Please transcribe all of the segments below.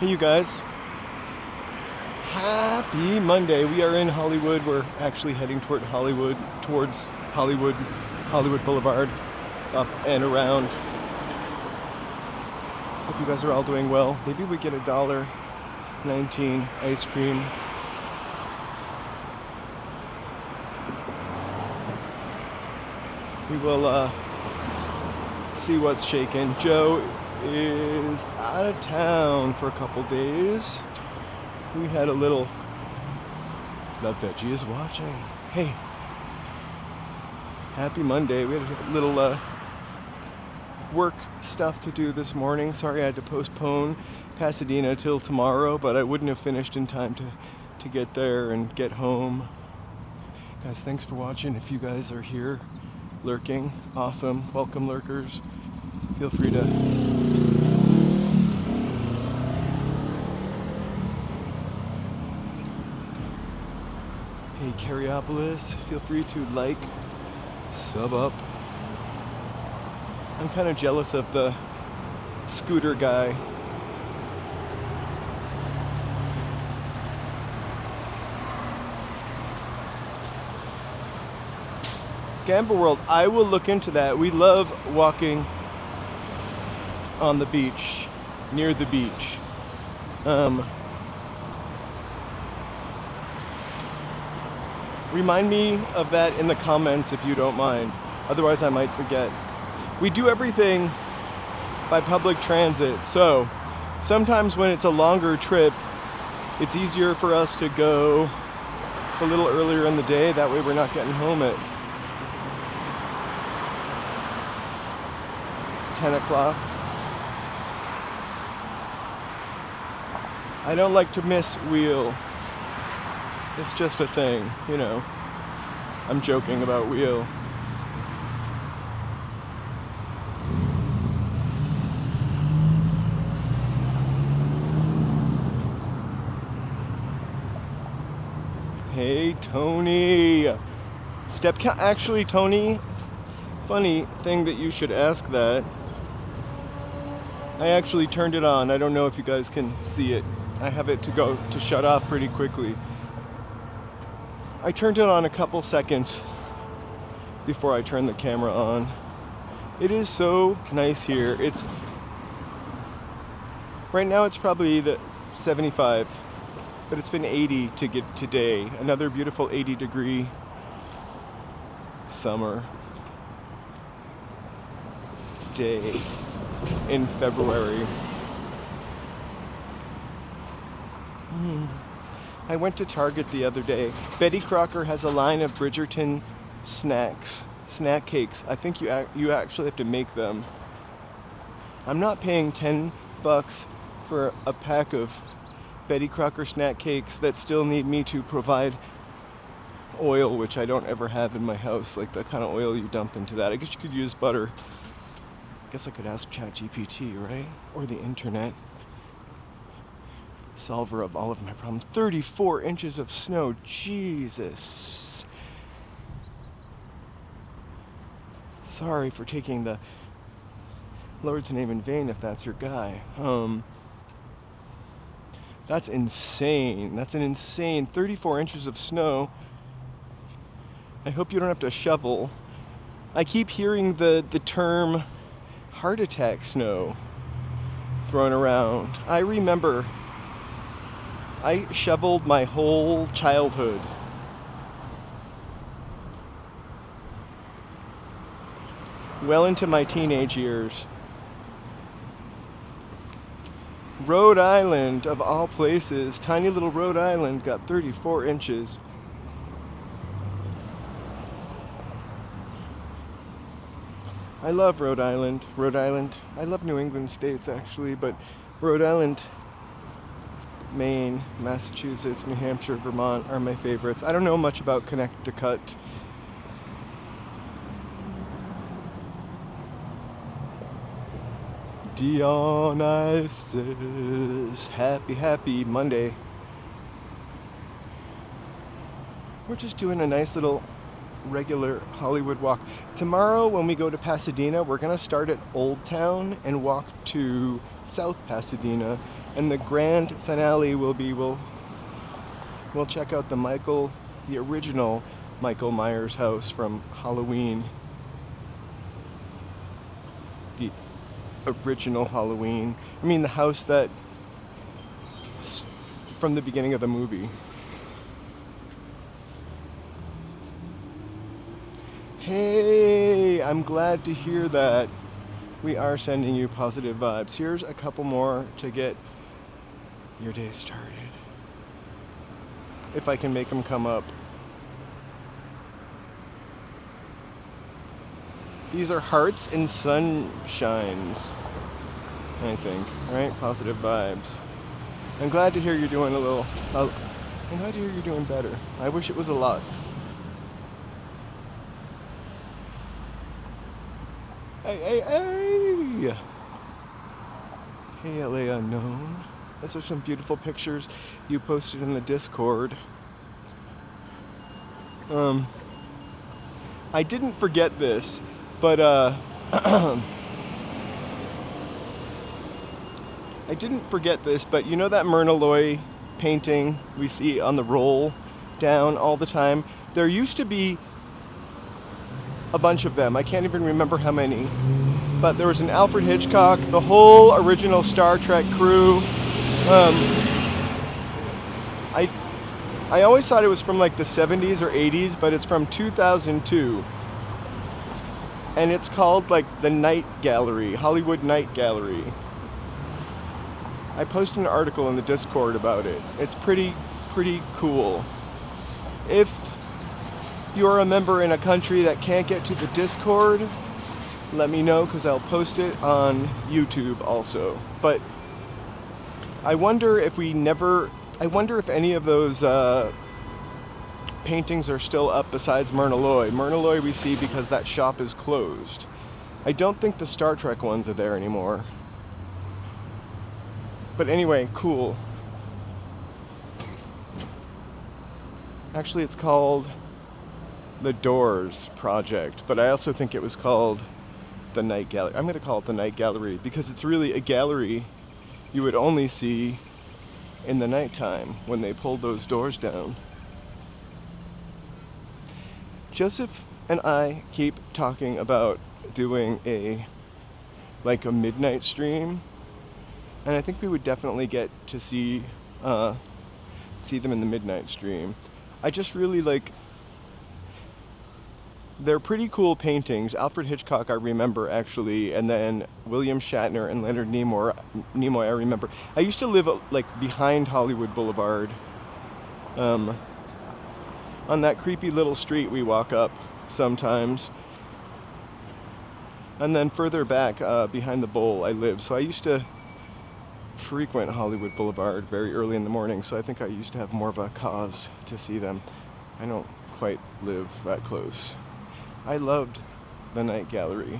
Hey you guys, happy Monday. We are in Hollywood. We're actually heading towards Hollywood Boulevard, up and around. Hope you guys are all doing well. Maybe we get $1.19 ice cream. We will see what's shaking. Joe is out of town for a couple days. We had a little... The veggie is watching. Hey. Happy Monday. We had a little work stuff to do this morning. Sorry I had to postpone Pasadena till tomorrow, but I wouldn't have finished in time to get there and get home. Guys, thanks for watching. If you guys are here lurking, awesome. Welcome, lurkers. Feel free to hey, Carriopolis, feel free to like, sub up. I'm kind of jealous of the scooter guy. Gamble World, I will look into that. We love walking on the beach, near the beach. Remind me of that in the comments if you don't mind. Otherwise I might forget. We do everything by public transit, so sometimes when it's a longer trip, it's easier for us to go a little earlier in the day. That way we're not getting home at 10 o'clock. I don't like to miss wheel. It's just a thing, you know. I'm joking about wheel. Hey, Tony. Step count. Actually, Tony, funny thing that you should ask that. I actually turned it on. I don't know if you guys can see it. I have it to shut off pretty quickly. I turned it on a couple seconds before I turned the camera on. It is so nice here. Right now it's probably the 75, but it's been 80 to get today. Another beautiful 80-degree summer day in February. I went to Target the other day. Betty Crocker has a line of Bridgerton snack cakes. I think you actually have to make them. I'm not paying $10 for a pack of Betty Crocker snack cakes that still need me to provide oil, which I don't ever have in my house, like the kind of oil you dump into that. I guess you could use butter. I guess I could ask ChatGPT, right? Or the internet. Solver of all of my problems. 34 inches of snow. Jesus. Sorry for taking the Lord's name in vain if that's your guy. That's insane. That's an insane 34 inches of snow. I hope you don't have to shovel. I keep hearing the term heart attack snow thrown around. I remember I shoveled my whole childhood. Well into my teenage years. Rhode Island, of all places, tiny little Rhode Island got 34 inches. I love Rhode Island. I love New England states actually, but Rhode Island, Maine, Massachusetts, New Hampshire, Vermont are my favorites. I don't know much about Connecticut. Dionysus, happy Monday. We're just doing a nice little regular Hollywood walk. Tomorrow when we go to Pasadena, we're gonna start at Old Town and walk to South Pasadena And the grand finale will be we'll check out the original Michael Myers house from Halloween. The original Halloween. I mean, the house that from the beginning of the movie. Hey, I'm glad to hear that. We are sending you positive vibes. Here's a couple more to get your day started. If I can make them come up. These are hearts and sunshines, I think, right? Positive vibes. I'm glad to hear you're doing I'm glad to hear you're doing better. I wish it was a lot. Hey. Hey, LA Unknown. Those are some beautiful pictures you posted in the Discord. I didn't forget this, but you know that Myrna Loy painting we see on the roll down all the time? There used to be a bunch of them. I can't even remember how many. But there was an Alfred Hitchcock, the whole original Star Trek crew. I always thought it was from like the 70s or 80s, but it's from 2002. And it's called like the Night Gallery, Hollywood Night Gallery. I posted an article in the Discord about it. It's pretty cool. If you're a member in a country that can't get to the Discord, let me know, because I'll post it on YouTube also. But I wonder if any of those paintings are still up besides Myrna Loy. Myrna Loy we see because that shop is closed. I don't think the Star Trek ones are there anymore. But anyway, cool. Actually, it's called the Doors Project, but I also think it was called the Night Gallery. I'm going to call it the Night Gallery because it's really a gallery you would only see in the nighttime when they pulled those doors down. Joseph and I keep talking about doing a midnight stream, and I think we would definitely get to see them in the midnight stream. I just really they're pretty cool paintings. Alfred Hitchcock I remember actually, and then William Shatner and Leonard Nimoy I remember. I used to live behind Hollywood Boulevard, on that creepy little street we walk up sometimes. And then further back behind the bowl I live. So I used to frequent Hollywood Boulevard very early in the morning, so I think I used to have more of a cause to see them. I don't quite live that close. I loved the Night Gallery.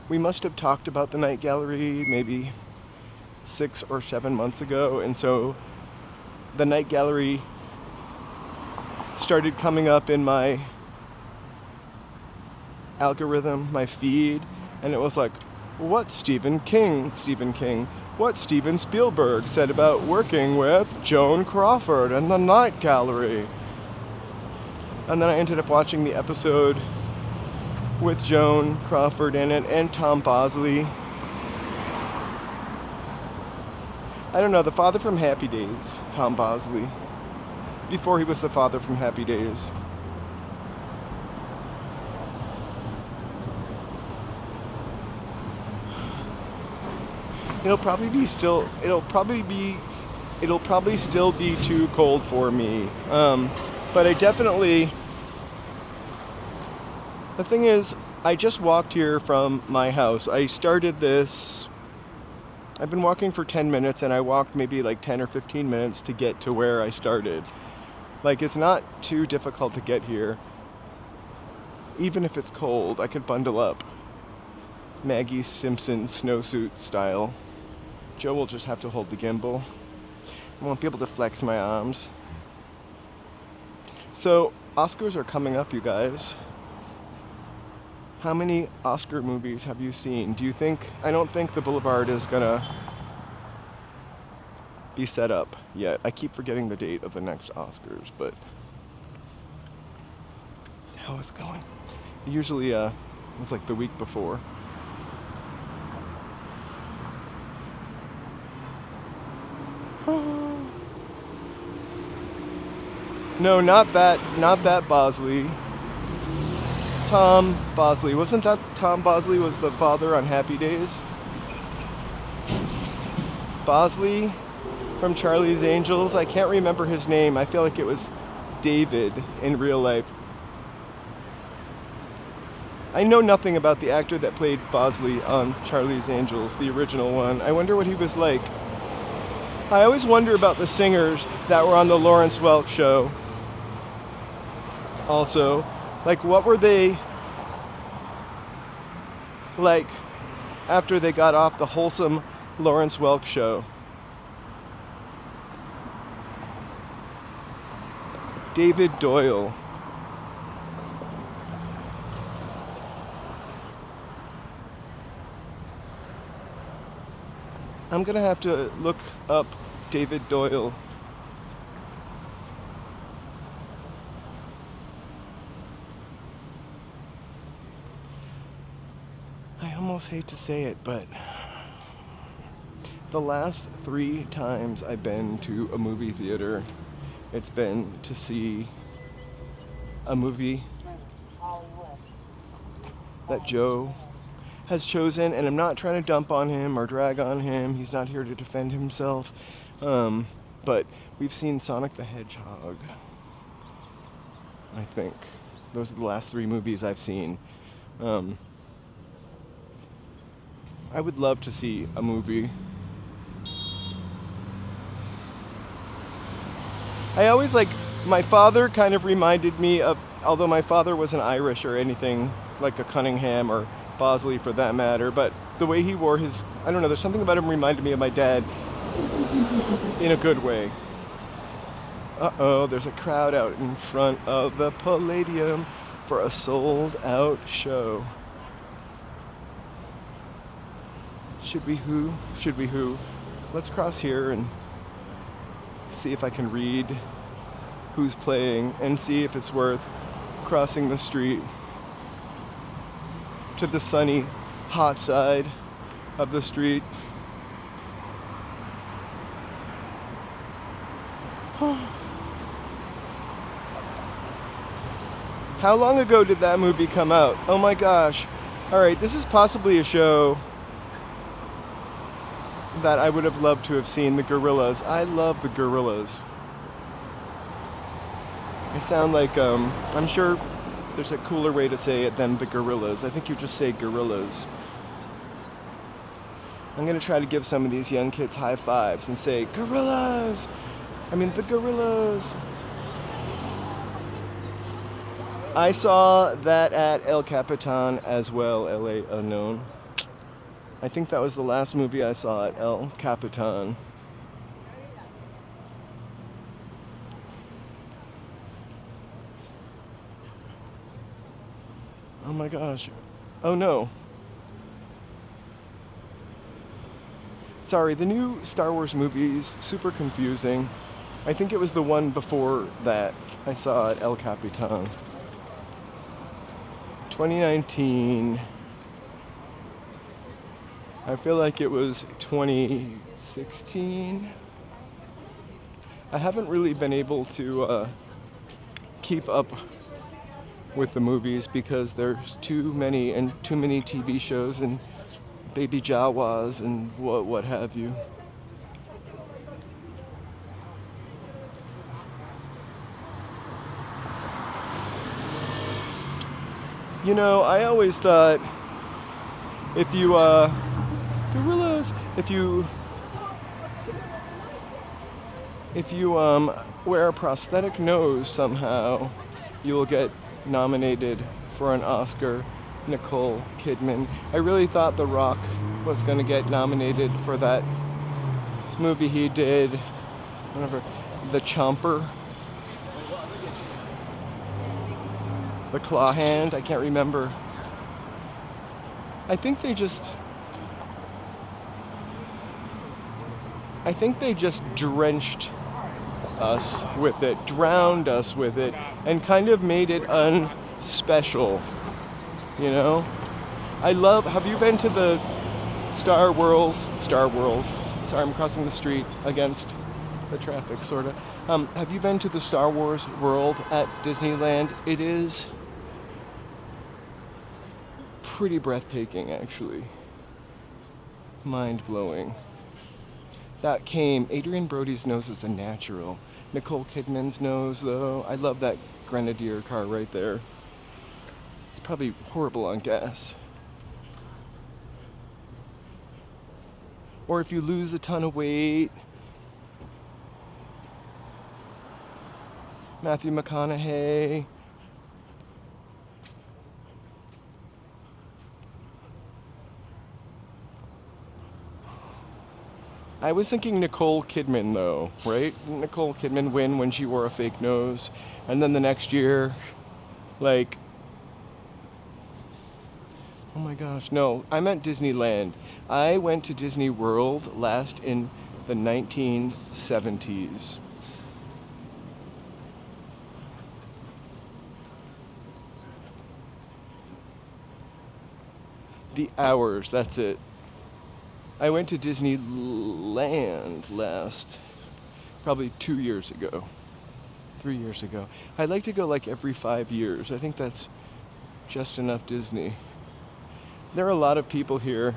We must have talked about the Night Gallery maybe 6 or 7 months ago, and so the Night Gallery started coming up in my algorithm, my feed, and it was like, what Stephen King, what Steven Spielberg said about working with Joan Crawford and the Night Gallery. And then I ended up watching the episode with Joan Crawford in it and Tom Bosley. I don't know, the father from Happy Days, Tom Bosley, before he was the father from Happy Days. It'll probably still be too cold for me. But I definitely, the thing is, I just walked here from my house. I started this, I've been walking for 10 minutes, and I walked maybe 10 or 15 minutes to get to where I started. It's not too difficult to get here. Even if it's cold, I could bundle up. Maggie Simpson snowsuit style. Joe will just have to hold the gimbal. I won't be able to flex my arms. So, Oscars are coming up, you guys. How many Oscar movies have you seen? Do you think, I don't think The Boulevard is gonna be set up yet. I keep forgetting the date of the next Oscars, but how is it going? Usually it's like the week before. No, not that Bosley. Tom Bosley. Wasn't that Tom Bosley was the father on Happy Days? Bosley from Charlie's Angels. I can't remember his name. I feel like it was David in real life. I know nothing about the actor that played Bosley on Charlie's Angels, the original one. I wonder what he was like. I always wonder about the singers that were on the Lawrence Welk show. Also, like, what were they like after they got off the wholesome Lawrence Welk show? David Doyle. I'm gonna have to look up David Doyle. I almost hate to say it, but the last 3 times I've been to a movie theater, it's been to see a movie that Joe has chosen, and I'm not trying to dump on him or drag on him. He's not here to defend himself. But we've seen Sonic the Hedgehog, I think. Those are the last 3 movies I've seen. I would love to see a movie. I always my father kind of reminded me of, although my father wasn't Irish or anything like a Cunningham or Bosley for that matter, but the way he wore his, I don't know, there's something about him reminded me of my dad in a good way. Uh-oh, there's a crowd out in front of the Palladium for a sold-out show. Should we who? Should we who? Let's cross here and see if I can read who's playing and see if it's worth crossing the street to the sunny, hot side of the street. How long ago did that movie come out? Oh my gosh. Alright, this is possibly a show that I would have loved to have seen, the Gorillas. I love the Gorillas. I sound like, I'm sure there's a cooler way to say it than the Gorillas. I think you just say Gorillas. I'm gonna try to give some of these young kids high fives and say, Gorillas! I mean, the Gorillas! I saw that at El Capitan as well, LA Unknown. I think that was the last movie I saw at El Capitan. Oh my gosh. Oh no. Sorry, the new Star Wars movie's super confusing. I think it was the one before that I saw at El Capitan. 2019. I feel like it was 2016. I haven't really been able to keep up with the movies because there's too many TV shows and Baby Jawas and what have you. You know, I always thought if you Gorillas, if you wear a prosthetic nose somehow, you will get nominated for an Oscar. Nicole Kidman. I really thought The Rock was going to get nominated for that movie he did, whatever, The Chomper, The Claw Hand, I can't remember. I think they just drenched us with it, drowned us with it, and kind of made it unspecial, you know? Have you been to the Star Whirls? Sorry, I'm crossing the street against the traffic, sort of. Have you been to the Star Wars world at Disneyland? It is pretty breathtaking, actually. Mind-blowing. Adrian Brody's nose is a natural. Nicole Kidman's nose, though, I love that Grenadier car right there. It's probably horrible on gas. Or if you lose a ton of weight. Matthew McConaughey. I was thinking Nicole Kidman, though, right? Nicole Kidman win when she wore a fake nose. And then the next year, like... Oh my gosh, no. I meant Disneyland. I went to Disney World last in the 1970s. The hours, that's it. I went to Disneyland last, probably 2 years ago, 3 years ago. I'd like to go like every 5 years. I think that's just enough Disney. There are a lot of people here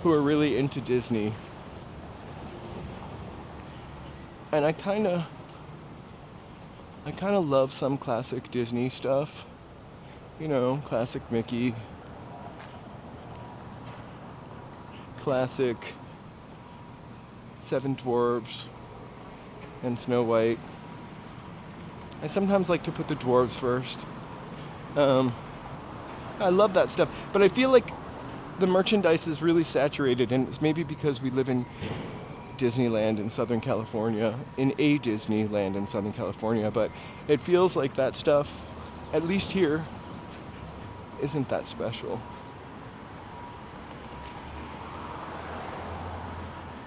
who are really into Disney. And I kind of love some classic Disney stuff. You know, classic Mickey. Classic Seven Dwarfs and Snow White. I sometimes like to put the dwarves first. I love that stuff, but I feel like the merchandise is really saturated, and it's maybe because we live in Disneyland in Southern California, but it feels like that stuff, at least here, isn't that special.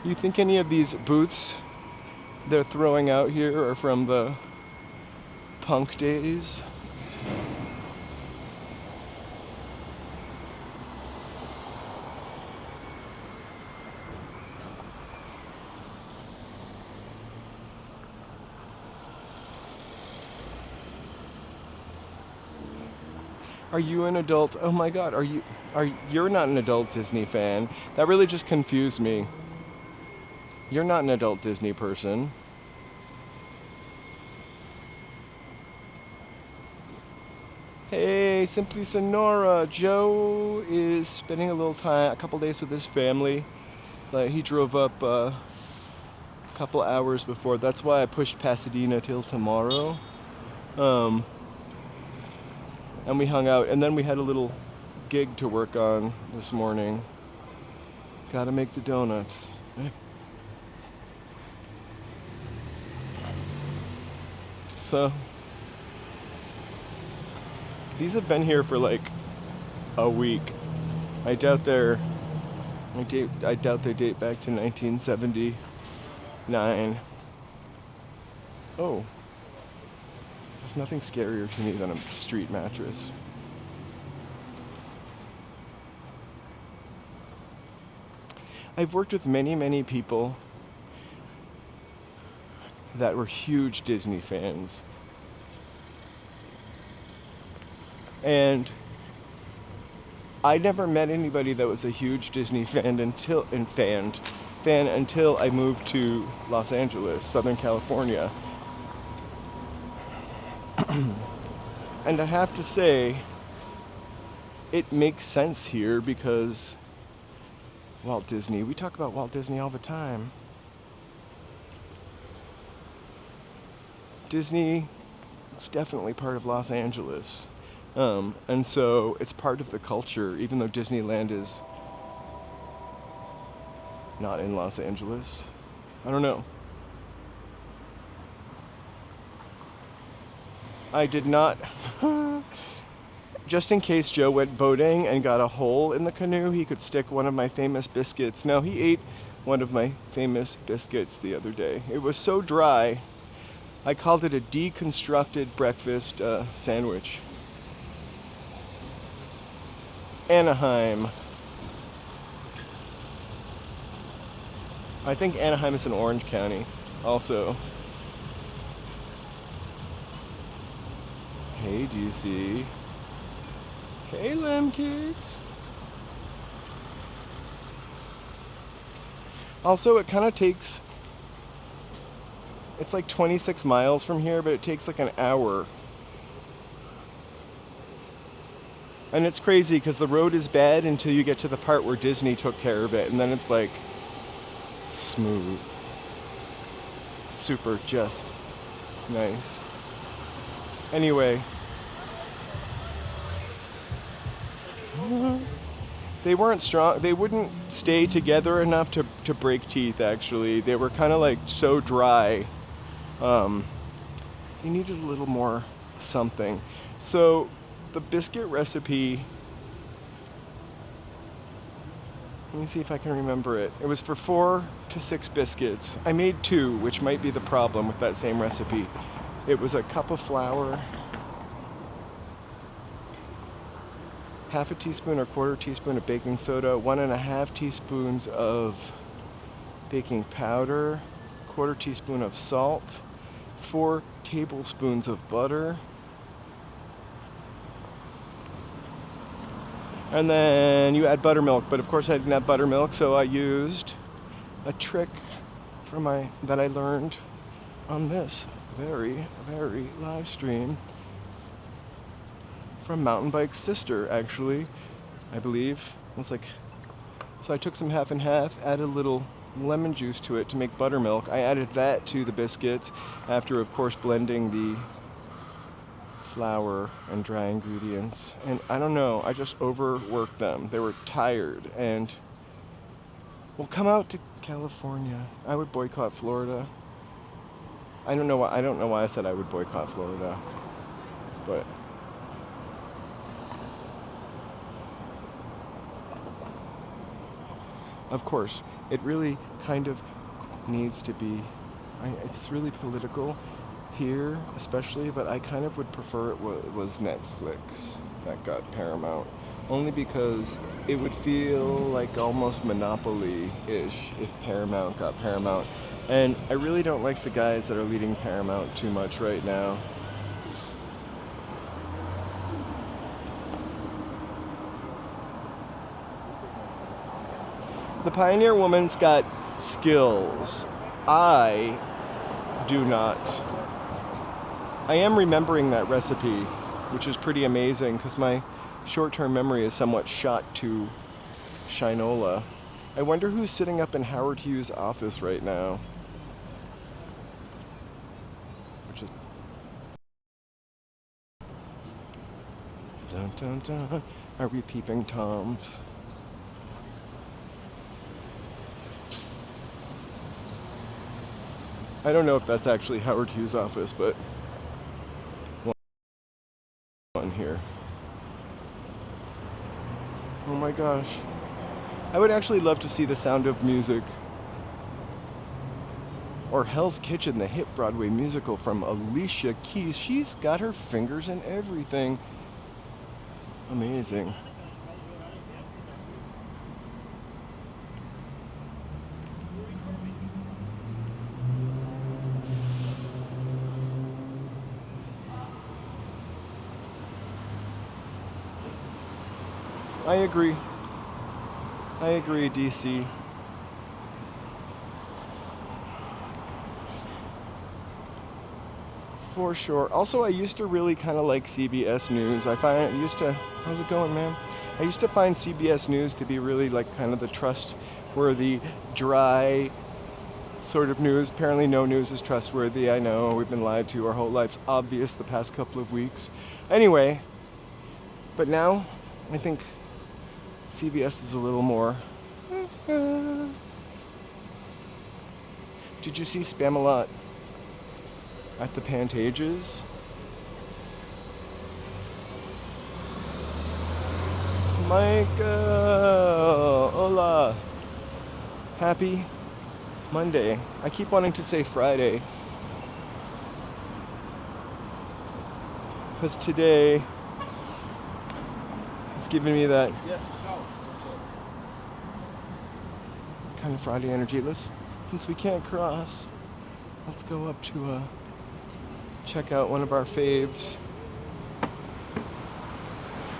You think any of these booths they're throwing out here are from the punk days? Are you an adult? Oh my God, you're not an adult Disney fan. That really just confused me. You're not an adult Disney person. Hey, Simply Sonora. Joe is spending a couple days with his family. So he drove up a couple hours before. That's why I pushed Pasadena till tomorrow. And we hung out, and then we had a little gig to work on this morning. Gotta make the donuts. So, these have been here for like a week. I doubt they date back to 1979. Oh. There's nothing scarier to me than a street mattress. I've worked with many, many people that were huge Disney fans. And I never met anybody that was a huge Disney fan until I moved to Los Angeles, Southern California. And I have to say, it makes sense here because Walt Disney, we talk about Walt Disney all the time. Disney is definitely part of Los Angeles. And so it's part of the culture, even though Disneyland is not in Los Angeles. I don't know. I did not. just in case Joe went boating and got a hole in the canoe, he could stick one of my famous biscuits. No, he ate one of my famous biscuits the other day. It was so dry, I called it a deconstructed breakfast sandwich. Anaheim. I think Anaheim is in Orange County also. Hey, DC. Hey, lamb cakes. Also, it kind of takes, it's like 26 miles from here, but it takes like an hour. And it's crazy because the road is bad until you get to the part where Disney took care of it, and then it's like smooth. Super just nice. Anyway. They weren't strong. They wouldn't stay together enough to break teeth, actually. They were kind of like so dry. They needed a little more something. So the biscuit recipe, let me see if I can remember it. It was for 4 to 6 biscuits. I made 2, which might be the problem with that same recipe. It was a cup of flour, half a teaspoon or quarter teaspoon of baking soda, 1.5 teaspoons of baking powder, quarter teaspoon of salt, 4 tablespoons of butter, and then you add buttermilk. But of course I didn't have buttermilk, so I used a trick that I learned on this very live stream from Mountain Bike's sister, actually, I believe. It was like, so I took some half and half, added a little lemon juice to it to make buttermilk. I added that to the biscuits after, of course, blending the flour and dry ingredients. And I don't know, I just overworked them. They were tired, and well, come out to California. I would boycott Florida. I don't know why I said I would boycott Florida, but of course, it really kind of needs to be, it's really political here especially, but I kind of would prefer it was Netflix that got Paramount, only because it would feel like almost Monopoly-ish if Paramount got Paramount. And I really don't like the guys that are leading Paramount too much right now. The Pioneer Woman's got skills. I do not. I am remembering that recipe, which is pretty amazing because my short-term memory is somewhat shot to Shinola. I wonder who's sitting up in Howard Hughes' office right now. Which is... Dun dun dun. Are we peeping Toms? I don't know if that's actually Howard Hughes' office, but one here. Oh my gosh. I would actually love to see The Sound of Music or Hell's Kitchen, the hit Broadway musical from Alicia Keys. She's got her fingers in everything. Amazing. I agree, DC. For sure. Also, I used to really kind of like CBS News. How's it going, man? I used to find CBS News to be really like kind of the trustworthy, dry sort of news. Apparently no news is trustworthy. I know, we've been lied to our whole lives. Obvious the past couple of weeks. Anyway, but now I think CBS is a little more. Did you see Spamalot at the Pantages? Michael, hola. Happy Monday. I keep wanting to say Friday, because today is giving me that kind of Friday energy. Since we can't cross, let's go up to check out one of our faves.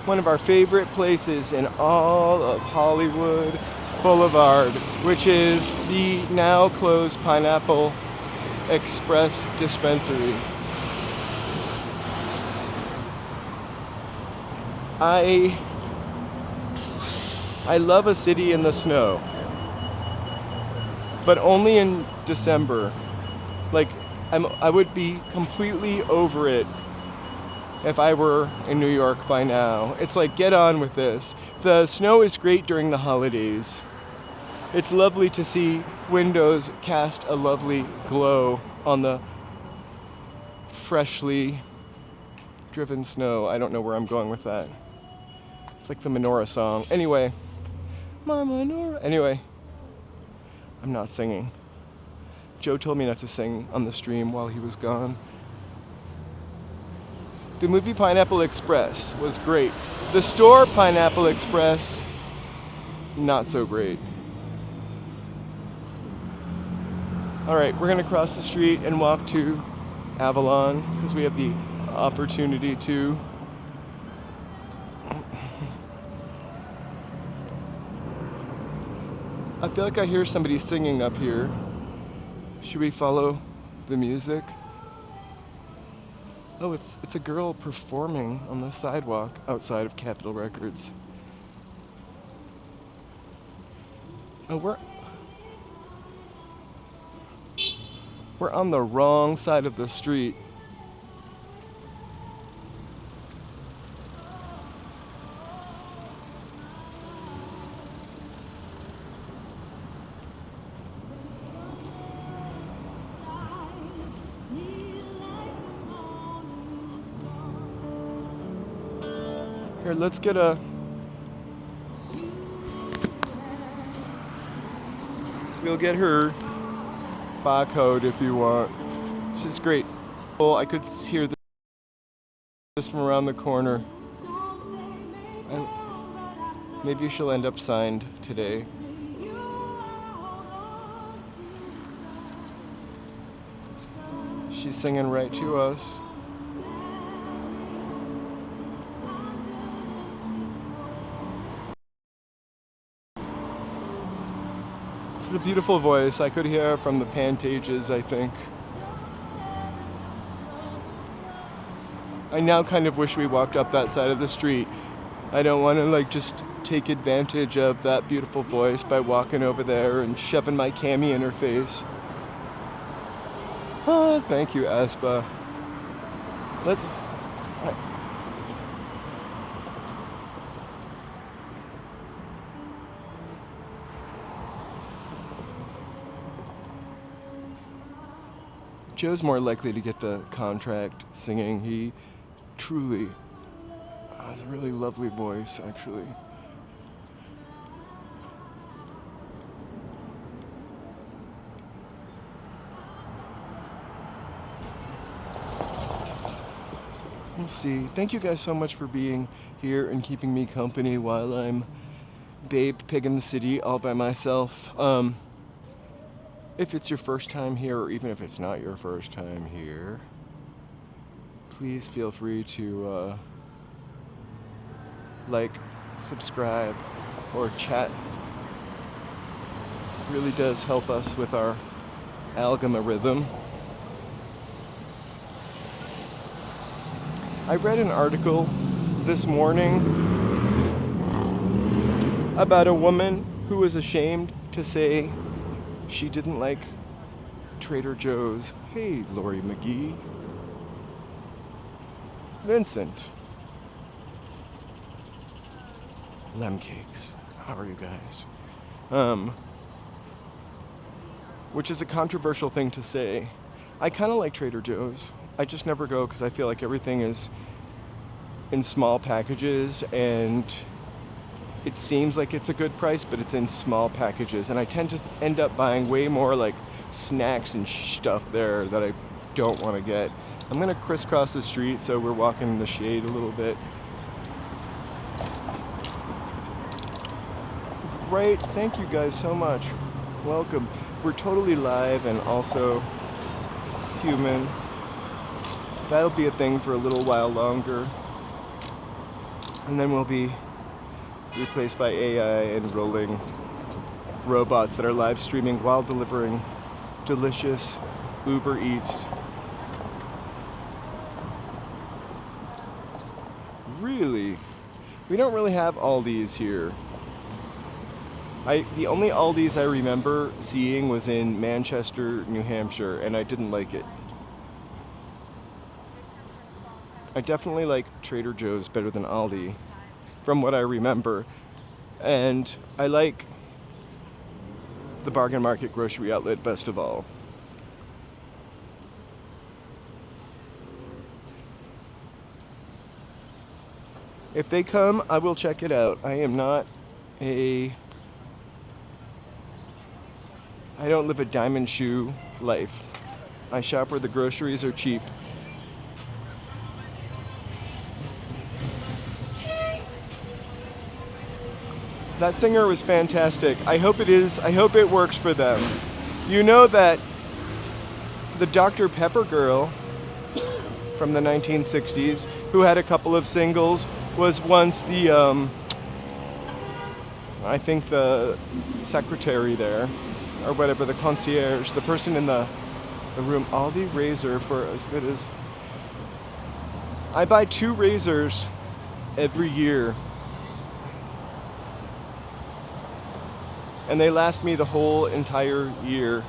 One of our favorite places in all of Hollywood Boulevard, which is the now closed Pineapple Express dispensary. I love a city in the snow, but only in December. Like, I would be completely over it if I were in New York by now. It's like, get on with this. The snow is great during the holidays. It's lovely to see windows cast a lovely glow on the freshly driven snow. I don't know where I'm going with that. It's like the menorah song. Anyway, my menorah. Anyway, I'm not singing. Joe told me not to sing on the stream while he was gone. The movie Pineapple Express was great. The store Pineapple Express, not so great. All right, we're gonna cross the street and walk to Avalon because we have the opportunity to. I feel like I hear somebody singing up here. Should we follow the music? Oh, it's a girl performing on the sidewalk outside of Capitol Records. Oh, we're on the wrong side of the street. Here, let's get we'll get her barcode if you want. She's great. Oh, I could hear this from around the corner. Maybe she'll end up signed today. She's singing right to us. It's a beautiful voice. I could hear her from the Pantages, I think. I now kind of wish we walked up that side of the street. I don't want to just take advantage of that beautiful voice by walking over there and shoving my cami in her face. Oh, thank you, Aspa. Joe's more likely to get the contract singing. He truly has a really lovely voice, actually. Let's see. Thank you guys so much for being here and keeping me company while I'm babe pig in the city all by myself. If it's your first time here, or even if it's not your first time here, please feel free to like, subscribe, or chat. It really does help us with our algorithm. I read an article this morning about a woman who was ashamed to say she didn't like Trader Joe's. Hey, Lori McGee. Vincent. Lem cakes. How are you guys? Which is a controversial thing to say. I kind of like Trader Joe's. I just never go because I feel like everything is in small packages and it seems like it's a good price, but it's in small packages, and I tend to end up buying way more like snacks and stuff there that I don't want to get. I'm gonna crisscross the street so we're walking in the shade a little bit. Right, thank you guys so much. Welcome. We're totally live and also human. That'll be a thing for a little while longer. And then we'll be replaced by AI and rolling robots that are live streaming while delivering delicious Uber Eats. Really? We don't really have Aldi's here. The only Aldi's I remember seeing was in Manchester, New Hampshire, and I didn't like it. I definitely like Trader Joe's better than Aldi, from what I remember. And I like the Bargain Market grocery outlet best of all. If they come, I will check it out. I don't live a diamond shoe life. I shop where the groceries are cheap. That singer was fantastic. I hope it works for them. You know that the Dr. Pepper girl from the 1960s, who had a couple of singles, was once the, I think the secretary there, or whatever, the concierge, the person in the room. Aldi razor for as good as... I buy 2 razors every year. And they last me the whole entire year.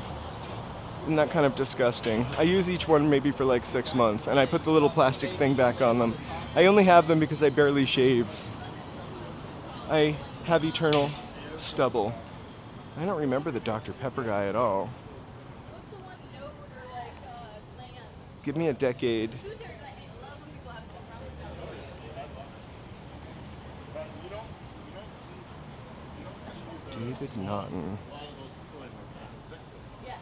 Isn't that kind of disgusting? I use each one maybe for like 6 months, and I put the little plastic thing back on them. I only have them because I barely shave. I have eternal stubble. I don't remember the Dr. Pepper guy at all. What's the one note or like land? Give me a decade. Who's there? I love when people have stuff around. David Naughton. Yeah.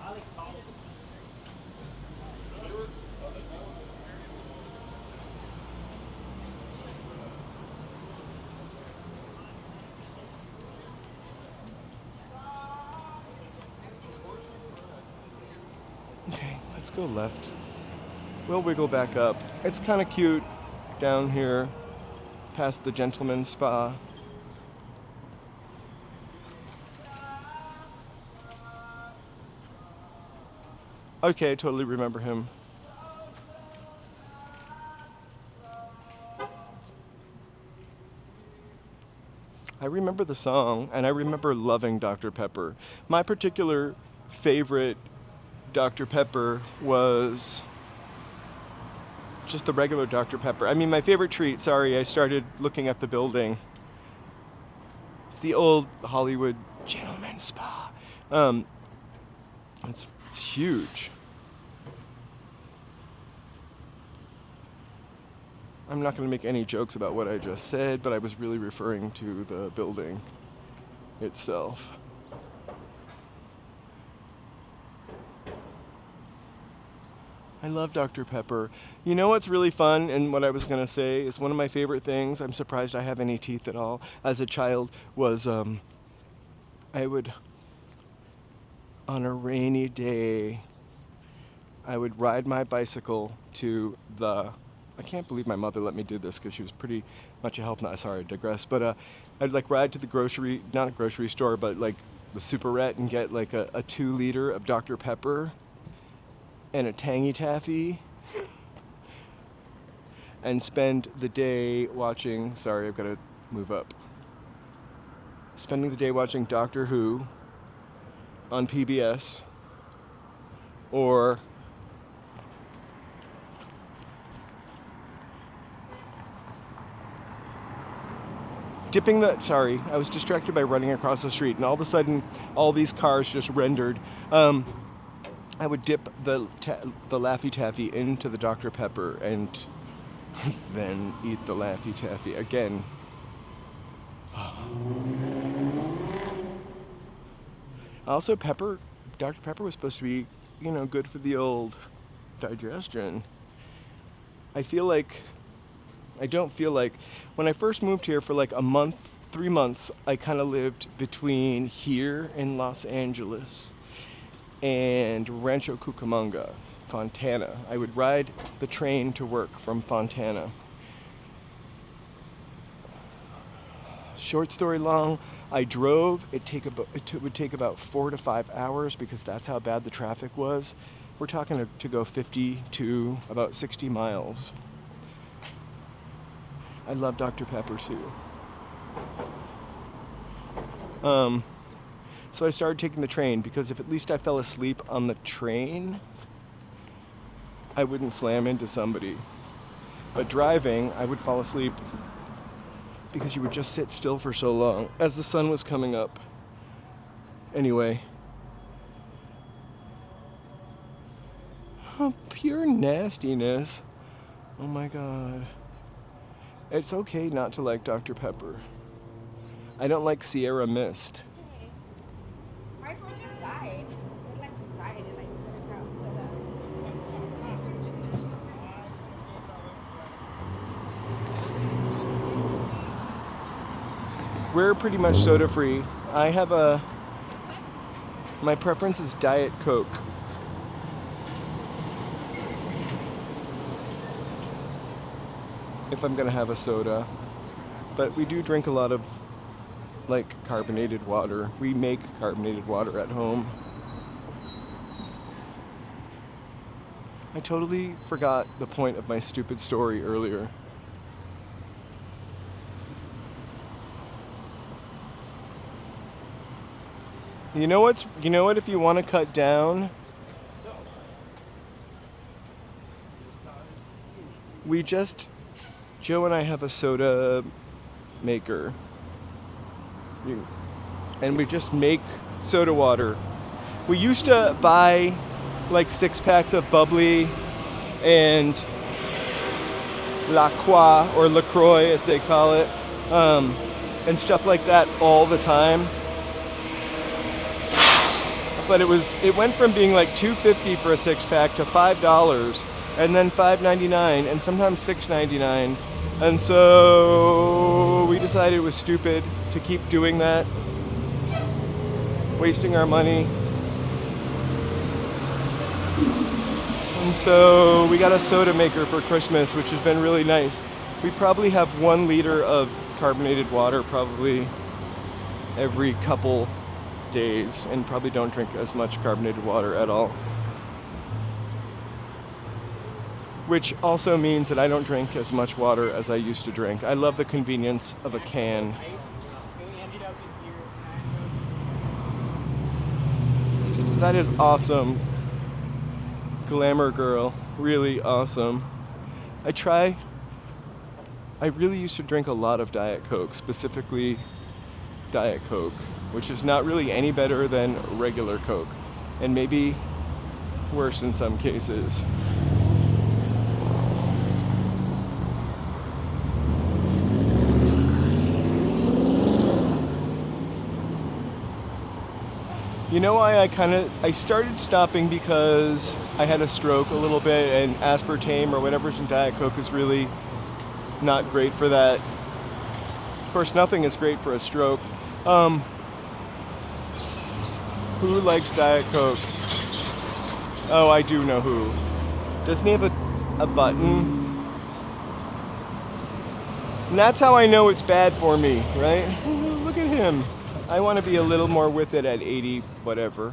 Okay, let's go left. We'll wiggle back up. It's kind of cute down here past the gentleman's spa. Okay, I totally remember him. I remember the song, and I remember loving Dr. Pepper. My particular favorite Dr. Pepper was just the regular Dr. Pepper. I mean, my favorite treat, sorry, I started looking at the building. It's the old Hollywood Gentleman's Spa. It's huge. I'm not going to make any jokes about what I just said, but I was really referring to the building itself. I love Dr. Pepper. You know what's really fun, and what I was going to say is one of my favorite things, I'm surprised I have any teeth at all, as a child, was I would, on a rainy day, I would ride my bicycle to the... I can't believe my mother let me do this because she was pretty much a health nut. Sorry, I digress. But I'd like ride to the grocery, not a grocery store, but like the Superette and get like a 2 liter of Dr. Pepper and a Tangy Taffy and spend the day watching, sorry, I've got to move up. Spending the day watching Doctor Who on PBS or sorry, I was distracted by running across the street, and all of a sudden, all these cars just rendered. I would dip the Laffy Taffy into the Dr. Pepper and then eat the Laffy Taffy. Again, Also, Dr. Pepper was supposed to be, good for the old digestion. I don't feel like, when I first moved here for like a month, 3 months, I kind of lived between here in Los Angeles and Rancho Cucamonga, Fontana. I would ride the train to work from Fontana. Short story long, I drove. It would take about 4 to 5 hours because that's how bad the traffic was. We're talking to go 50 to about 60 miles. I love Dr. Pepper too. So I started taking the train because if at least I fell asleep on the train, I wouldn't slam into somebody. But driving, I would fall asleep because you would just sit still for so long as the sun was coming up. Anyway. Oh, pure nastiness. Oh my God. It's okay not to like Dr. Pepper. I don't like Sierra Mist. Hey, my phone just died. It like just died and like it's out. We're pretty much soda free. My preference is Diet Coke. If I'm gonna have a soda. But we do drink a lot of like carbonated water. We make carbonated water at home. I totally forgot the point of my stupid story earlier. You know what, if you want to cut down, Joe and I have a soda maker. And we just make soda water. We used to buy like 6-packs of bubbly and La Croix, or LaCroix as they call it, and stuff like that all the time. But it went from being like $2.50 for a 6-pack to $5, and then $5.99, and sometimes $6.99. And so we decided it was stupid to keep doing that, wasting our money. And so we got a soda maker for Christmas, which has been really nice. We probably have 1 liter of carbonated water probably every couple days, and probably don't drink as much carbonated water at all. Which also means that I don't drink as much water as I used to drink. I love the convenience of a can. That is awesome. Glamour girl, really awesome. I really used to drink a lot of Diet Coke, specifically Diet Coke, which is not really any better than regular Coke, and maybe worse in some cases. You know why I started stopping because I had a stroke a little bit, and aspartame or whatever's in Diet Coke is really not great for that. Of course, nothing is great for a stroke. Who likes Diet Coke? Oh, I do know who. Doesn't he have a button? And that's how I know it's bad for me, right? Look at him. I want to be a little more with it at 80, whatever.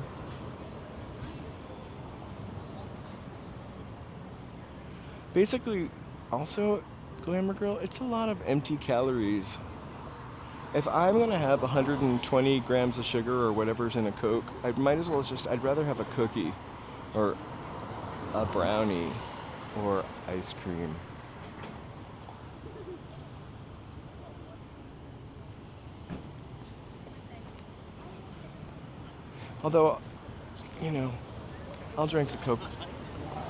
Basically, also, Glamour Girl, it's a lot of empty calories. If I'm gonna have 120 grams of sugar or whatever's in a Coke, I might as well I'd rather have a cookie or a brownie or ice cream. Although, I'll drink a Coke,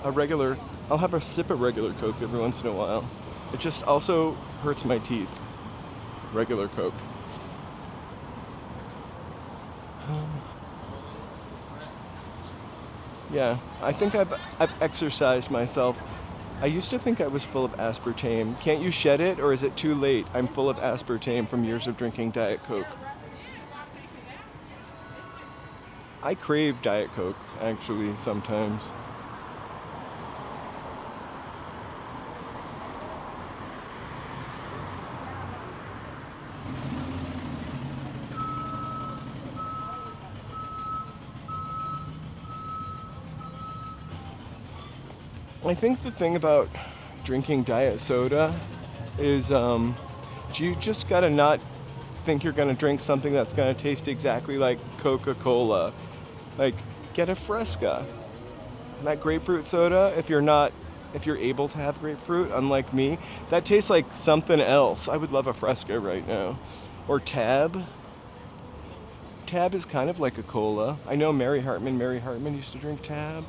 I'll have a sip of regular Coke every once in a while. It just also hurts my teeth, regular Coke. Yeah, I think I've exercised myself. I used to think I was full of aspartame. Can't you shed it, or is it too late? I'm full of aspartame from years of drinking Diet Coke. I crave Diet Coke, actually, sometimes. I think the thing about drinking diet soda is you just gotta not think you're gonna drink something that's gonna taste exactly like Coca-Cola. Like, get a Fresca. That grapefruit soda, if you're able to have grapefruit, unlike me, that tastes like something else. I would love a Fresca right now. Or Tab. Tab is kind of like a cola. I know Mary Hartman used to drink Tab.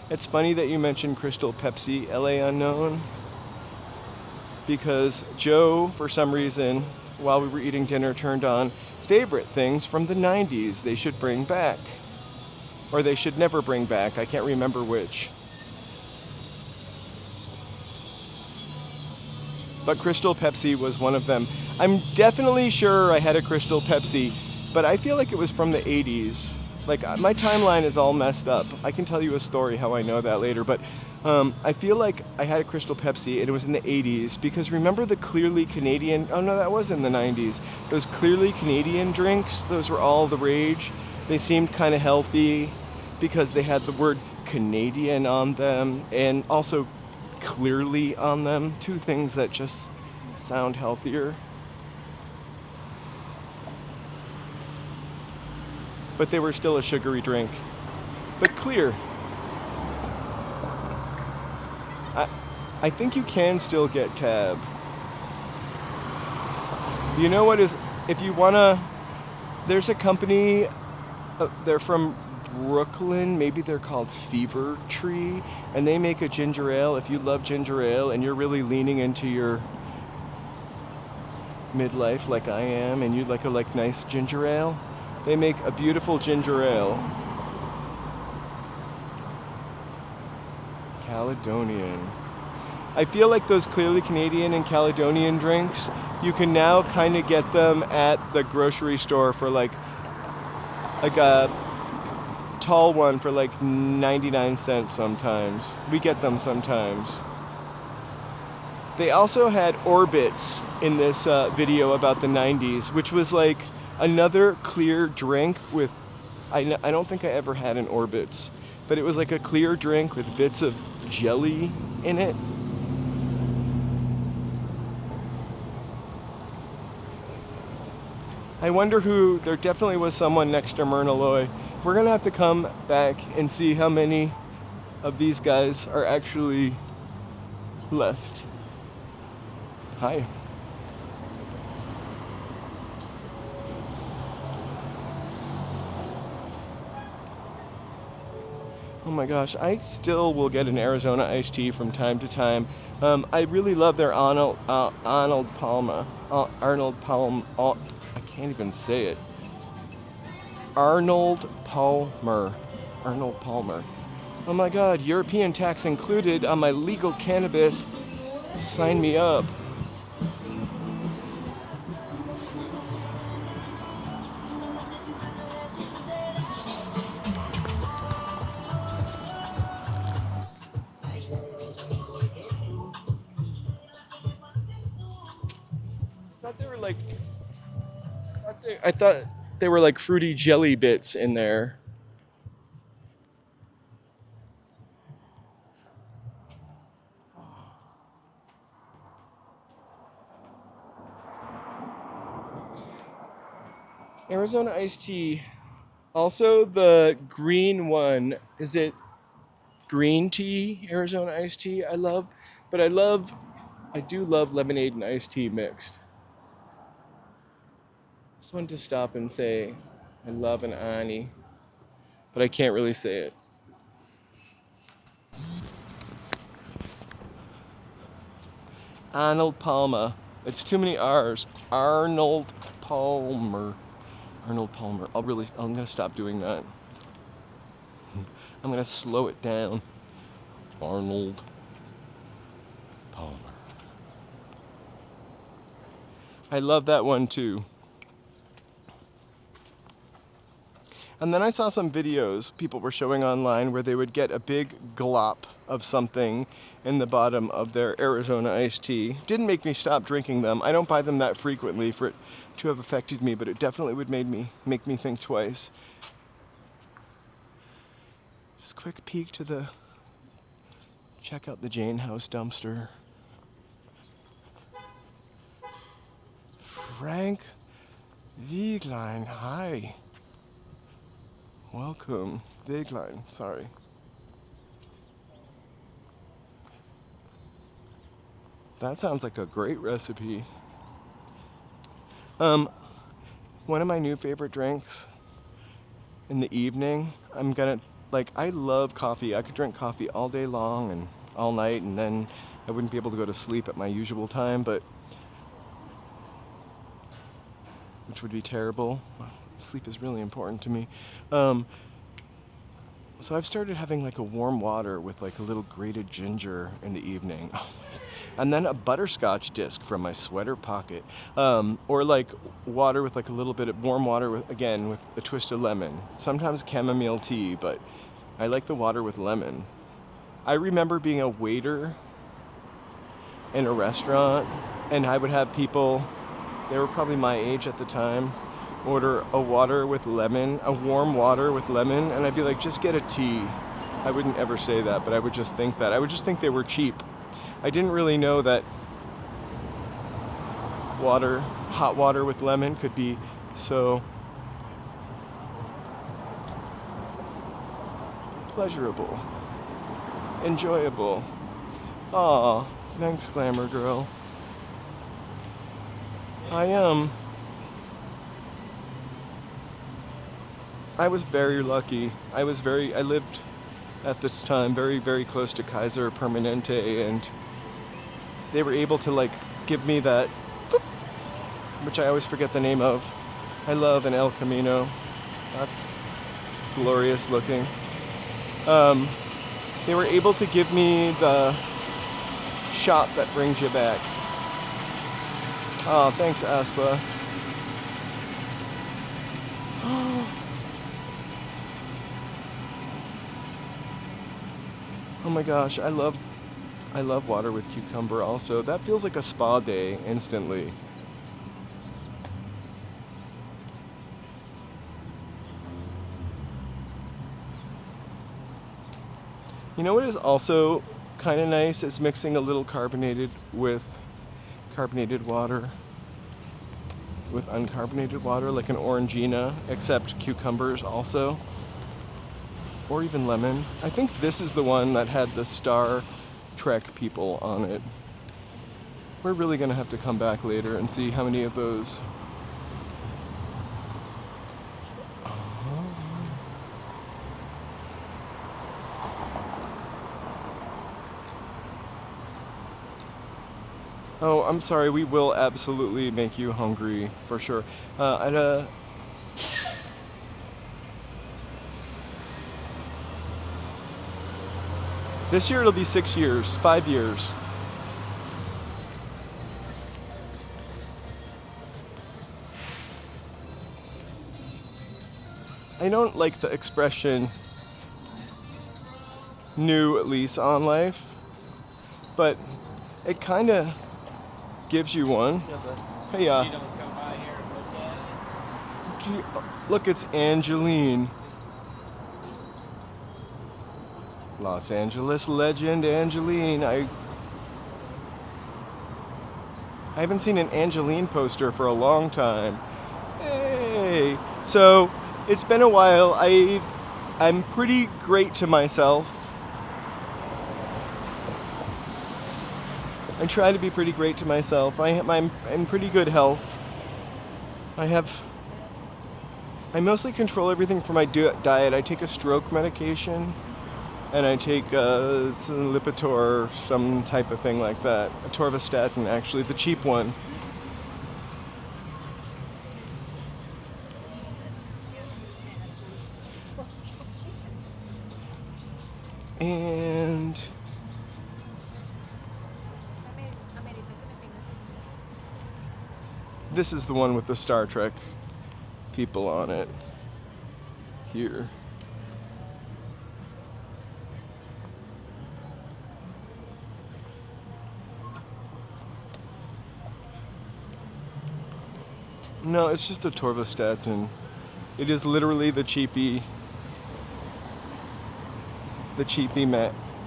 It's funny that you mentioned Crystal Pepsi, LA Unknown, because Joe, for some reason, while we were eating dinner, turned on favorite things from the 90s they should bring back. Or they should never bring back. I can't remember which. But Crystal Pepsi was one of them. I'm definitely sure I had a Crystal Pepsi, but I feel like it was from the 80s. Like, my timeline is all messed up. I can tell you a story how I know that later, but I feel like I had a Crystal Pepsi and it was in the 80s, because remember the clearly Canadian, oh no, that was in the 90s. Those clearly Canadian drinks, those were all the rage. They seemed kind of healthy because they had the word Canadian on them and also clearly on them. Two things that just sound healthier. But they were still a sugary drink. But clear. I think you can still get Tab. You know what is, if you wanna, there's a company, they're from Brooklyn, maybe they're called Fever Tree, and they make a ginger ale. If you love ginger ale and you're really leaning into your midlife like I am, and you'd like a nice ginger ale, they make a beautiful ginger ale. Caledonian. I feel like those clearly Canadian and Caledonian drinks, you can now kind of get them at the grocery store for like a tall one for like 99 cents sometimes. We get them sometimes. They also had Orbits in this video about the 90s, which was like another clear drink with, I don't think I ever had an Orbits, but it was like a clear drink with bits of jelly in it. I wonder who, there definitely was someone next to Myrna Loy. We're gonna have to come back and see how many of these guys are actually left. Hi. Oh my gosh, I still will get an Arizona iced tea from time to time. I really love their Arnold Palmer. I can't even say it. Arnold Palmer. Oh my God, European tax included on my legal cannabis. Sign me up. I thought they were like fruity jelly bits in there. Arizona iced tea. Also the green one. Is it green tea? Arizona iced tea? I do love lemonade and iced tea mixed. Just wanted to stop and say I love an Ani, but I can't really say it. Arnold Palmer. It's too many R's. Arnold Palmer. Arnold Palmer. I'm gonna stop doing that. I'm gonna slow it down. Arnold Palmer. I love that one too. And then I saw some videos people were showing online where they would get a big glop of something in the bottom of their Arizona iced tea. Didn't make me stop drinking them. I don't buy them that frequently for it to have affected me, but it definitely would make me think twice. Just a quick peek to check out the Jane House dumpster. Frank Wieglein, hi. Welcome. Wieglein, sorry. That sounds like a great recipe. One of my new favorite drinks in the evening, I love coffee. I could drink coffee all day long and all night, and then I wouldn't be able to go to sleep at my usual time, which would be terrible. Sleep is really important to me. So I've started having like a warm water with like a little grated ginger in the evening. And then a butterscotch disc from my sweater pocket. Or like water with like a little bit of warm water with a twist of lemon. Sometimes chamomile tea, but I like the water with lemon. I remember being a waiter in a restaurant, and I would have people, they were probably my age at the time, order a water with lemon, a warm water with lemon, and I'd be like, just get a tea. I wouldn't ever say that, but I would just think that. I would just think they were cheap. I didn't really know that hot water with lemon could be so pleasurable, enjoyable. Aw, thanks, Glamour Girl. I was very lucky. I lived at this time very, very close to Kaiser Permanente, and they were able to like give me that, which I always forget the name of. I love an El Camino. That's glorious looking. They were able to give me the shot that brings you back. Oh, thanks, Aspa. Oh my gosh, I love water with cucumber also. That feels like a spa day instantly. You know what is also kind of nice is mixing a little carbonated with carbonated water with uncarbonated water, like an Orangina, except cucumbers also. Or even lemon. I think this is the one that had the Star Trek people on it. We're really gonna have to come back later and see how many of those. Oh, I'm sorry, we will absolutely make you hungry, for sure. This year it'll be 5 years. I don't like the expression new lease on life, but it kind of gives you one. Hey, look, it's Angeline. Los Angeles legend Angeline. I haven't seen an Angeline poster for a long time. Hey, so it's been a while. I'm pretty great to myself. I try to be pretty great to myself. I'm in pretty good health. I mostly control everything from my diet. I take a stroke medication, and I take some Lipitor, some type of thing like that. Atorvastatin, actually, the cheap one. And this is the one with the Star Trek people on it here. No, it's just a torvastatin. It is literally the cheapy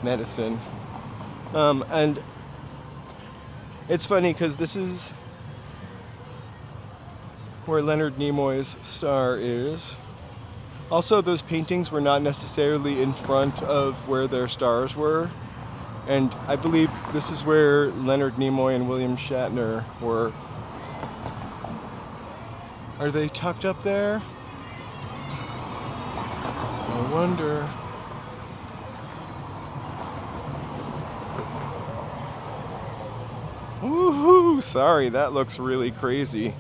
medicine. And it's funny because this is where Leonard Nimoy's star is. Also, those paintings were not necessarily in front of where their stars were. And I believe this is where Leonard Nimoy and William Shatner were. Are they tucked up there? I wonder. Woohoo! Sorry, that looks really crazy.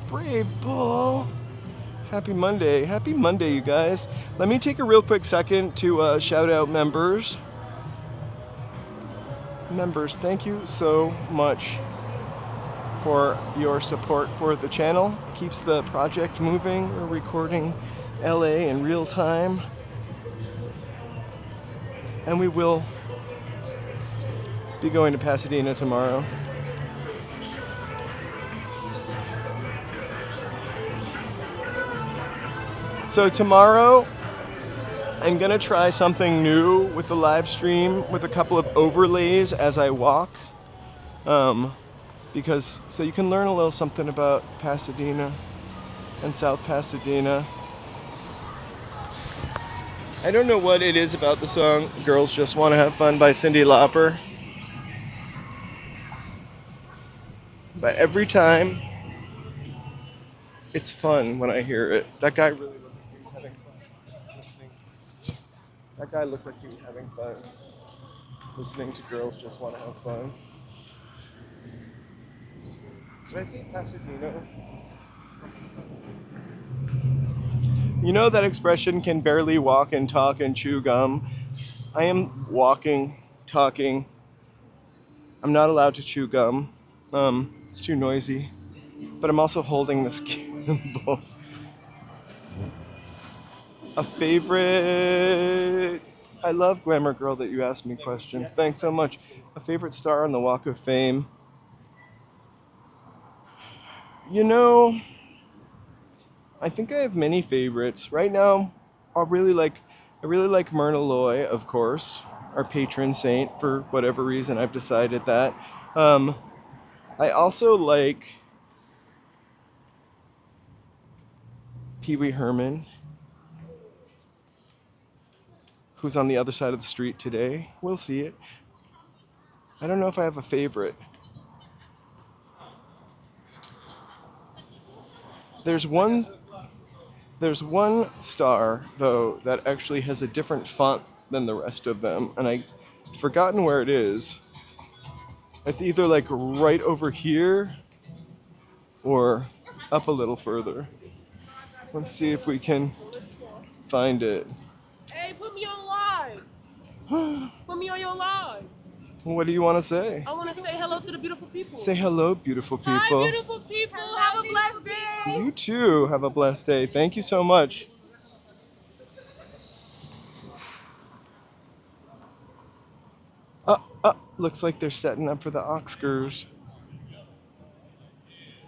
Brave Bull! Happy Monday. Happy Monday, you guys. Let me take a real quick second to shout out members. Members, thank you so much for your support for the channel. Keeps the project moving. We're recording LA in real time. And we will be going to Pasadena tomorrow. So tomorrow, I'm gonna try something new with the live stream with a couple of overlays as I walk. Because so you can learn a little something about Pasadena and South Pasadena. I don't know what it is about the song Girls Just Want to Have Fun by Cyndi Lauper. But every time, it's fun when I hear it. That guy really looked like he was having fun listening. That guy looked like he was having fun listening to Girls Just Want to Have Fun. Did I say Pasadena? You know that expression, can barely walk and talk and chew gum? I am walking, talking. I'm not allowed to chew gum. It's too noisy. But I'm also holding this gimbal. A favorite... I love Glamour Girl that you asked me questions. Thanks so much. A favorite star on the Walk of Fame? You know, I think I have many favorites. Right now, I really like Myrna Loy, of course, our patron saint. For whatever reason, I've decided that. I also like Pee Wee Herman, who's on the other side of the street today. We'll see it. I don't know if I have a favorite. There's one star, though, that actually has a different font than the rest of them, and I've forgotten where it is. It's either like right over here or up a little further. Let's see if we can find it. Hey, put me on live. Put me on your live. What do you want to say? I want to say hello to the beautiful people. Say hello, beautiful people. Hi, beautiful people. Have a blessed day. You too. Have a blessed day. Thank you so much. Looks like they're setting up for the Oscars.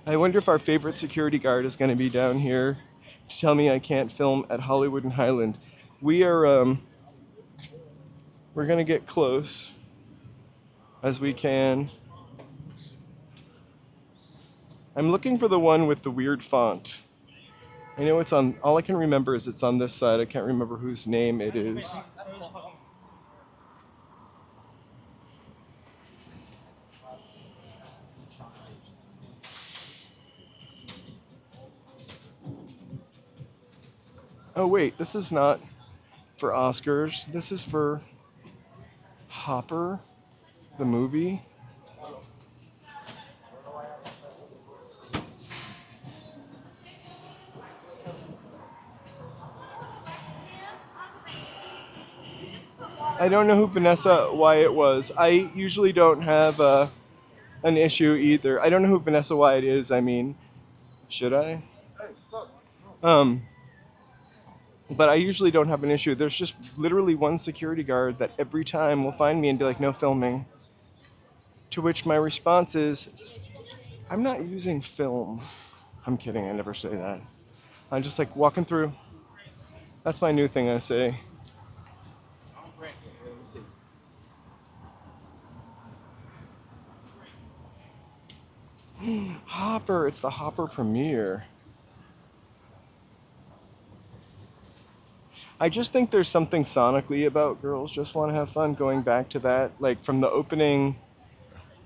I wonder if our favorite security guard is going to be down here to tell me I can't film at Hollywood and Highland. We're going to get close as we can. I'm looking for the one with the weird font. I know it's on, all I can remember is it's on this side. I can't remember whose name it is. Oh wait, this is not for Oscars. This is for Hopper, the movie. I don't know who Vanessa Wyatt was. I usually don't have an issue either. I don't know who Vanessa Wyatt is. I mean, should I? Um, but I usually don't have an issue. There's just literally one security guard that every time will find me and be like, no filming. To which my response is, I'm not using film. I'm kidding, I never say that. I'm just like walking through. That's my new thing I say. Hopper, it's the Hopper premiere. I just think there's something sonically about Girls Just Want to Have Fun, going back to that, like from the opening,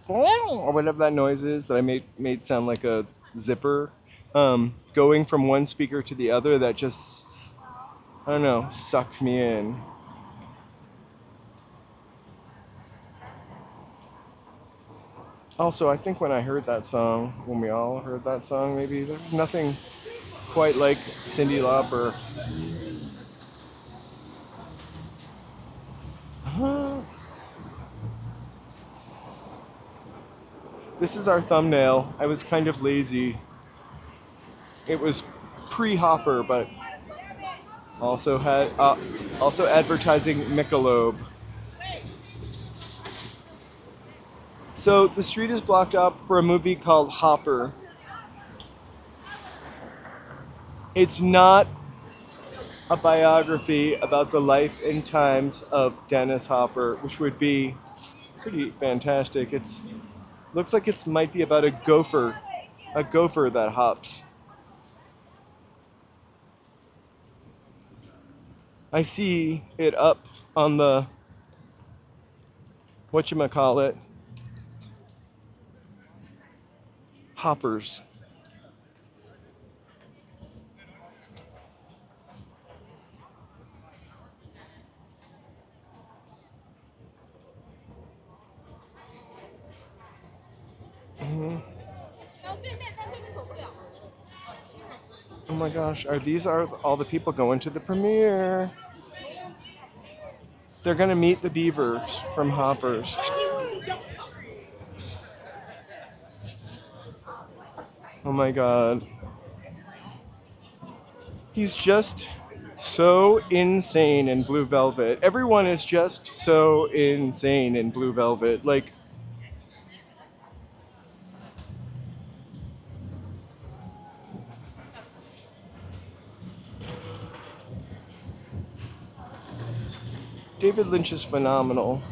or whatever that noise is that I made sound like a zipper, going from one speaker to the other, that just, I don't know, sucks me in. Also, I think when I heard that song, when we all heard that song, maybe there's nothing quite like Cyndi Lauper. This is our thumbnail. I was kind of lazy. It was pre-Hopper, but also had also advertising Michelob. So the street is blocked up for a movie called Hopper. It's not a biography about the life and times of Dennis Hopper, which would be pretty fantastic. It's looks like it might be about a gopher that hops. I see it up on the whatchamacallit, hoppers. Oh my gosh, these all the people going to the premiere? They're gonna meet the beavers from Hoppers. Oh my god. He's just so insane in Blue Velvet. Everyone is just so insane in Blue Velvet. Like, David Lynch is phenomenal.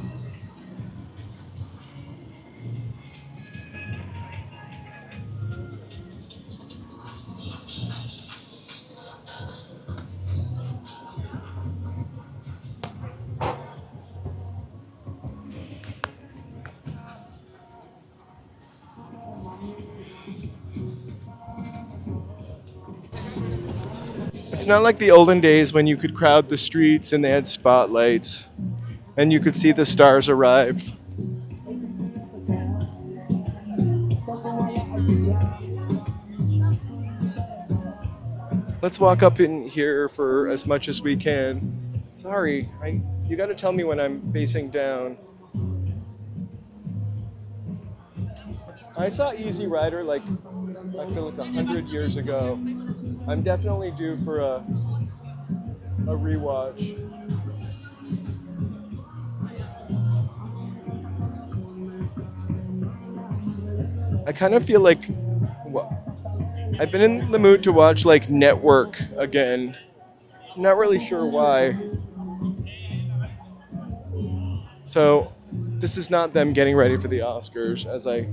It's not like the olden days when you could crowd the streets and they had spotlights and you could see the stars arrive. Let's walk up in here for as much as we can. Sorry, you gotta tell me when I'm facing down. I saw Easy Rider I feel like 100 years ago. I'm definitely due for a rewatch. I kind of feel like, I've been in the mood to watch Network again. I'm not really sure why. So this is not them getting ready for the Oscars, as I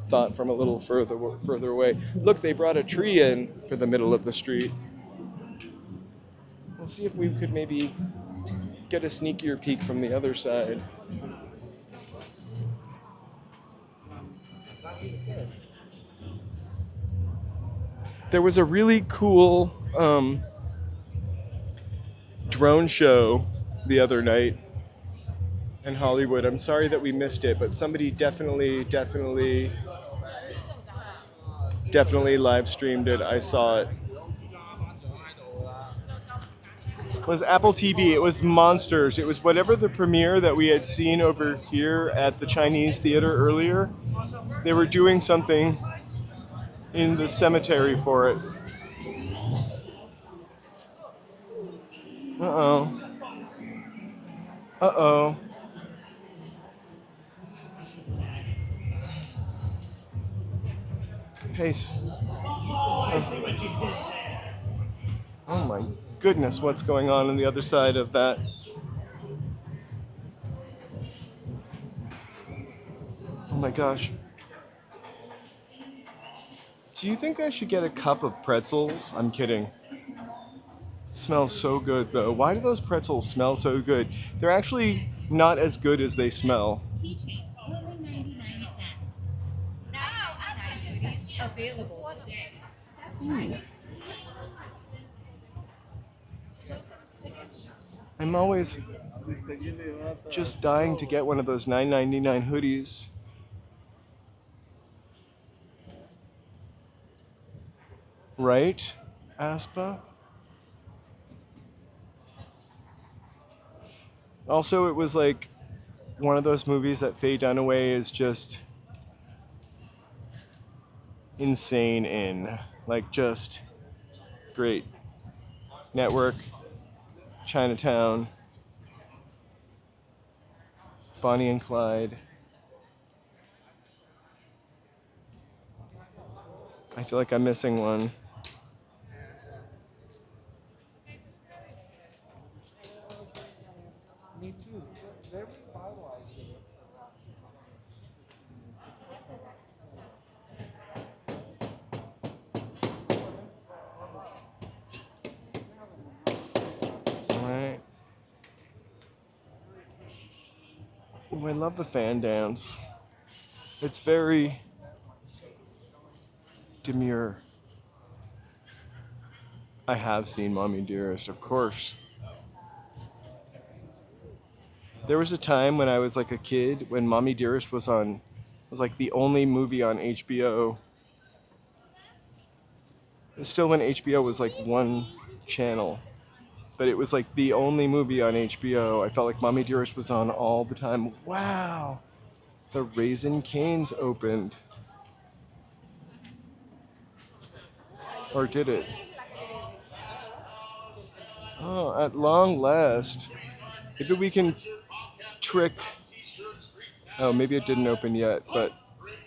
thought from a little further away. Look, they brought a tree in for the middle of the street. We'll see if we could maybe get a sneakier peek from the other side. There was a really cool drone show the other night in Hollywood. I'm sorry that we missed it, but somebody definitely live streamed it. I saw it. was Apple TV. It was Monsters. It was whatever the premiere that we had seen over here at the Chinese theater earlier. They were doing something in the cemetery for it. Uh-oh. Uh-oh. Pace. Oh my goodness, what's going on the other side of that? Oh my gosh. Do you think I should get a cup of pretzels? I'm kidding. It smells so good though. Why do those pretzels smell so good? They're actually not as good as they smell. Keychains, only 99 cents. Now, 99 goodies available today. I'm always just dying to get one of those $9.99 hoodies. Right, Aspa? Also, it was like one of those movies that Faye Dunaway is just insane in. Like, just great. Network, Chinatown, Bonnie and Clyde. I feel like I'm missing one. Me too. They're revitalizing it. Alright. Oh, I love the fan dance. It's very demure. I have seen Mommy Dearest, of course. There was a time when I was like a kid when Mommy Dearest was like the only movie on HBO. Still when HBO was like one channel, but it was like the only movie on HBO. I felt like Mommy Dearest was on all the time. Wow, the Raisin Cane's opened. Or did it? Oh, at long last. Maybe we can trick. Oh, maybe it didn't open yet, but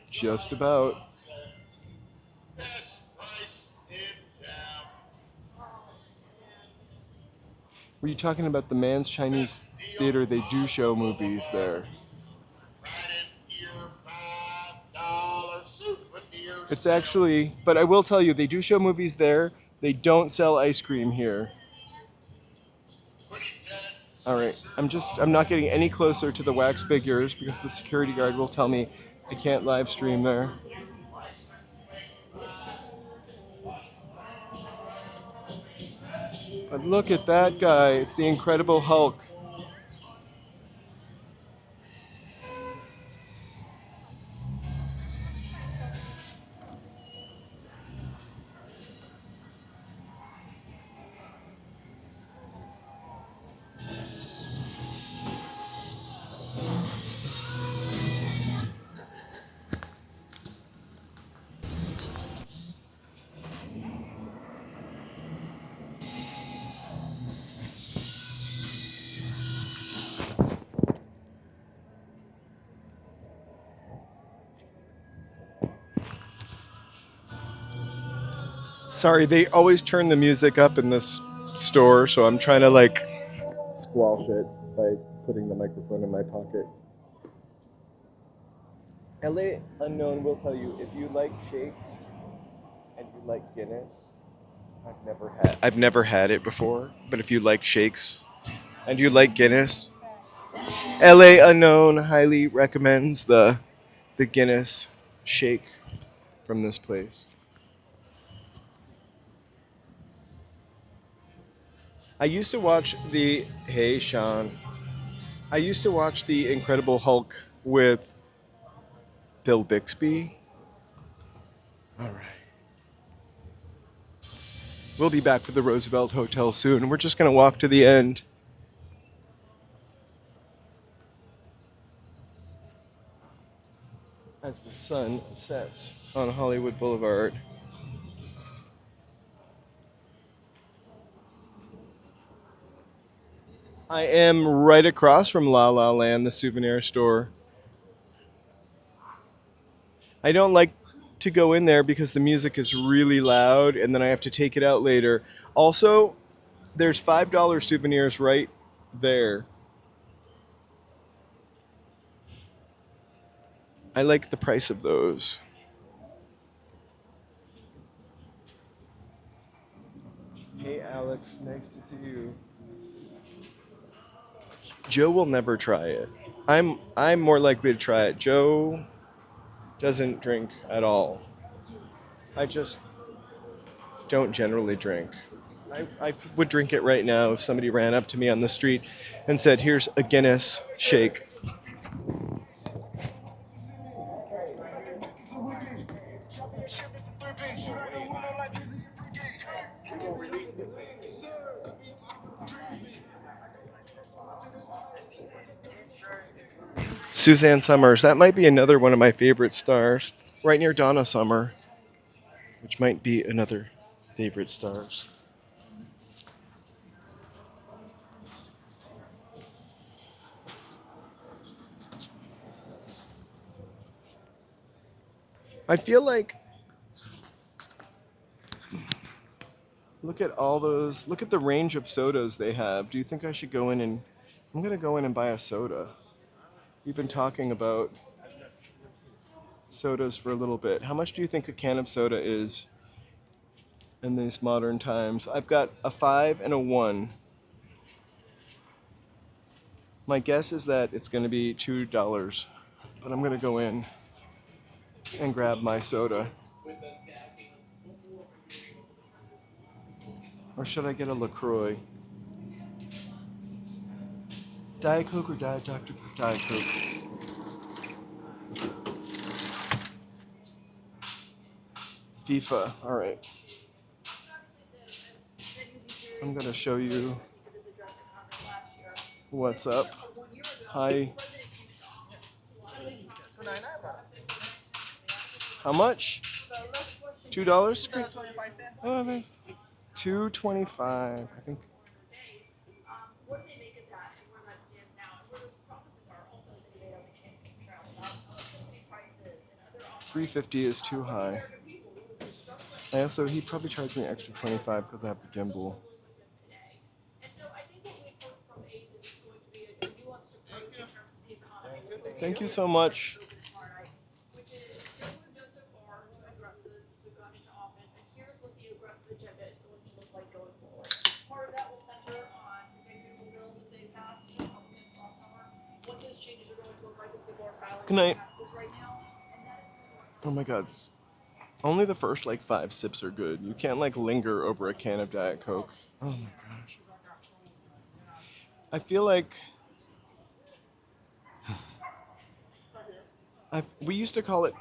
just about. Were you talking about the Man's Chinese Theater? They do show movies there. It's actually, but I will tell you, they do show movies there. They don't sell ice cream here. All right, I'm not getting any closer to the wax figures because the security guard will tell me I can't live stream there. But look at that guy, it's the Incredible Hulk. Sorry, they always turn the music up in this store, so I'm trying to like squelch it by putting the microphone in my pocket. LA Unknown will tell you if you like shakes and you like Guinness. I've never had it before, but if you like shakes and you like Guinness, LA Unknown highly recommends the Guinness shake from this place. I used to watch hey Sean. I used to watch the Incredible Hulk with Bill Bixby. All right. We'll be back for the Roosevelt Hotel soon. We're just going to walk to the end. As the sun sets on Hollywood Boulevard. I am right across from La La Land, the souvenir store. I don't like to go in there because the music is really loud and then I have to take it out later. Also, there's $5 souvenirs right there. I like the price of those. Hey Alex, nice to see you. Joe will never try it. I'm more likely to try it. Joe doesn't drink at all. I just don't generally drink. I would drink it right now if somebody ran up to me on the street and said, "Here's a Guinness shake." Suzanne Summers, that might be another one of my favorite stars, right near Donna Summer, which might be another favorite stars. I feel like, look at all those, look at the range of sodas they have. Do you think I should go in and, I'm going to go in and buy a soda. We've been talking about sodas for a little bit. How much do you think a can of soda is in these modern times? I've got a 5 and a 1. My guess is that it's going to be $2, but I'm going to go in and grab my soda. Or should I get a LaCroix? Diet Coke or Diet Dr. Diet Coke? FIFA, all right. I'm gonna show you what's up. Hi. How much? $2? Oh, there's $2.25. I think. What do they make of that and where that stands now and where those promises are also that they made on the campaign trail about electricity prices and other $3.50 is too high. I also, he probably charged me an extra $25 because I have the gimbal. And so I think what we've heard from AIDS is it's going to be a nuanced approach in terms of the economy. Thank you so much. Which is, here's what we've done so far to address this since we've gotten into office, and here's what the aggressive agenda is going to look like going forward. Part of that will center on the big beautiful bill that they passed for Republicans last summer, what those changes are going to look like if people are filing Good night. taxes right now. And that is Oh my god. Only the first like 5 sips are good. You can't like linger over a can of Diet Coke. Oh my gosh. I feel like we used to call it,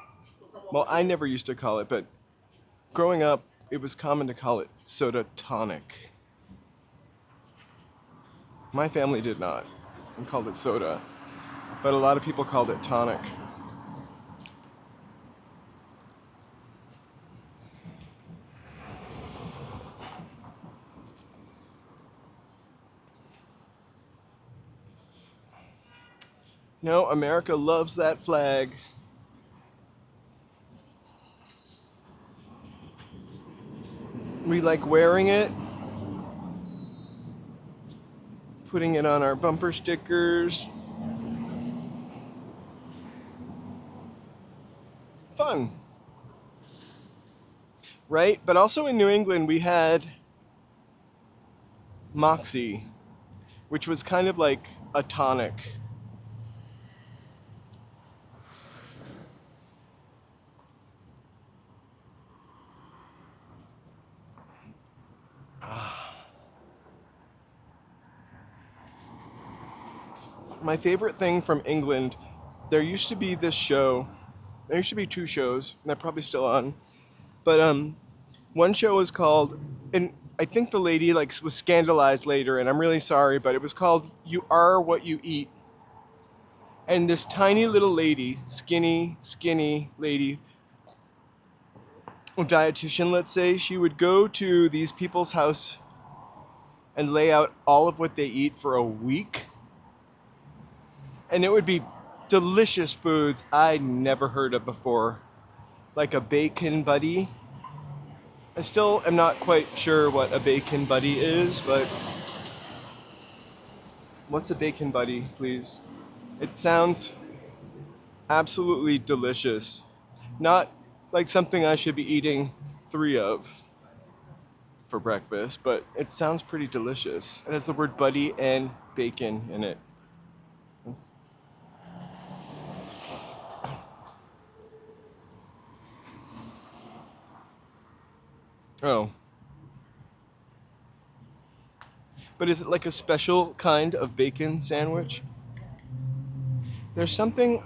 well, I never used to call it, but growing up, it was common to call it soda tonic. My family did not and called it soda, but a lot of people called it tonic. No, America loves that flag. We like wearing it, putting it on our bumper stickers. Fun. Right? But also in New England, we had Moxie, which was kind of like a tonic. My favorite thing from England, there used to be this show, there used to be 2 shows, and they're probably still on, but one show was called, and I think the lady like was scandalized later, and I'm really sorry, but it was called "You Are What You Eat." And this tiny little lady, skinny lady, a dietitian, let's say, she would go to these people's house and lay out all of what they eat for a week. And it would be delicious foods I never heard of before, like a bacon buddy. I still am not quite sure what a bacon buddy is, but what's a bacon buddy, please? It sounds absolutely delicious. Not like something I should be eating 3 of for breakfast, but it sounds pretty delicious. It has the word buddy and bacon in it. Oh. But is it like a special kind of bacon sandwich? There's something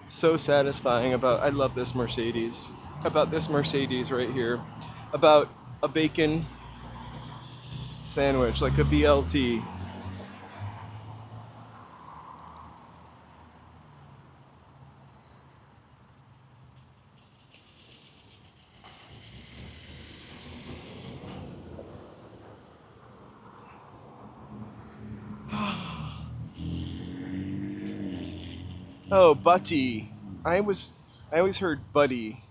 so satisfying about, I love this Mercedes, about this Mercedes right here, about a bacon sandwich, like a BLT. Oh, Butty. I always heard Buddy,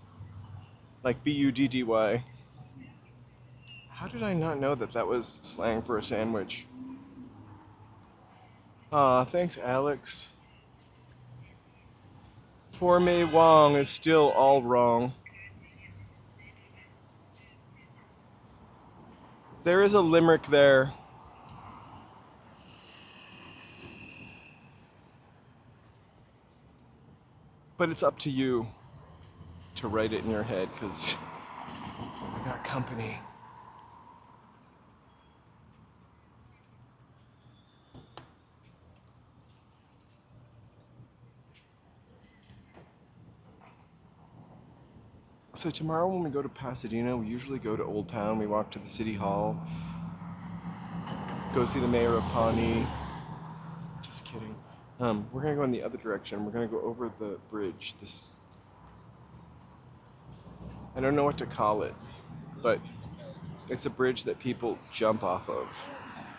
like Buddy. How did I not know that that was slang for a sandwich? Aw, thanks, Alex. Poor May Wong is still all wrong. There is a limerick there. But it's up to you to write it in your head, because I got company. So tomorrow when we go to Pasadena, we usually go to Old Town. We walk to the City Hall, go see the mayor of Pawnee. Just kidding. We're gonna go in the other direction. We're gonna go over the bridge. This, I don't know what to call it, but it's a bridge that people jump off of.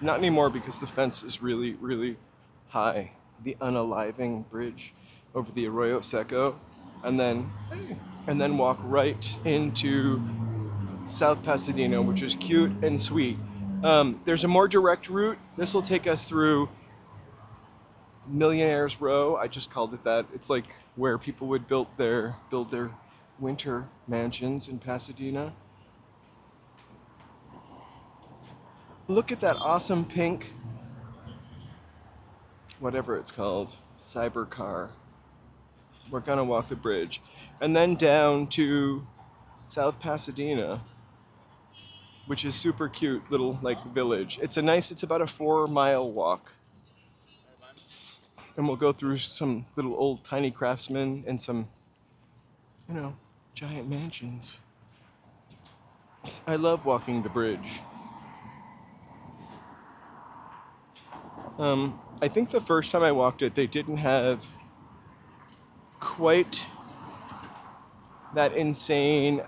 Not anymore because the fence is really, really high. The unaliving bridge over the Arroyo Seco, and then walk right into South Pasadena, which is cute and sweet. There's a more direct route. This will take us through Millionaire's Row. I just called it that. It's like where people would build their winter mansions in Pasadena. Look at that awesome pink, whatever it's called, cyber car. We're gonna walk the bridge and then down to South Pasadena, which is super cute little like village. It's about a 4-mile walk. And we'll go through some little old tiny craftsmen and some, giant mansions. I love walking the bridge. I think the first time I walked it, they didn't have quite that insane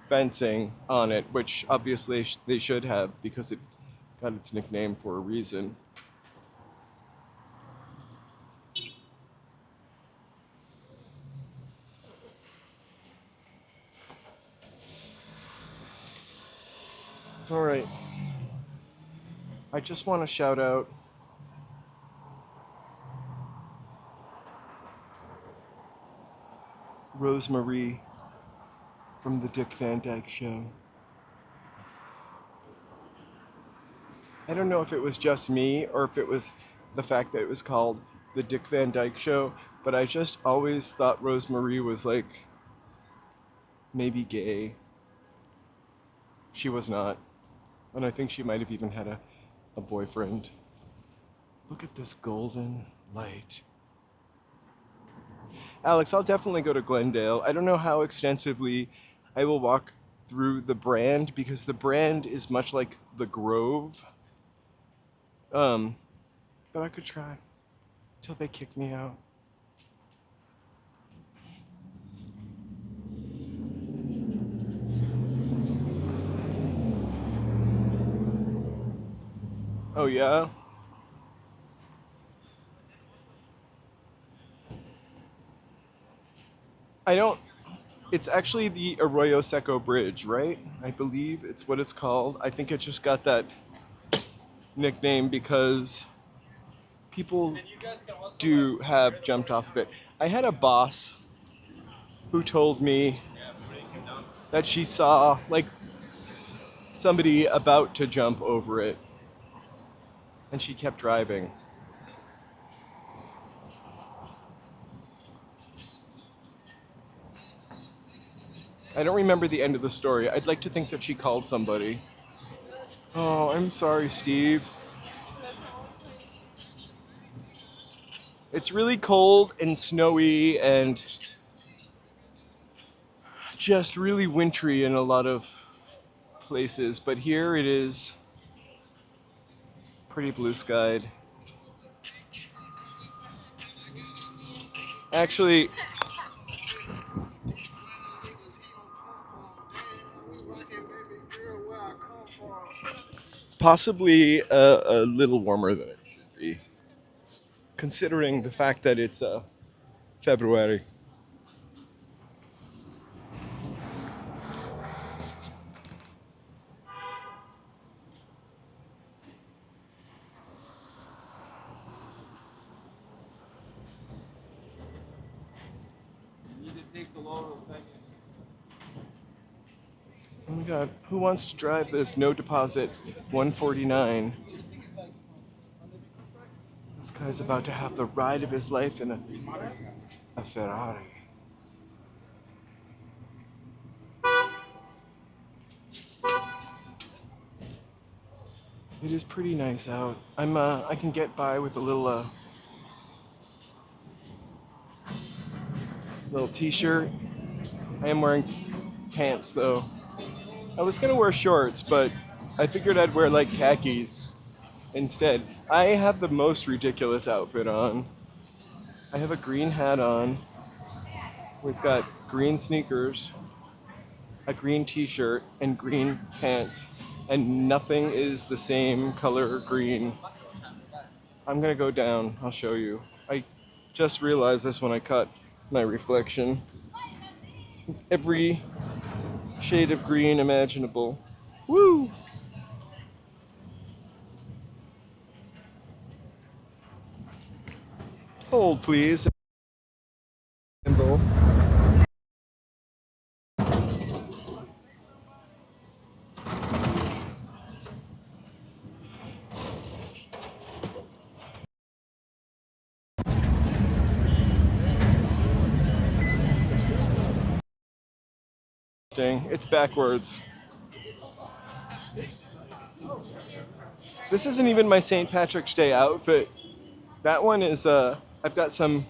fencing on it, which obviously they should have because it got its nickname for a reason. All right. I just want to shout out Rosemary from the Dick Van Dyke Show. I don't know if it was just me or if it was the fact that it was called the Dick Van Dyke Show, but I just always thought Rosemary was like maybe gay. She was not. And I think she might have even had a boyfriend. Look at this golden light. Alex, I'll definitely go to Glendale. I don't know how extensively I will walk through the Brand because the Brand is much like the Grove. But I could try till they kick me out. Oh yeah? I don't, it's actually the Arroyo Seco Bridge, right? I believe it's what it's called. I think it just got that nickname because people do have jumped off of it. I had a boss who told me that she saw like somebody about to jump over it and she kept driving. I don't remember the end of the story. I'd like to think that she called somebody. Oh, I'm sorry, Steve. It's really cold and snowy and just really wintry in a lot of places, but here it is pretty blue skied. Actually, possibly a little warmer than it should be, considering the fact that it's February. Oh my god, who wants to drive this? No deposit, 149. This guy's about to have the ride of his life in a Ferrari. It is pretty nice out. I can get by with a little t-shirt. I am wearing pants though. I was gonna wear shorts, but I figured I'd wear like khakis instead. I have the most ridiculous outfit on. I have a green hat on. We've got green sneakers, a green t-shirt, and green pants. And nothing is the same color green. I'm gonna go down, I'll show you. I just realized this when I cut my reflection. It's every shade of green imaginable. Woo! Hold, please. Symbol. It's backwards. This isn't even my St. Patrick's Day outfit. That one is, I've got some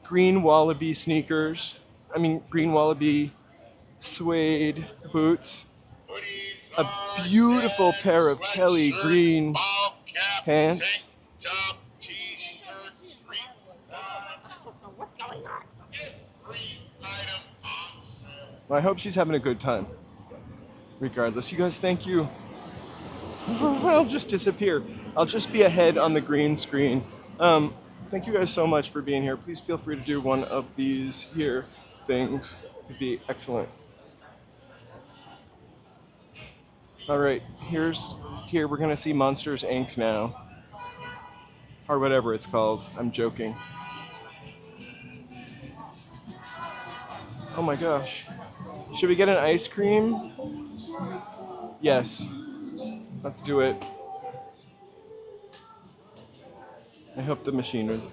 green wallaby sneakers. Green wallaby suede boots. A beautiful pair of Kelly green pants. Well, I hope she's having a good time. Regardless, you guys, thank you. I'll just disappear. I'll just be ahead on the green screen. Thank you guys so much for being here. Please feel free to do one of these here things. It'd be excellent. All right, here we're gonna see Monsters Inc. now, or whatever it's called. I'm joking. Oh my gosh. Should we get an ice cream? Yes. Let's do it. I hope the machine is.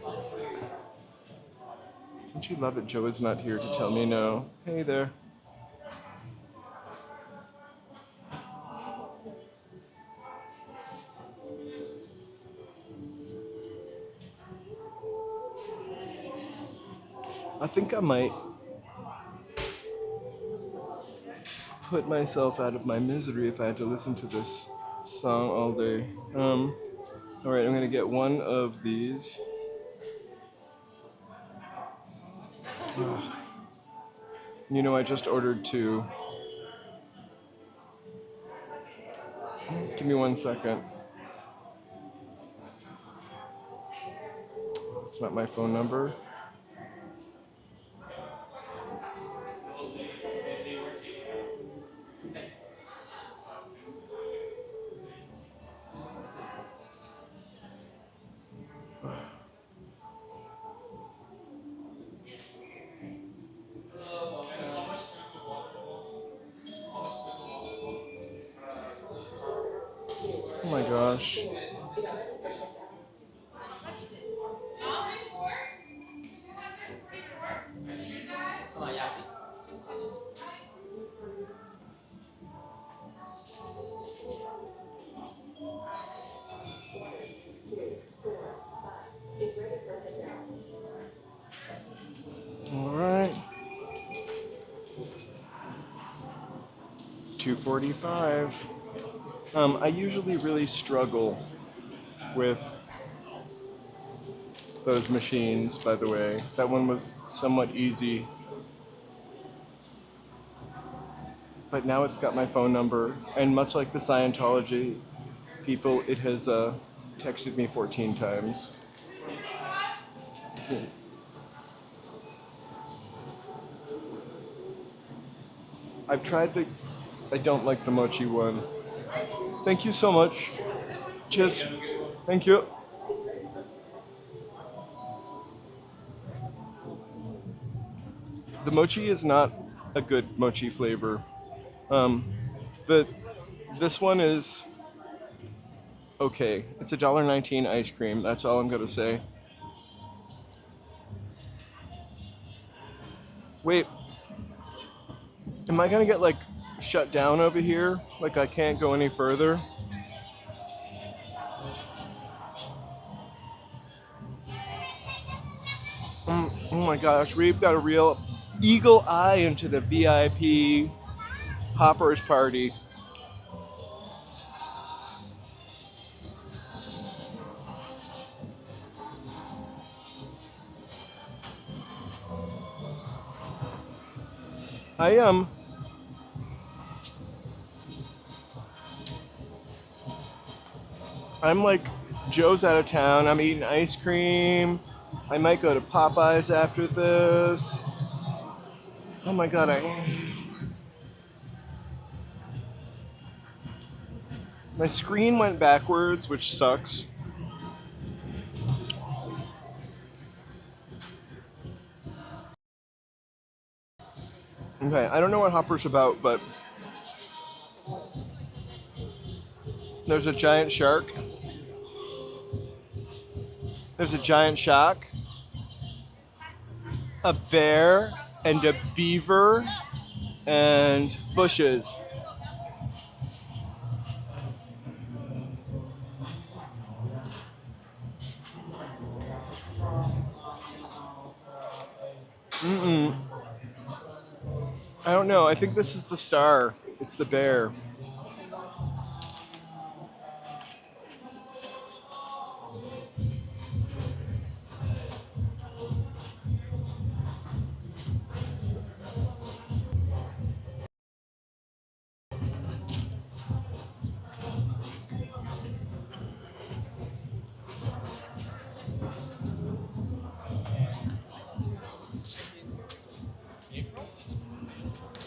Don't you love it? Joe is not here to tell me no. Hey there. I think I might put myself out of my misery if I had to listen to this song all day. All right, I'm gonna get one of these. Ugh. You know, I just ordered two. Give me 1 second. That's not my phone number. Oh my gosh. All right. 2:45. I usually really struggle with those machines, by the way. That one was somewhat easy. But now it's got my phone number, and much like the Scientology people, it has texted me 14 times. I've tried I don't like the mochi one. Thank you so much. Cheers. Thank you. The mochi is not a good mochi flavor. This one is okay. It's $1.19 ice cream. That's all I'm gonna say. Wait, am I gonna get like shut down over here? Like I can't go any further? Oh my gosh, we've got a real eagle eye into the VIP hoppers party. I'm like, Joe's out of town. I'm eating ice cream. I might go to Popeyes after this. Oh my god, my screen went backwards, which sucks. Okay, I don't know what Hopper's about, but there's a giant shark. There's a giant shark, a bear, and a beaver, and bushes. I don't know. I think this is the star. It's the bear.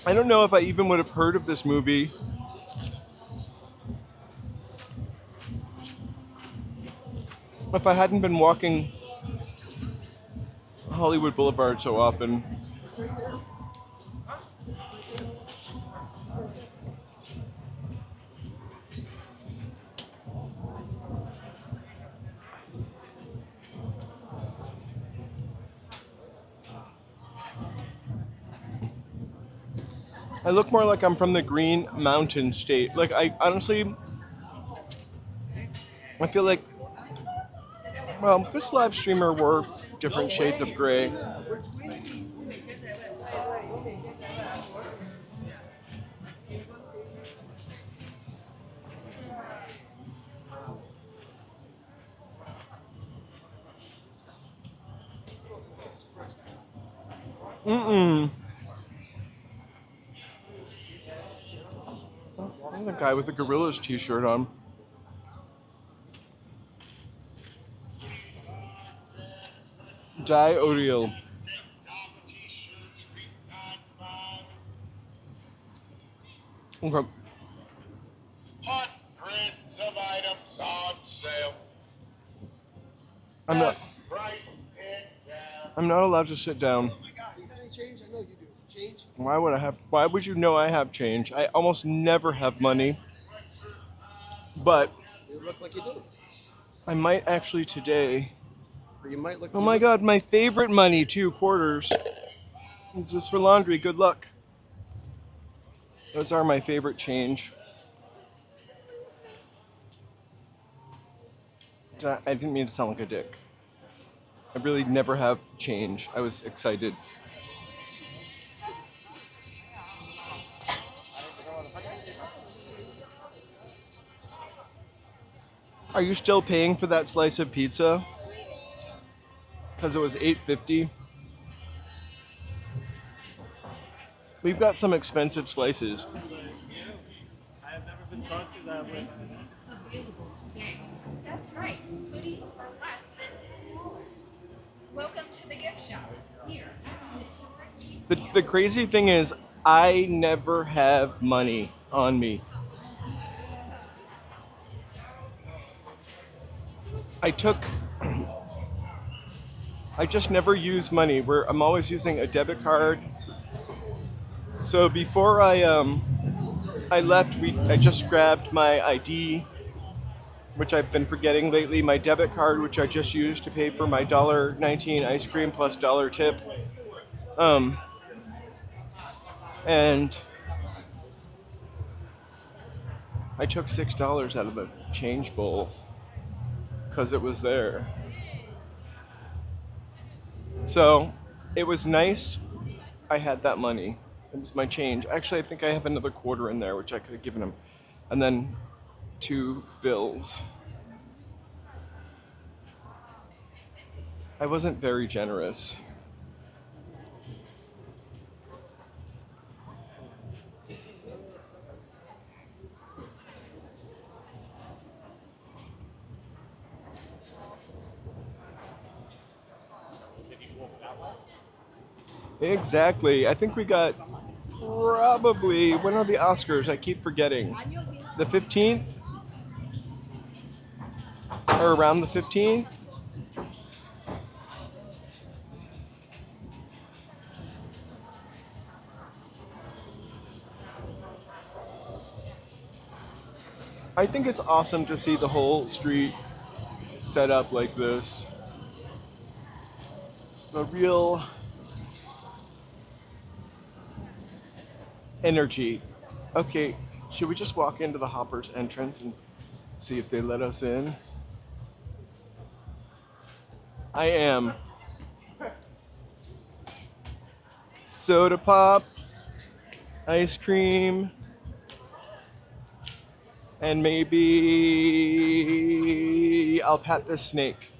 I don't know if I even would have heard of this movie if I hadn't been walking Hollywood Boulevard so often. I look more like I'm from the Green Mountain State. Like, I honestly, I feel like, well, this live streamer wore different shades of gray. Mm-mm. I'm the guy with the Gorillas t-shirt on. Diodial. Okay. Hundreds of items on sale. I'm not. Best price in town. I'm not allowed to sit down. Oh my god, you got any change? I know you do. Change? Why would I have? Why would you know I have change? I almost never have money, but You look like you do. I might actually today. Or you might look. Oh my god, my favorite money, 2 quarters. This is for laundry. Good luck. Those are my favorite change. I didn't mean to sound like a dick. I really never have change. I was excited. Are you still paying for that slice of pizza? Because it was $8.50. We've got some expensive slices. I have never been talked to that way. Hoodies available today. That's right, hoodies for less than $10. Welcome to the gift shops here at the historic TCL. The crazy thing is, I never have money on me. I just never use money. I'm always using a debit card. So before I left, I just grabbed my ID, which I've been forgetting lately, my debit card, which I just used to pay for my $1.19 ice cream plus $1 tip. And I took $6 out of the change bowl because it was there. So it was nice. I had that money. It was my change. Actually, I think I have another quarter in there, which I could have given him. And then 2 bills. I wasn't very generous. Exactly. I think we got probably, when are the Oscars? I keep forgetting. The 15th? Or around the 15th? I think it's awesome to see the whole street set up like this. The real energy. Okay, should we just walk into the Hoppers entrance and see if they let us in? I am. Soda pop, ice cream, and maybe I'll pat this snake.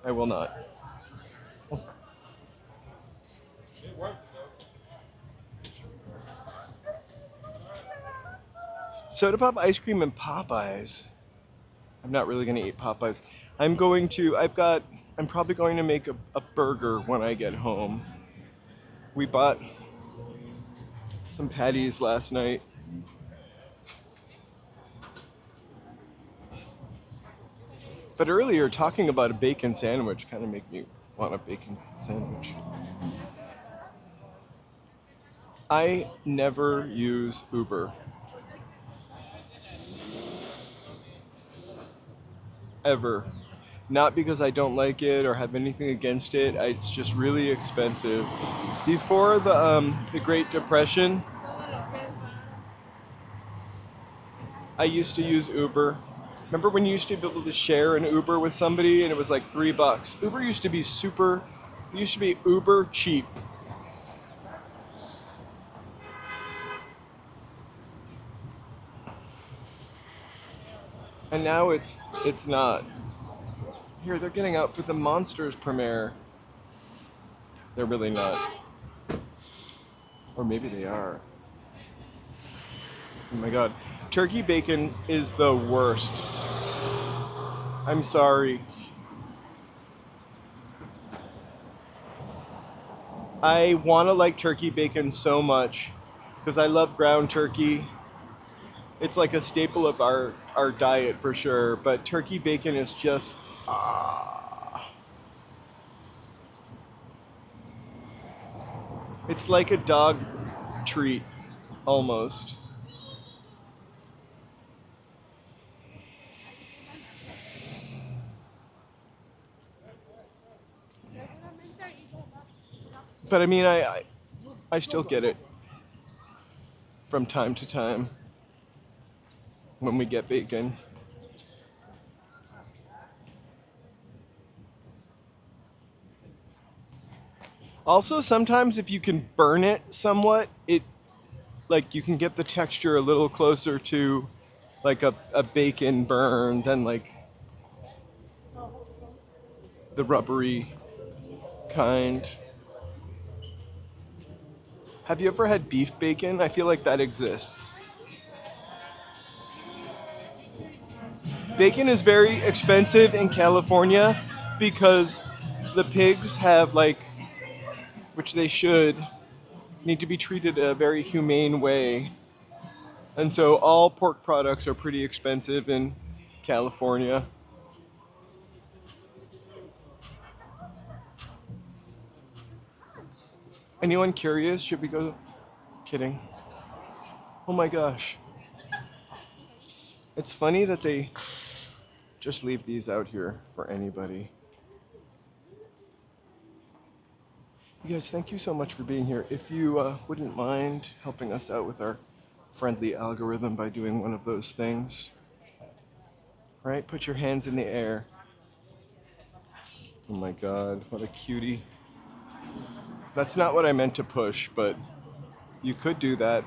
I will not. Soda pop, ice cream, and Popeyes. I'm not really gonna eat Popeyes. I'm probably going to make a burger when I get home. We bought some patties last night. But earlier, talking about a bacon sandwich kind of made me want a bacon sandwich. I never use Uber. Ever. Not because I don't like it or have anything against it. It's just really expensive. Before the Great Depression, I used to use Uber. Remember when you used to be able to share an Uber with somebody and it was like $3? Uber used to be uber cheap. And now it's not. Here, they're getting out for the Monsters premiere. They're really not. Or maybe they are. Oh my god. Turkey bacon is the worst. I'm sorry. I want to like turkey bacon so much because I love ground turkey. It's like a staple of our diet for sure, but turkey bacon is just it's like a dog treat almost. But I mean, I still get it from time to time when we get bacon. Also, sometimes if you can burn it somewhat, it like you can get the texture a little closer to like a bacon burn than like the rubbery kind. Have you ever had beef bacon? I feel like that exists. Bacon is very expensive in California because the pigs have like, which they should, need to be treated a very humane way. And so all pork products are pretty expensive in California. Anyone curious? Should we go? Kidding. Oh my gosh. It's funny that they just leave these out here for anybody. You guys, thank you so much for being here. If you wouldn't mind helping us out with our friendly algorithm by doing one of those things. Right? Put your hands in the air. Oh my god, what a cutie. That's not what I meant to push, but you could do that.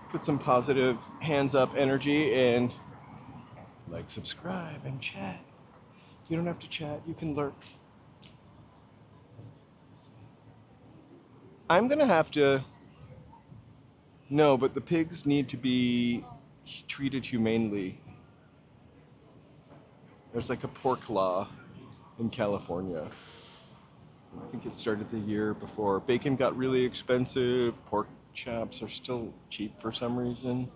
Put some positive hands up energy and like, subscribe, and chat. You don't have to chat, you can lurk. I'm gonna have to... No, but the pigs need to be treated humanely. There's like a pork law in California. I think it started the year before. Bacon got really expensive. Pork chops are still cheap for some reason.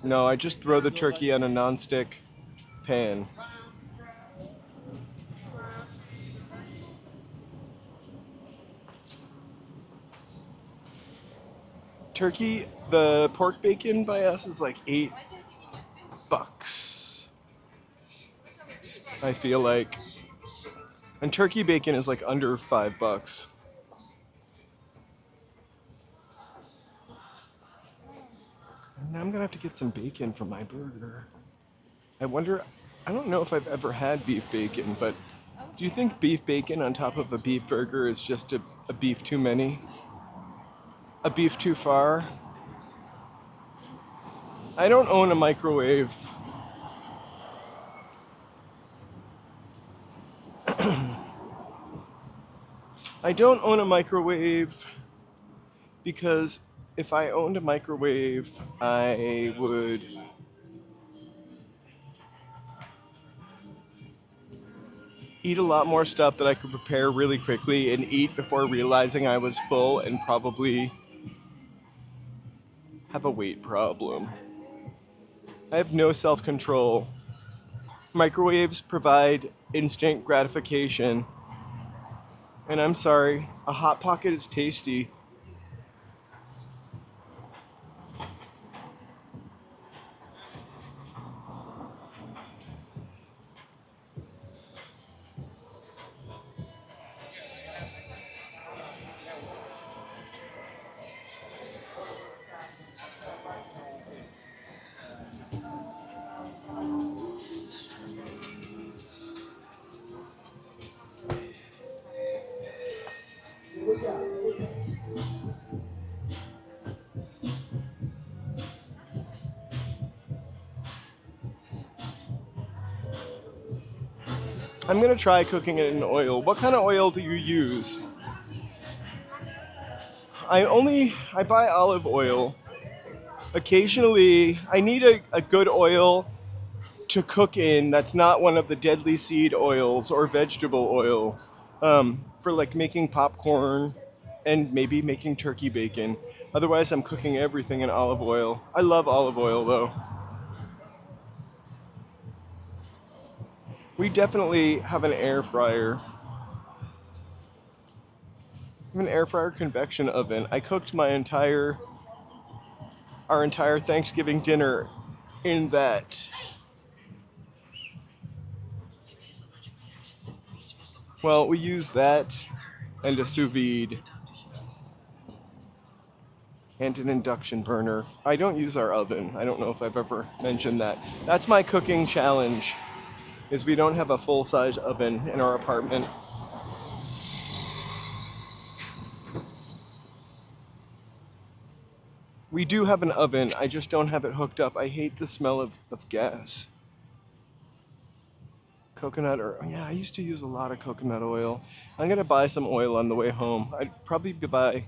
No, I just throw the turkey on a nonstick pan. Turkey, the pork bacon by us is like $8. I feel like. And turkey bacon is like under $5. Now I'm gonna have to get some bacon for my burger. I don't know if I've ever had beef bacon, but do you think beef bacon on top of a beef burger is just a beef too many? A beef too far? I don't own a microwave. I don't own a microwave because if I owned a microwave, I would eat a lot more stuff that I could prepare really quickly and eat before realizing I was full and probably have a weight problem. I have no self-control. Microwaves provide instant gratification. And I'm sorry, a Hot Pocket is tasty. I'm gonna try cooking it in oil. What kind of oil do you use? I buy olive oil. Occasionally, I need a good oil to cook in that's not one of the deadly seed oils or vegetable oil, for like making popcorn and maybe making turkey bacon. Otherwise, I'm cooking everything in olive oil. I love olive oil though. We definitely have an air fryer. We have an air fryer convection oven. I cooked our entire Thanksgiving dinner in that. Well, we use that and a sous vide and an induction burner. I don't use our oven. I don't know if I've ever mentioned that. That's my cooking challenge, is we don't have a full-size oven in our apartment. We do have an oven, I just don't have it hooked up. I hate the smell of gas. Coconut, or yeah, I used to use a lot of coconut oil. I'm gonna buy some oil on the way home. I'd probably buy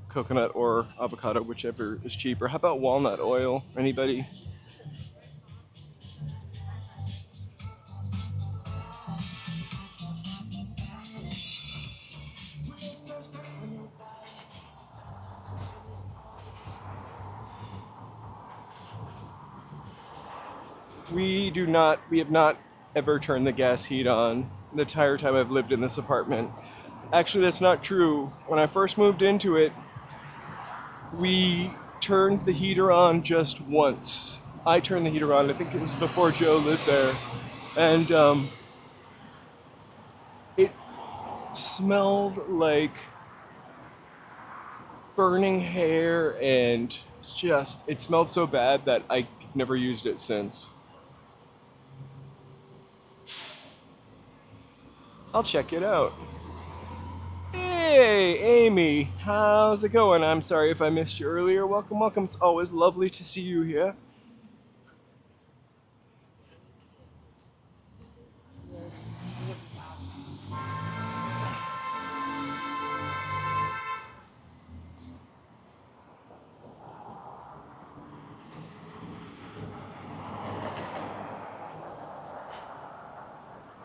coconut or avocado, whichever is cheaper. How about walnut oil? Anybody? We have not ever turned the gas heat on the entire time I've lived in this apartment. Actually, that's not true. When I first moved into it, we turned the heater on just once. I turned the heater on, I think it was before Joe lived there. And it smelled like burning hair, and it smelled so bad that I never used it since. I'll check it out. Hey, Amy, how's it going? I'm sorry if I missed you earlier. Welcome, welcome. It's always lovely to see you here.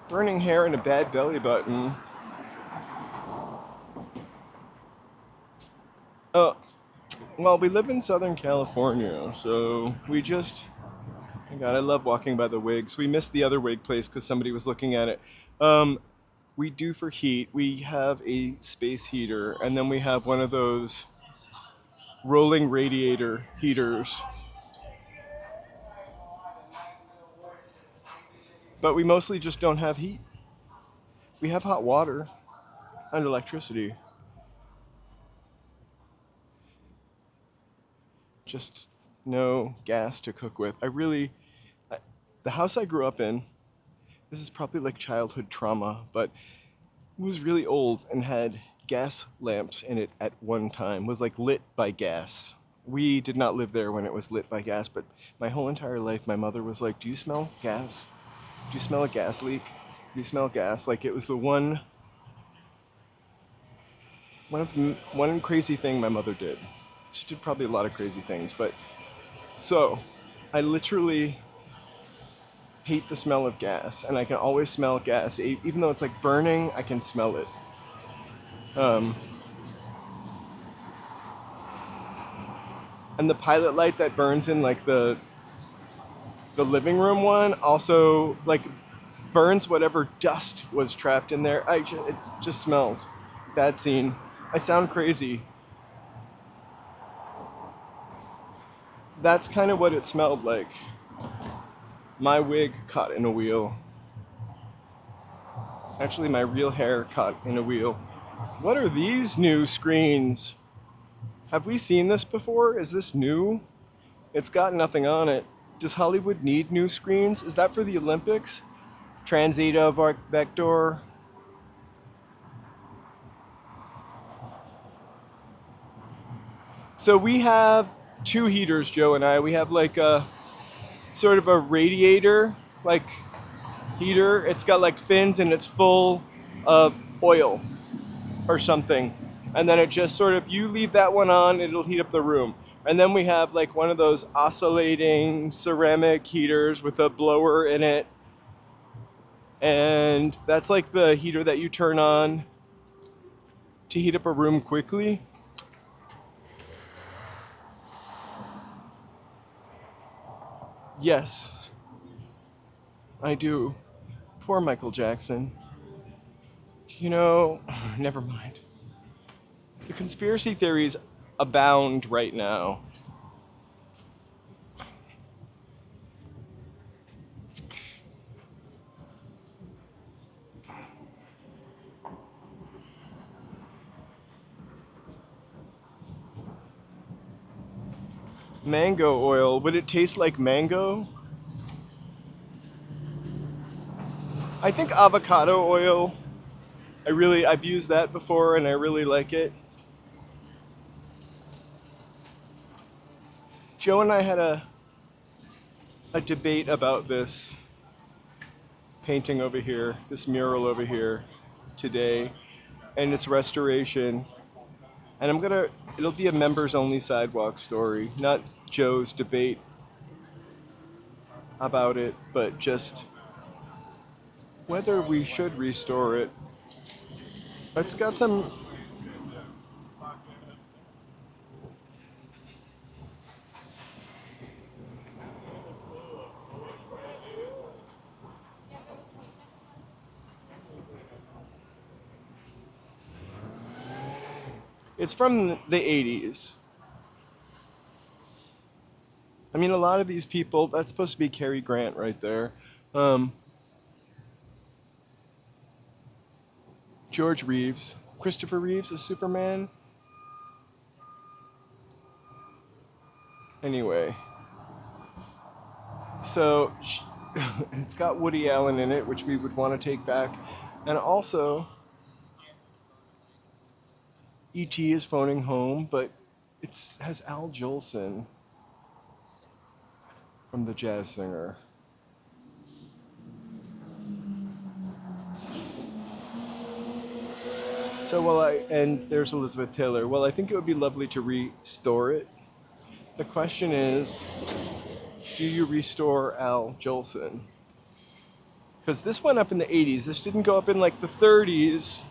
Burning hair and a bad belly button. Oh, well, we live in Southern California, so we just... Oh my God, I love walking by the wigs. We missed the other wig place because somebody was looking at it. We do for heat. We have a space heater, and then we have one of those rolling radiator heaters. But we mostly just don't have heat. We have hot water and electricity. Just no gas to cook with. The house I grew up in, this is probably like childhood trauma, but it was really old and had gas lamps in it at one time. It was like lit by gas. We did not live there when it was lit by gas, but my whole entire life, my mother was like, "Do you smell gas? Do you smell a gas leak? Do you smell gas?" Like it was the one crazy thing my mother did. She did probably a lot of crazy things, but so I literally hate the smell of gas, and I can always smell gas. Even though it's like burning, I can smell it. And the pilot light that burns in like the living room one also like burns whatever dust was trapped in there. It just smells. Bad scene. I sound crazy. That's kind of what it smelled like. My wig caught in a wheel. Actually, my real hair caught in a wheel. What are these new screens? Have we seen this before? Is this new? It's got nothing on it. Does Hollywood need new screens? Is that for the Olympics? Transita Vector. So we have two heaters, Joe and I. We have like a sort of a radiator, like heater. It's got like fins and it's full of oil or something. And then it just sort of, you leave that one on, it'll heat up the room. And then we have like one of those oscillating ceramic heaters with a blower in it. And that's like the heater that you turn on to heat up a room quickly. Yes, I do. Poor Michael Jackson. You know, never mind. The conspiracy theories abound right now. Mango oil. Would it taste like mango? I think avocado oil. I've used that before and I really like it. Joe and I had a debate about this painting over here, this mural over here today, and its restoration. And it'll be a members only sidewalk story, not Joe's debate about it, but just whether we should restore it. It's got some it's from the 80s. I mean, a lot of these people, that's supposed to be Cary Grant right there. George Reeves. Christopher Reeves is Superman. Anyway. So, it's got Woody Allen in it, which we would want to take back. And also, E.T. is phoning home, but it has Al Jolson from The Jazz Singer. So and there's Elizabeth Taylor. Well, I think it would be lovely to restore it. The question is, do you restore Al Jolson? Because this went up in the 80s. This didn't go up in like the 30s.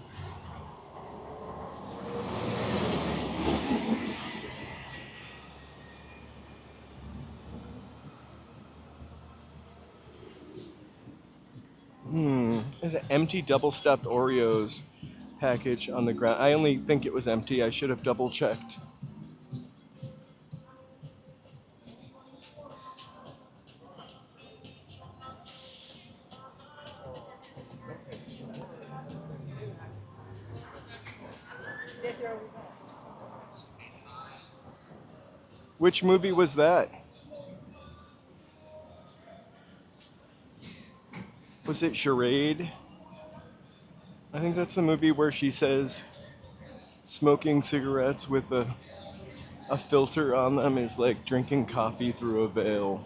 There's an empty double-stuffed Oreos package on the ground. I only think it was empty. I should have double-checked. Which movie was that? Was it Charade? I think that's the movie where she says smoking cigarettes with a filter on them is like drinking coffee through a veil.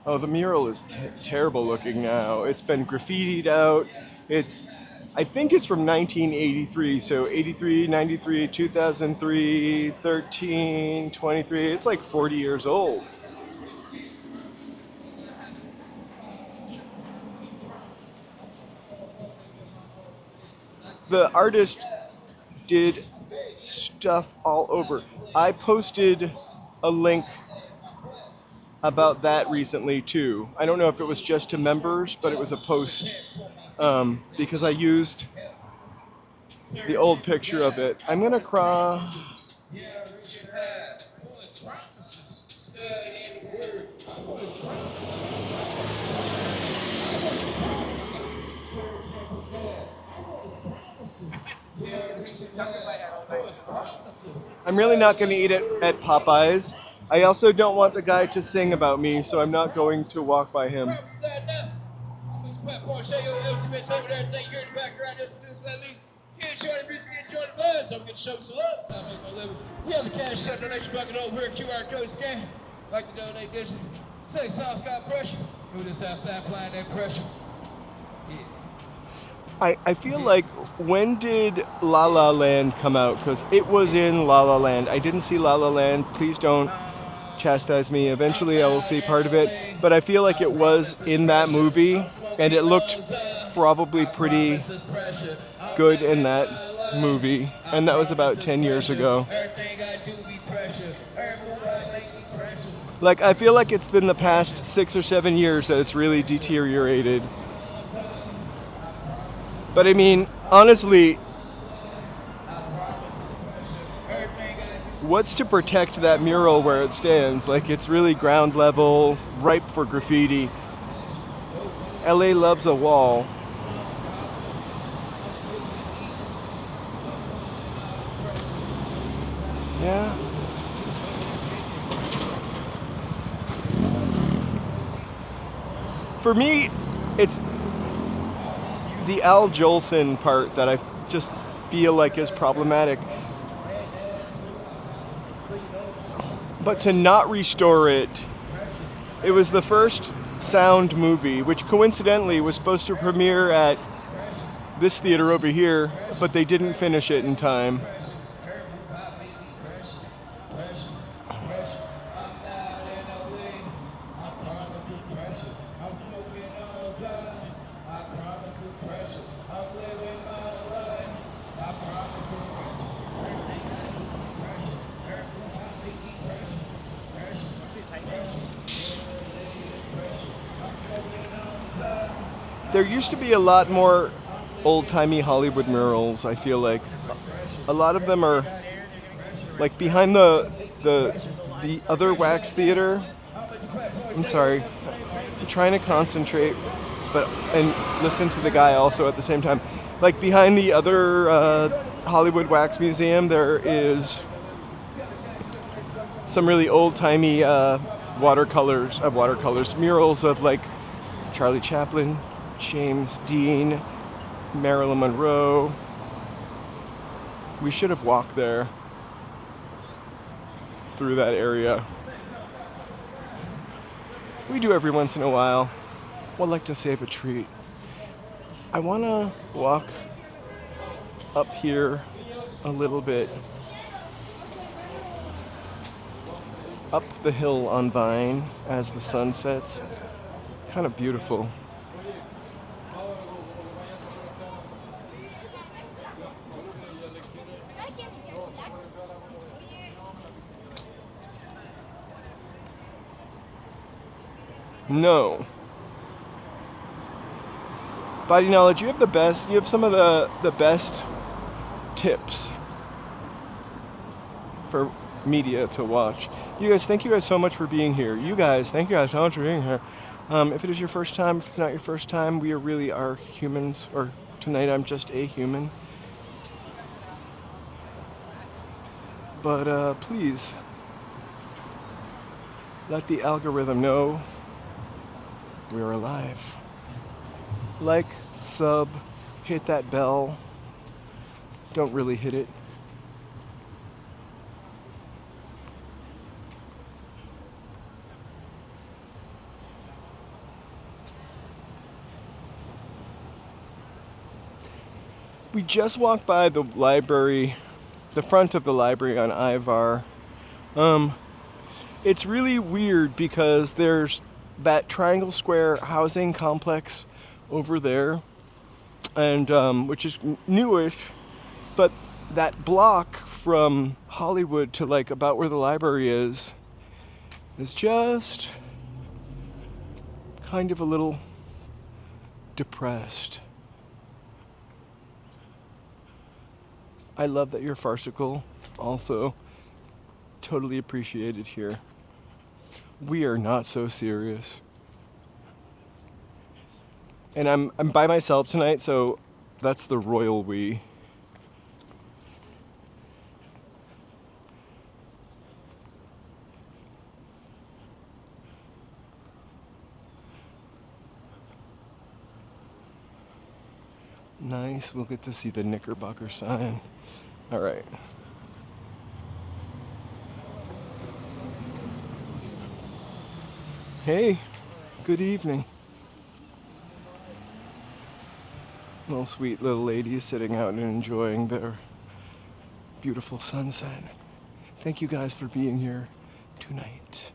Oh, the mural is terrible looking now. It's been graffitied out. I think it's from 1983, so 83, 93, 2003, 13, 23. It's like 40 years old. The artist did stuff all over. I posted a link about that recently too. I don't know if it was just to members, but it was a post because I used the old picture of it. I'm gonna crawl. I'm really not going to eat it at Popeyes. I also don't want the guy to sing about me, so I'm not going to walk by him. We have a cash donation bucket over here, QR code scan. Like to donate this Say, South got pressure. Who this outside applying that pressure? Yeah. I feel like, when did La La Land come out? Because it was in La La Land. I didn't see La La Land. Please don't chastise me. Eventually I will see part of it. But I feel like it was in that movie, and it looked probably pretty good in that movie. And that was about 10 years ago. Like, I feel like it's been the past 6 or 7 years that it's really deteriorated. But I mean, honestly, what's to protect that mural where it stands? Like, it's really ground level, ripe for graffiti. LA loves a wall. Yeah. For me, it's the Al Jolson part that I just feel like is problematic. But to not restore it, it was the first sound movie, which coincidentally was supposed to premiere at this theater over here, but they didn't finish it in time. There used to be a lot more old-timey Hollywood murals, I feel like. A lot of them are like behind the other wax theater. I'm sorry. I'm trying to concentrate and listen to the guy also at the same time. Like behind the other Hollywood Wax Museum, there is some really old-timey murals of like Charlie Chaplin, James Dean, Marilyn Monroe. We should have walked there through that area. We do every once in a while. We'd like to save a treat. I want to walk up here a little bit. Up the hill on Vine as the sun sets. Kind of beautiful. No. Body Knowledge, you have some of the best tips for media to watch. You guys, thank you guys so much for being here. You guys, thank you guys so much for being here. If it is your first time, if it's not your first time, we really are humans, or tonight I'm just a human. But please, let the algorithm know we're alive. Like, sub, hit that bell. Don't really hit it. We just walked by the library, the front of the library on Ivar. It's really weird because there's that Triangle Square housing complex over there, and which is newish, but that block from Hollywood to like about where the library is just kind of a little depressed. I love that you're farcical. Also, totally appreciated here. We are not so serious. And I'm by myself tonight, so that's the royal we. Nice, we'll get to see the Knickerbocker sign. All right. Hey, good evening. Little sweet little ladies sitting out and enjoying their beautiful sunset. Thank you guys for being here tonight.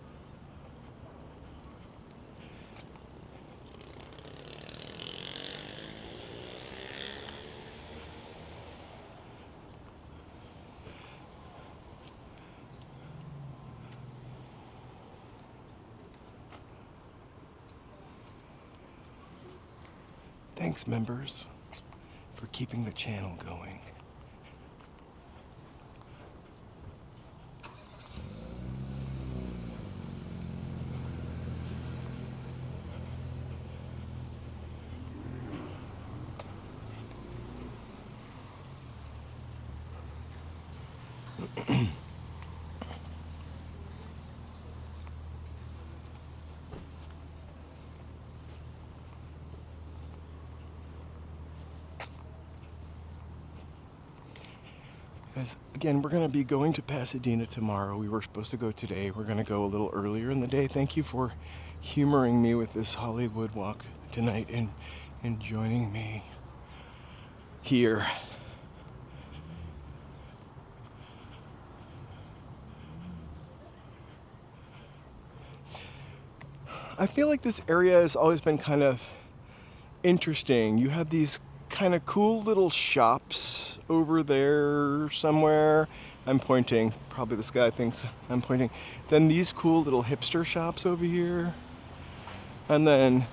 Thanks, members, for keeping the channel going. Guys, again, we're going to be going to Pasadena tomorrow. We were supposed to go today. We're going to go a little earlier in the day. Thank you for humoring me with this Hollywood walk tonight and joining me here. I feel like this area has always been kind of interesting. You have these kind of cool little shops over there somewhere. I'm pointing. Probably this guy thinks I'm pointing. Then these cool little hipster shops over here. And then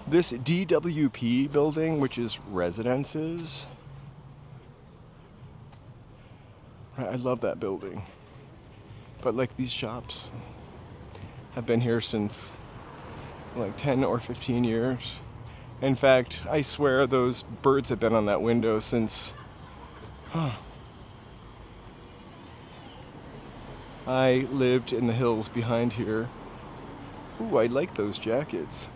this DWP building, which is residences. I love that building. But like these shops have been here since like 10 or 15 years. In fact, I swear those birds have been on that window since I lived in the hills behind here. Ooh, I like those jackets.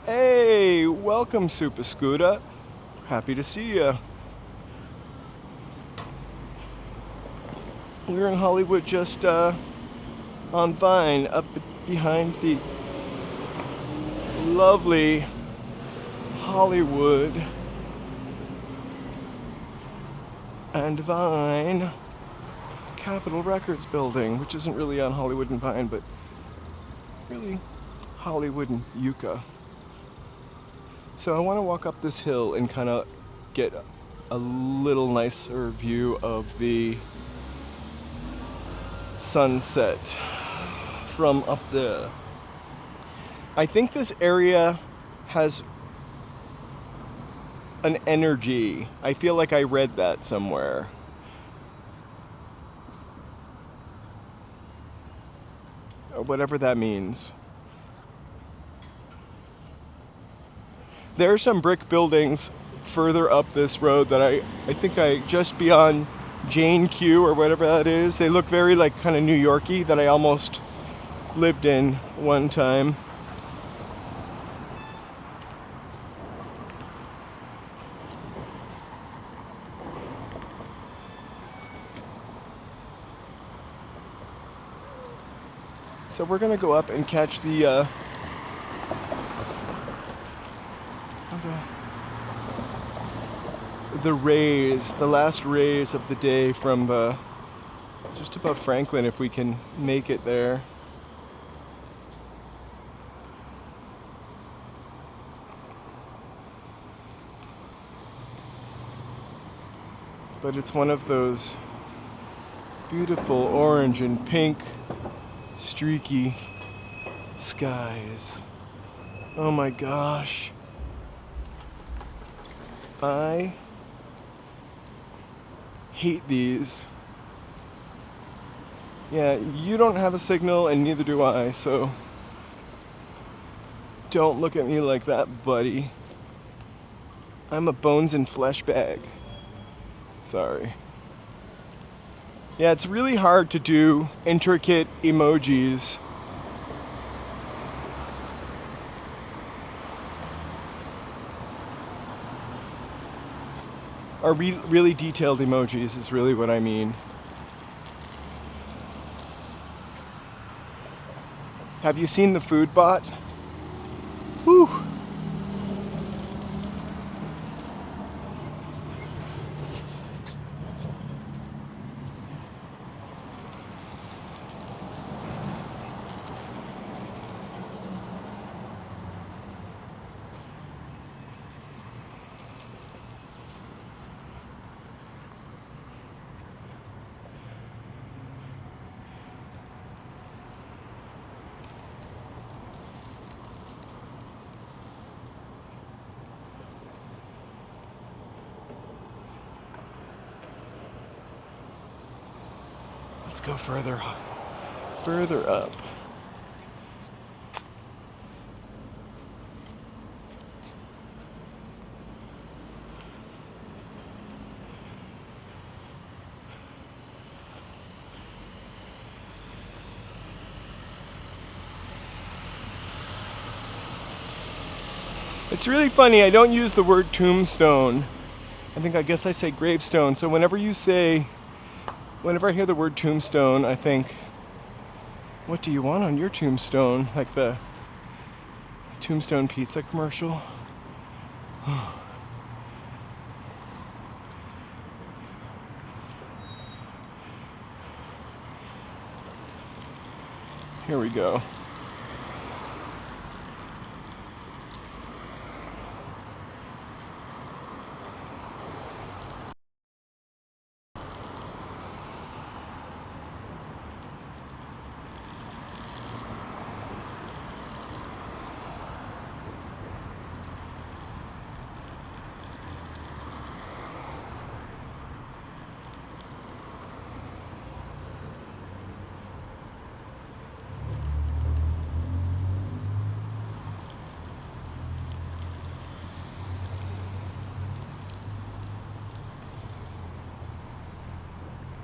Hey, welcome, Super Scooter. Happy to see ya. We're in Hollywood, just on Vine, up behind the lovely Hollywood and Vine Capitol Records building, which isn't really on Hollywood and Vine, but really Hollywood and Yucca. So I want to walk up this hill and kind of get a little nicer view of the sunset from up there. I think this area has an energy. I feel like I read that somewhere. Or whatever that means. There are some brick buildings further up this road that I think I just beyond Jane Q or whatever that is. They look very like kind of New Yorky, that I almost lived in one time. So we're gonna go up and catch the rays, the last rays of the day from the just above Franklin, if we can make it there. But it's one of those beautiful orange and pink streaky skies. Oh my gosh. I hate these. Yeah, you don't have a signal and neither do I, so don't look at me like that, buddy. I'm a bones and flesh bag. Sorry. Yeah, it's really hard to do intricate emojis. Or really detailed emojis is really what I mean. Have you seen the food bot? Whew. Let's go further up. It's really funny, I don't use the word tombstone. I guess I say gravestone. So whenever I hear the word tombstone, I think, what do you want on your tombstone? Like the Tombstone Pizza commercial. Here we go.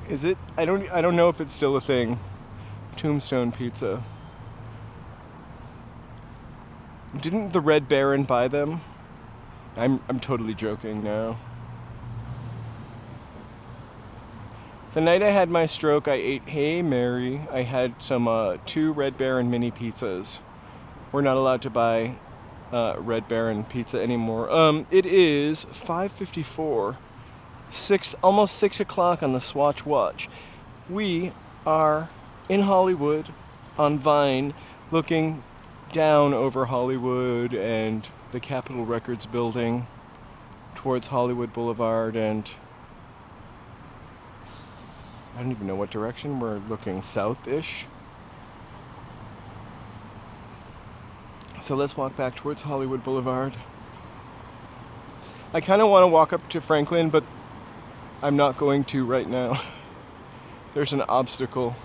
Is it? I don't know if it's still a thing. Tombstone Pizza. Didn't the Red Baron buy them? I'm totally joking now. The night I had my stroke, I ate Hey Mary. I had some 2 Red Baron mini pizzas. We're not allowed to buy Red Baron pizza anymore. It is 5:54. Almost 6 o'clock on the Swatch Watch. We are in Hollywood on Vine, looking down over Hollywood and the Capitol Records building towards Hollywood Boulevard, and I don't even know what direction we're looking, south-ish. So let's walk back towards Hollywood Boulevard. I kind of want to walk up to Franklin, but I'm not going to right now. There's an obstacle.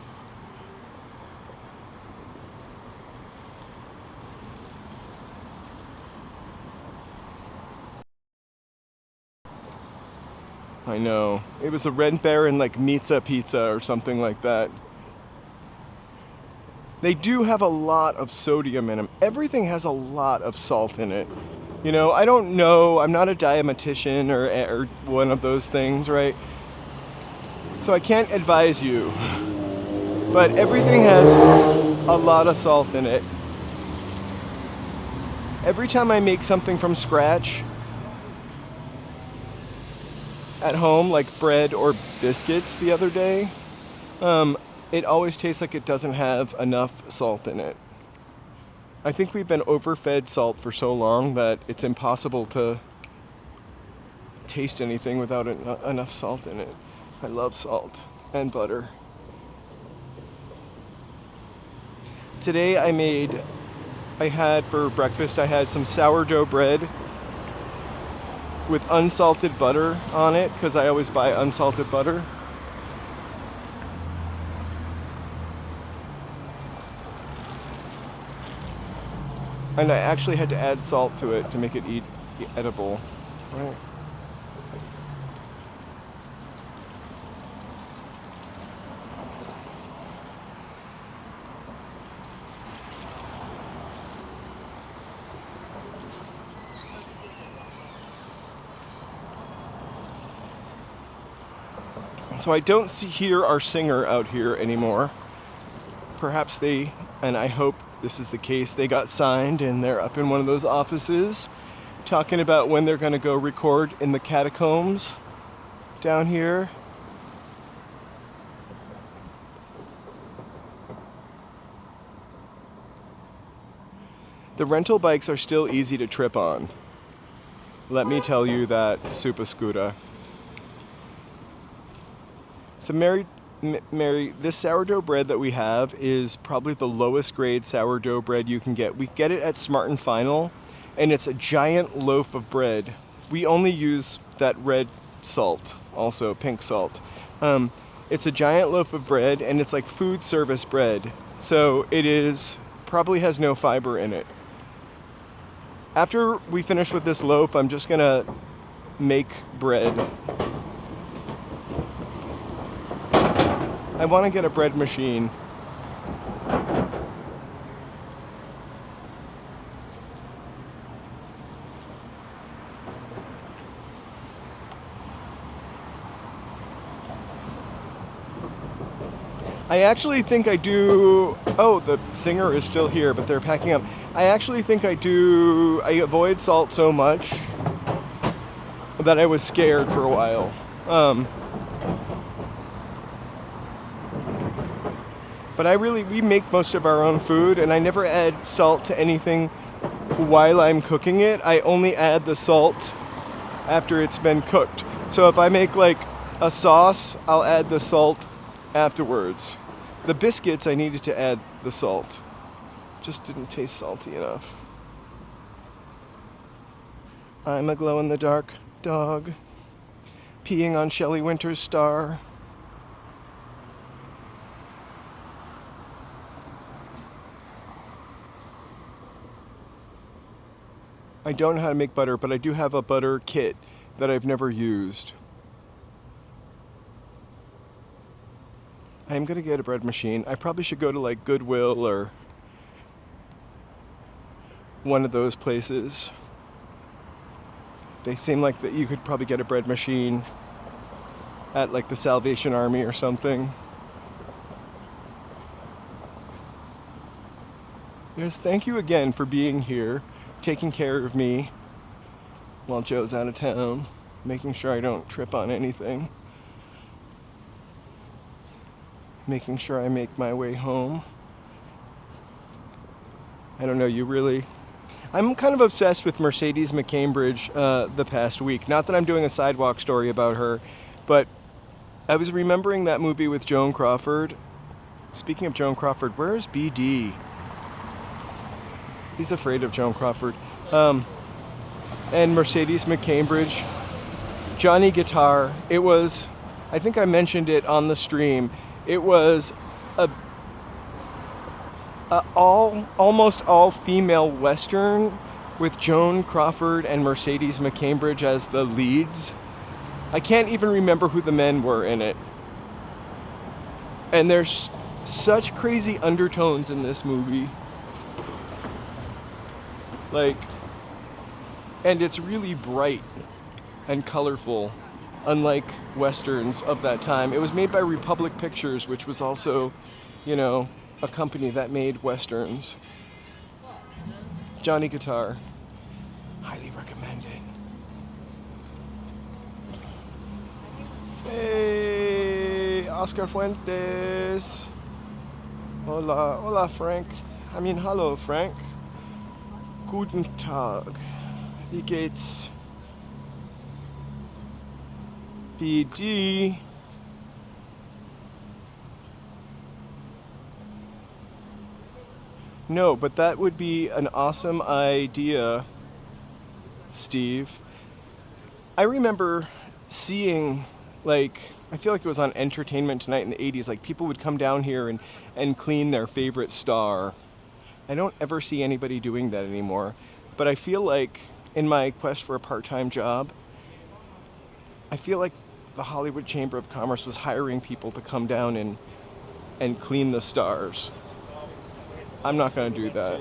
I know. It was a Red Baron like pizza or something like that. They do have a lot of sodium in them. Everything has a lot of salt in it. You know, I don't know. I'm not a dietitian or one of those things, right? So I can't advise you. But everything has a lot of salt in it. Every time I make something from scratch at home, like bread or biscuits the other day, it always tastes like it doesn't have enough salt in it. I think we've been overfed salt for so long that it's impossible to taste anything without enough salt in it. I love salt and butter. Today I had for breakfast, I had some sourdough bread with unsalted butter on it, because I always buy unsalted butter. And I actually had to add salt to it to make it edible, right? So I don't hear our singer out here anymore. Perhaps they, and I hope this is the case, they got signed and they're up in one of those offices talking about when they're going to go record in the catacombs down here. The rental bikes are still easy to trip on. Let me tell you that, super scooter. So Mary, this sourdough bread that we have is probably the lowest grade sourdough bread you can get. We get it at Smart and Final, and it's a giant loaf of bread. We only use that red salt, also pink salt. It's a giant loaf of bread, and it's like food service bread. So it is probably has no fiber in it. After we finish with this loaf, I'm just gonna make bread. I want to get a bread machine. I actually think I do. Oh, the singer is still here, but they're packing up. I actually think I do. I avoid salt so much that I was scared for a while. But we make most of our own food, and I never add salt to anything while I'm cooking it. I only add the salt after it's been cooked. So if I make like a sauce, I'll add the salt afterwards. The biscuits, I needed to add the salt. Just didn't taste salty enough. I'm a glow-in-the-dark dog, peeing on Shelley Winter's star. I don't know how to make butter, but I do have a butter kit that I've never used. I'm gonna get a bread machine. I probably should go to like Goodwill or one of those places. They seem like that you could probably get a bread machine at like the Salvation Army or something. Yes, thank you again for being here, taking care of me while Joe's out of town, making sure I don't trip on anything, making sure I make my way home. I don't know, I'm kind of obsessed with Mercedes McCambridge the past week. Not that I'm doing a sidewalk story about her, but I was remembering that movie with Joan Crawford. Speaking of Joan Crawford, where's BD? He's afraid of Joan Crawford. And Mercedes McCambridge. Johnny Guitar. It was, I think I mentioned it on the stream. It was almost all female Western with Joan Crawford and Mercedes McCambridge as the leads. I can't even remember who the men were in it. And there's such crazy undertones in this movie. And it's really bright and colorful, unlike Westerns of that time. It was made by Republic Pictures, which was also, a company that made Westerns. Johnny Guitar. Highly recommended. Hey, Oscar Fuentes. Hola, Frank. Hallo, Frank. Guten Tag. Wie geht's? BD. No, but that would be an awesome idea, Steve. I remember seeing, I feel like it was on Entertainment Tonight in the 80s, people would come down here and clean their favorite star. I don't ever see anybody doing that anymore. But I feel like, in my quest for a part-time job, I feel like the Hollywood Chamber of Commerce was hiring people to come down and clean the stars. I'm not going to do that.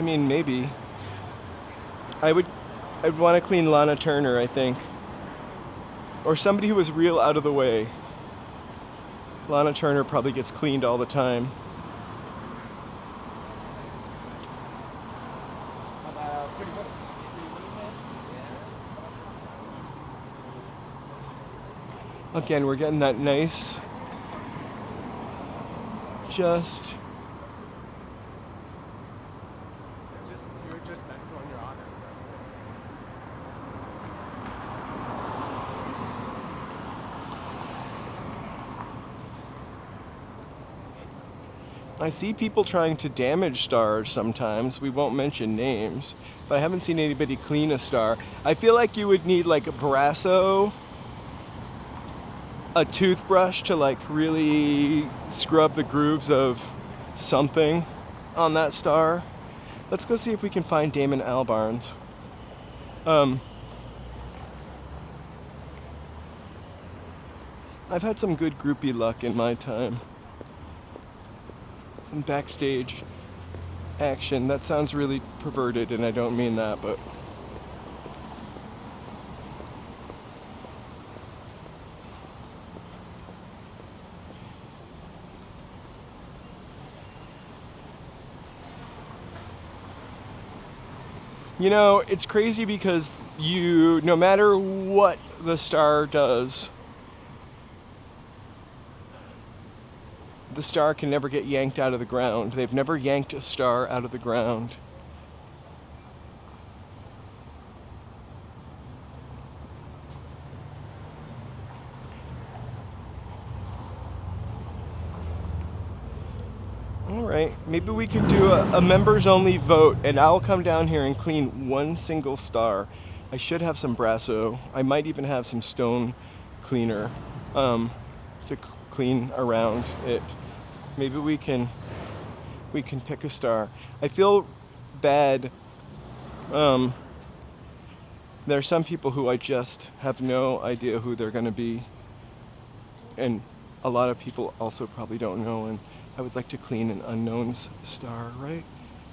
Maybe. I'd want to clean Lana Turner, I think. Or somebody who was real out of the way. Lana Turner probably gets cleaned all the time. Again, we're getting that nice, just you're judgmental on your honors. I see people trying to damage stars sometimes. We won't mention names, but I haven't seen anybody clean a star. I feel like you would need like a Brasso, a toothbrush to like really scrub the grooves of something on that star. Let's go see if we can find Damon Albarn's. I've had some good groupie luck in my time. Some backstage action. That sounds really perverted and I don't mean that, but you know, it's crazy because no matter what the star does, the star can never get yanked out of the ground. They've never yanked a star out of the ground. All right, maybe we could do a members only vote and I'll come down here and clean one single star. I should have some Brasso. I might even have some stone cleaner to clean around it. Maybe we can pick a star. I feel bad. There are some people who I just have no idea who they're going to be. And a lot of people also probably don't know, and I would like to clean an unknown's star, right?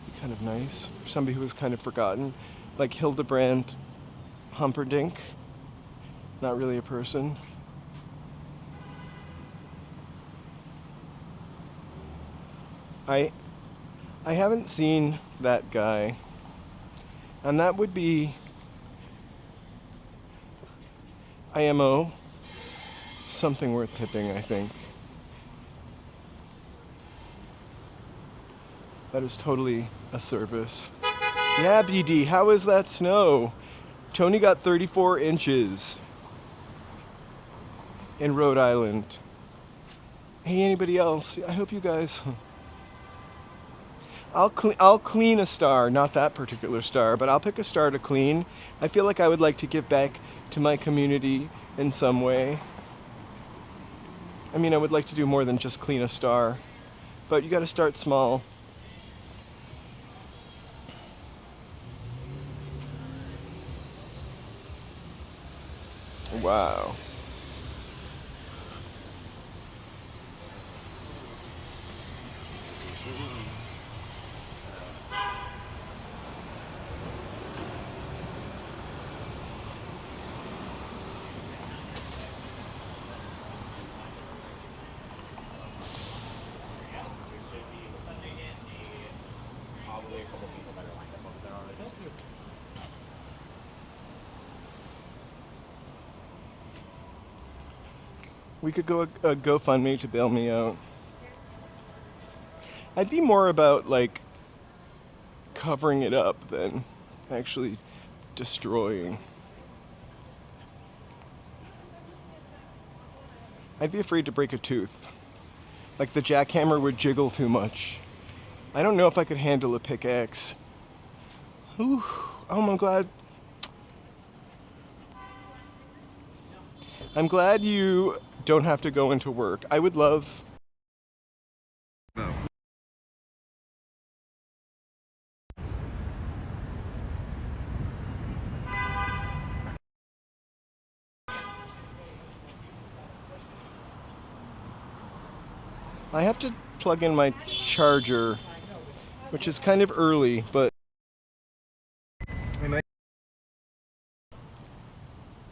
Be kind of nice. Somebody who was kind of forgotten, like Hildebrand Humperdinck. Not really a person. I haven't seen that guy, and that would be IMO, something worth tipping, I think. That is totally a service. Yeah, BD, how is that snow? Tony got 34 inches in Rhode Island. Hey, anybody else? I hope you guys... I'll clean a star, not that particular star, but I'll pick a star to clean. I feel like I would like to give back to my community in some way. I mean, I would like to do more than just clean a star, but you got to start small. Wow. We could go a GoFundMe to bail me out. I'd be more about like covering it up than actually destroying. I'd be afraid to break a tooth. Like the jackhammer would jiggle too much. I don't know if I could handle a pickaxe. Ooh, oh my God. I'm glad you don't have to go into work. I would love... I have to plug in my charger, which is kind of early, but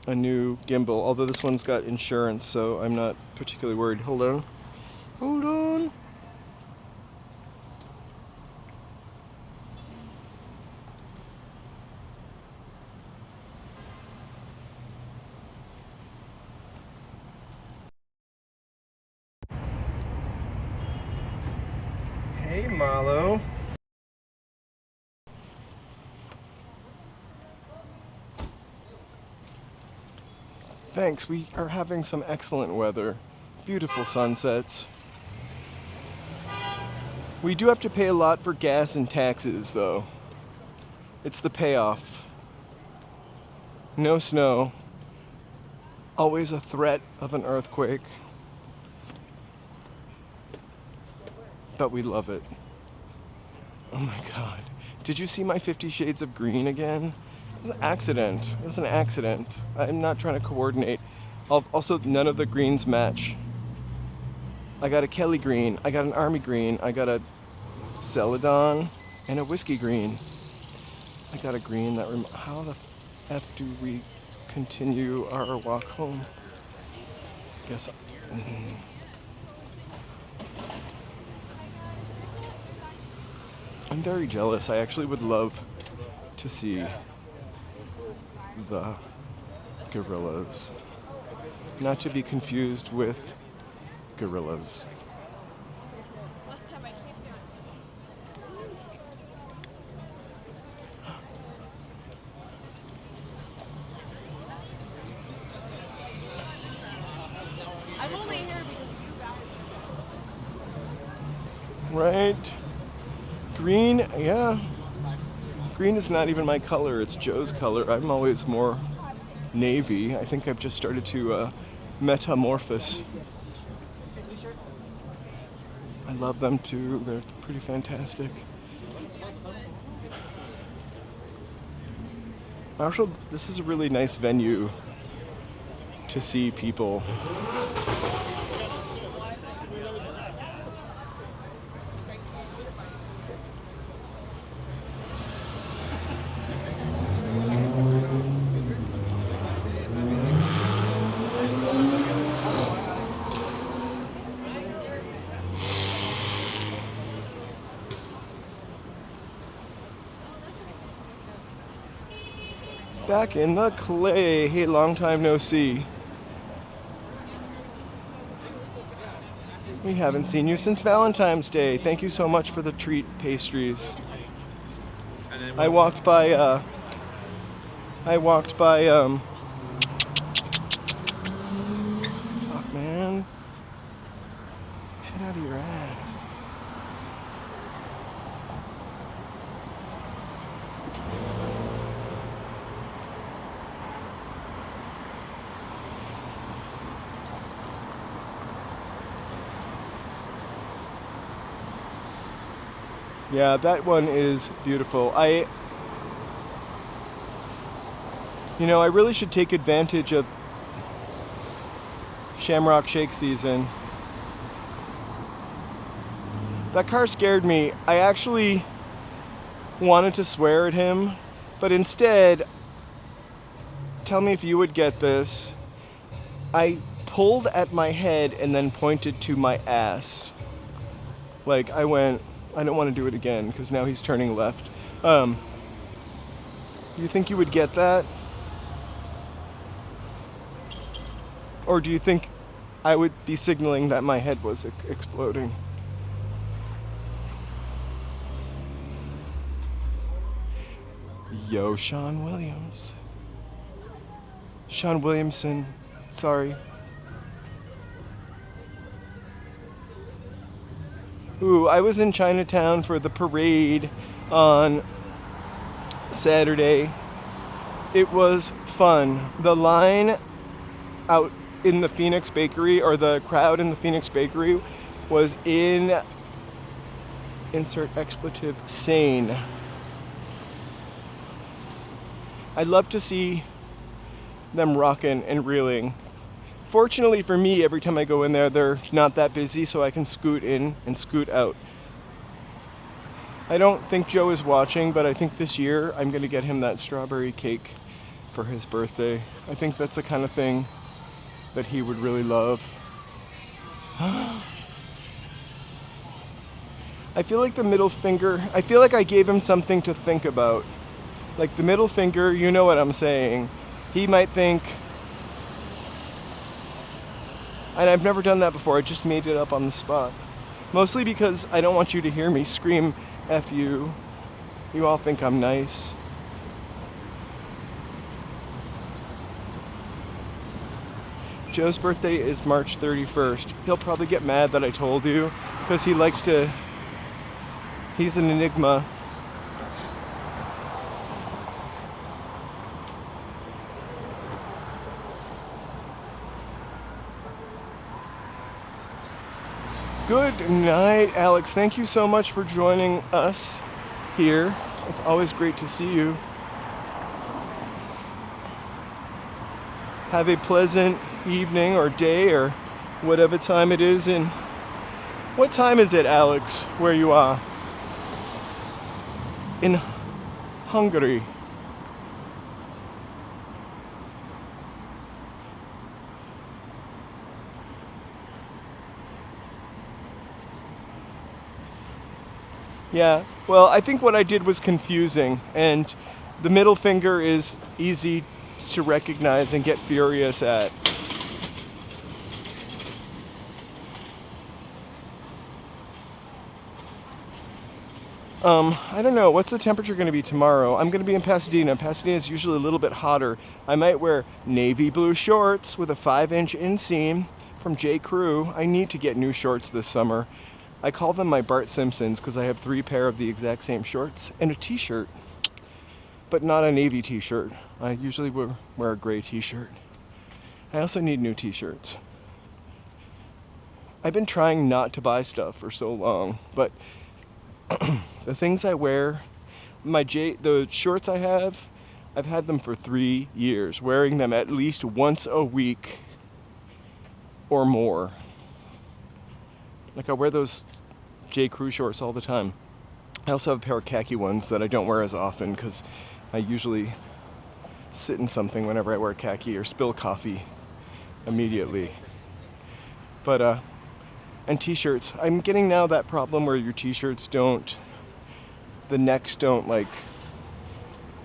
a new gimbal, although this one's got insurance, so I'm not particularly worried. Hold on. Hold on. Hey, Malo. Thanks, we are having some excellent weather. Beautiful sunsets. We do have to pay a lot for gas and taxes, though. It's the payoff. No snow. Always a threat of an earthquake. But we love it. Oh my god. Did you see my 50 Shades of Green again? It was an accident. It was an accident. I'm not trying to coordinate. Also, none of the greens match. I got a Kelly green, I got an army green, I got a celadon, and a whiskey green. I got a green that how the F do we continue our walk home? Guess. I'm very jealous. I actually would love to see the gorillas. Not to be confused with gorillas. I'm only here because you guys. Right? Green, yeah. Green is not even my color, it's Joe's color. I'm always more navy. I think I've just started to metamorphose. I love them too, they're pretty fantastic. Marshall, this is a really nice venue to see people. Back in the clay. Hey, long time no see. We haven't seen you since Valentine's Day. Thank you so much for the treat pastries. I walked by, fuck, man. Head out of your ass. Yeah, that one is beautiful. I really should take advantage of Shamrock Shake season. That car scared me. I actually wanted to swear at him, but instead, tell me if you would get this, I pulled at my head and then pointed to my ass. Like, I went, I don't want to do it again because now he's turning left. You think you would get that? Or do you think I would be signaling that my head was exploding? Yo, Sean Williams. Sean Williamson, sorry. Ooh, I was in Chinatown for the parade on Saturday. It was fun. The line out in the Phoenix Bakery, or the crowd in the Phoenix Bakery, was insert expletive, sane. I'd love to see them rocking and reeling. Fortunately for me, every time I go in there, they're not that busy, so I can scoot in and scoot out. I don't think Joe is watching, but I think this year I'm going to get him that strawberry cake for his birthday. I think that's the kind of thing that he would really love. I feel like the middle finger, I feel like I gave him something to think about. Like the middle finger, you know what I'm saying. He might think, and I've never done that before, I just made it up on the spot. Mostly because I don't want you to hear me scream F you. You all think I'm nice. Joe's birthday is March 31st. He'll probably get mad that I told you, because he likes to, he's an enigma. Good night, Alex. Thank you so much for joining us here. It's always great to see you. Have a pleasant evening or day or whatever time it is. And what time is it, Alex, where you are? In Hungary. Yeah, well, I think what I did was confusing, and the middle finger is easy to recognize and get furious at. I don't know, what's the temperature going to be tomorrow? I'm going to be in Pasadena. Pasadena is usually a little bit hotter. I might wear navy blue shorts with a 5-inch inseam from J. Crew. I need to get new shorts this summer. I call them my Bart Simpsons because I have 3 pair of the exact same shorts and a t-shirt, but not a navy t-shirt. I usually wear a gray t-shirt. I also need new t-shirts. I've been trying not to buy stuff for so long, but the things I wear, the shorts I have, I've had them for 3 years, wearing them at least once a week or more. Like I wear those J. Crew shorts all the time. I also have a pair of khaki ones that I don't wear as often because I usually sit in something whenever I wear khaki or spill coffee immediately. But, and t-shirts. I'm getting now that problem where your t-shirts the necks don't like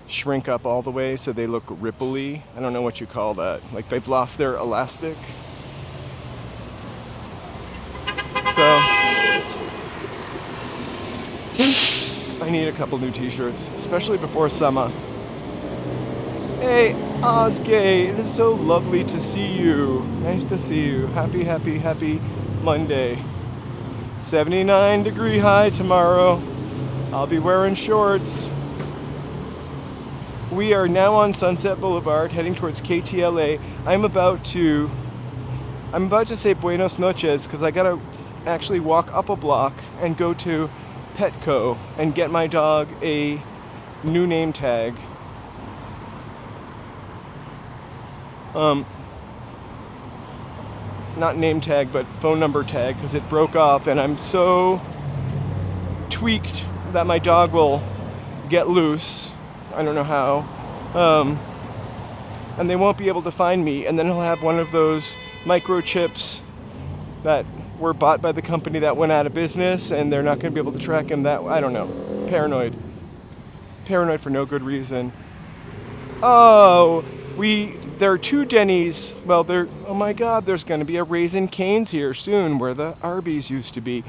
shrink up all the way so they look ripply. I don't know what you call that. Like they've lost their elastic. So I need a couple new t-shirts, especially before summer. Hey, Ozgay, it is so lovely to see you. Nice to see you. Happy, happy, happy Monday. 79-degree high tomorrow. I'll be wearing shorts. We are now on Sunset Boulevard, heading towards KTLA. I'm about to say buenos noches because I gotta actually walk up a block and go to Petco and get my dog a new name tag. Not name tag, but phone number tag, because it broke off, and I'm so tweaked that my dog will get loose. I don't know how. And they won't be able to find me, and then he'll have one of those microchips that were bought by the company that went out of business, and they're not going to be able to track him. I don't know. Paranoid for no good reason. Oh, there are 2 Denny's. Well, oh my God, there's going to be a Raising Cane's here soon where the Arby's used to be.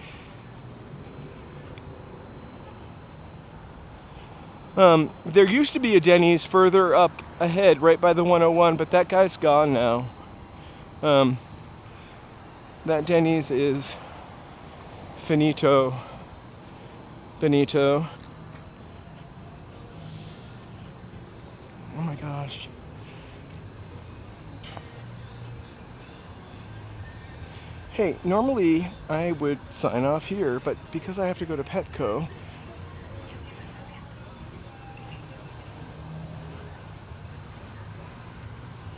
There used to be a Denny's further up ahead, right by the 101, but that guy's gone now. That Denny's is finito. Benito. Oh my gosh. Hey, normally I would sign off here, but because I have to go to Petco,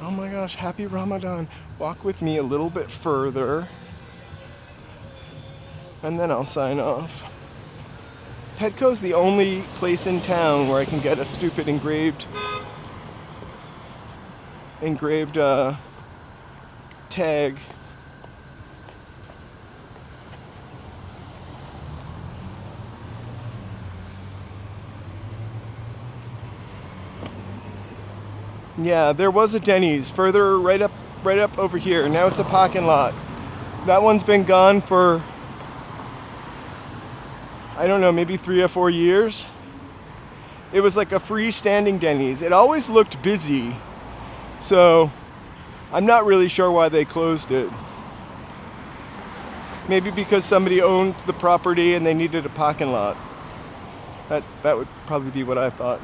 oh my gosh, happy Ramadan. Walk with me a little bit further, and then I'll sign off. Petco's the only place in town where I can get a stupid engraved engraved tag. Yeah, there was a Denny's further right up over here. Now it's a parking lot. That one's been gone for, I don't know, maybe 3 or 4 years. It was like a freestanding Denny's. It always looked busy, so I'm not really sure why they closed it. Maybe because somebody owned the property and they needed a parking lot. That would probably be what I thought.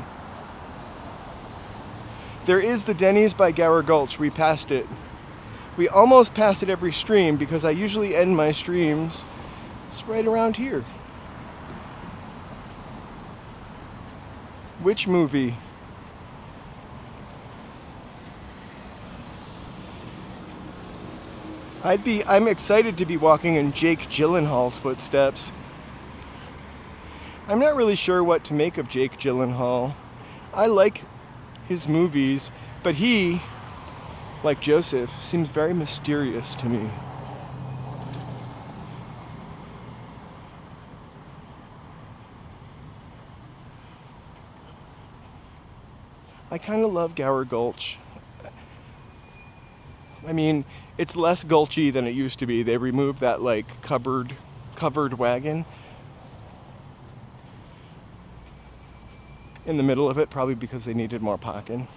There is the Denny's by Gower Gulch. We passed it. We almost pass it every stream because I usually end my streams it's right around here. Which movie? I'm excited to be walking in Jake Gyllenhaal's footsteps. I'm not really sure what to make of Jake Gyllenhaal. I like his movies, but he, like Joseph, seems very mysterious to me. I kind of love Gower Gulch. I mean, it's less gulchy than it used to be. They removed that like covered wagon in the middle of it, probably because they needed more parking.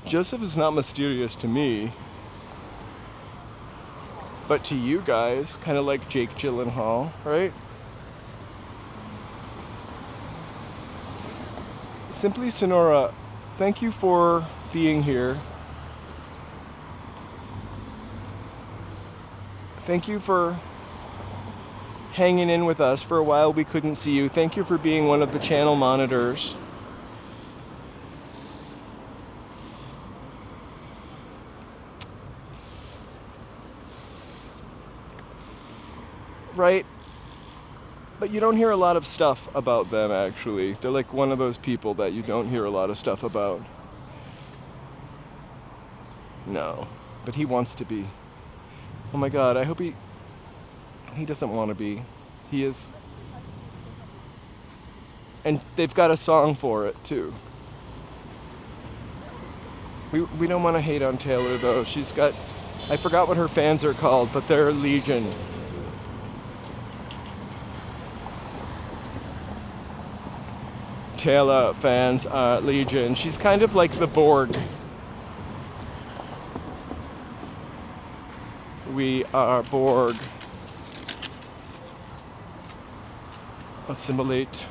Joseph is not mysterious to me, but to you guys, kind of like Jake Gyllenhaal, right? Simply Sonora, thank you for being here. Thank you for hanging in with us for a while we couldn't see you. Thank you for being one of the channel monitors. Right? But you don't hear a lot of stuff about them, actually. They're like one of those people that you don't hear a lot of stuff about. No. But he wants to be. Oh my god, I hope he doesn't want to be. He is. And they've got a song for it, too. We don't want to hate on Taylor, though. She's got... I forgot what her fans are called, but they're Legion. Taylor fans are Legion. She's kind of like the Borg. We are Borg. Assimilate.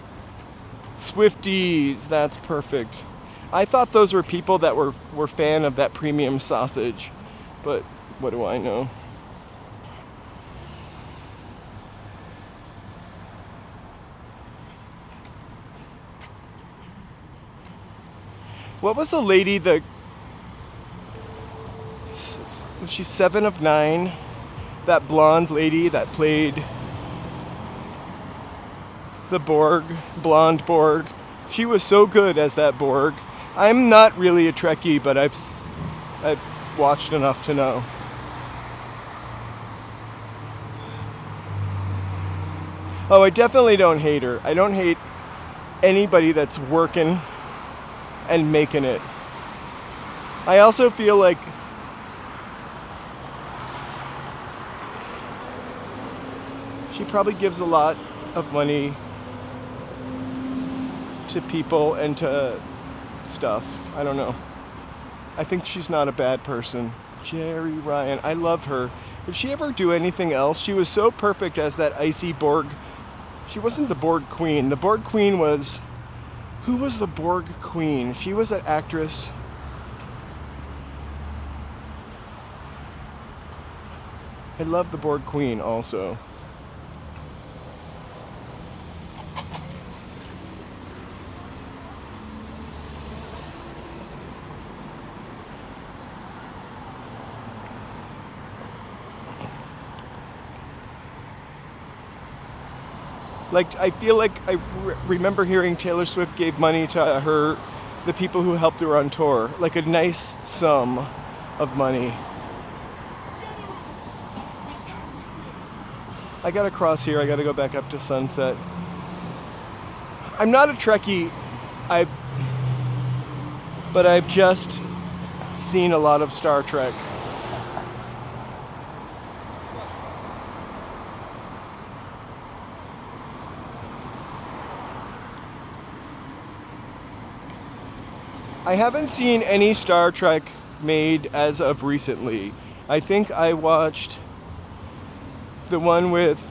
Swifties, that's perfect. I thought those were people that were fan of that premium sausage, but what do I know? What was the lady that... She's 7 of 9. That blonde lady that played the Borg, blonde Borg. She was so good as that Borg. I'm not really a Trekkie, but I've watched enough to know. Oh, I definitely don't hate her. I don't hate anybody that's working and making it. I also feel like she probably gives a lot of money to people and to stuff. I don't know. I think she's not a bad person. Jerry Ryan, I loved her. Did she ever do anything else? She was so perfect as that icy Borg. She wasn't the Borg Queen. The Borg Queen was... Who was the Borg Queen? She was an actress. I love the Borg Queen also. Like, I feel like I remember hearing Taylor Swift gave money to the people who helped her on tour. Like a nice sum of money. I gotta cross here. I gotta go back up to Sunset. I'm not a Trekkie. But I've just seen a lot of Star Trek. I haven't seen any Star Trek made as of recently. I think I watched the one with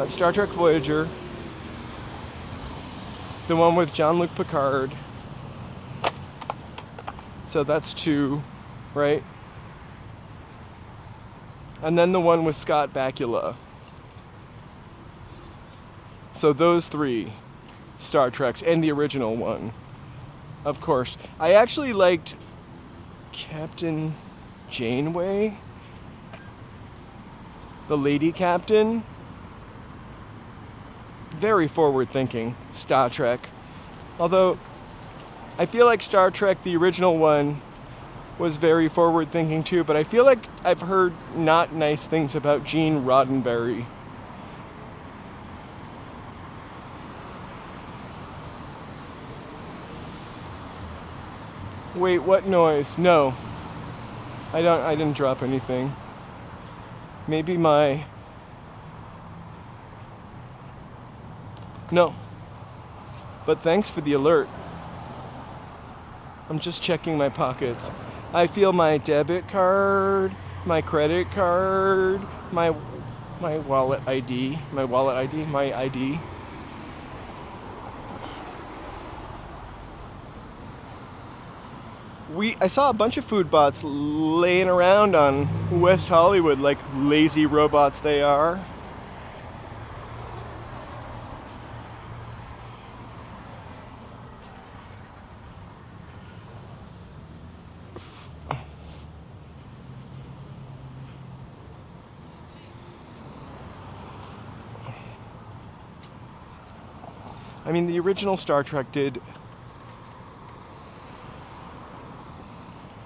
Star Trek Voyager, the one with Jean-Luc Picard. So that's 2, right? And then the one with Scott Bakula. So those 3 Star Treks, and the original one, of course. I actually liked Captain Janeway, the lady captain. Very forward-thinking Star Trek. Although, I feel like Star Trek, the original one, was very forward-thinking too, but I feel like I've heard not nice things about Gene Roddenberry. Wait, what noise? No. I didn't drop anything. Maybe my... No. But thanks for the alert. I'm just checking my pockets. I feel my debit card, my credit card, my wallet ID, my ID. I saw a bunch of food bots laying around on West Hollywood like lazy robots they are. I mean, the original Star Trek did...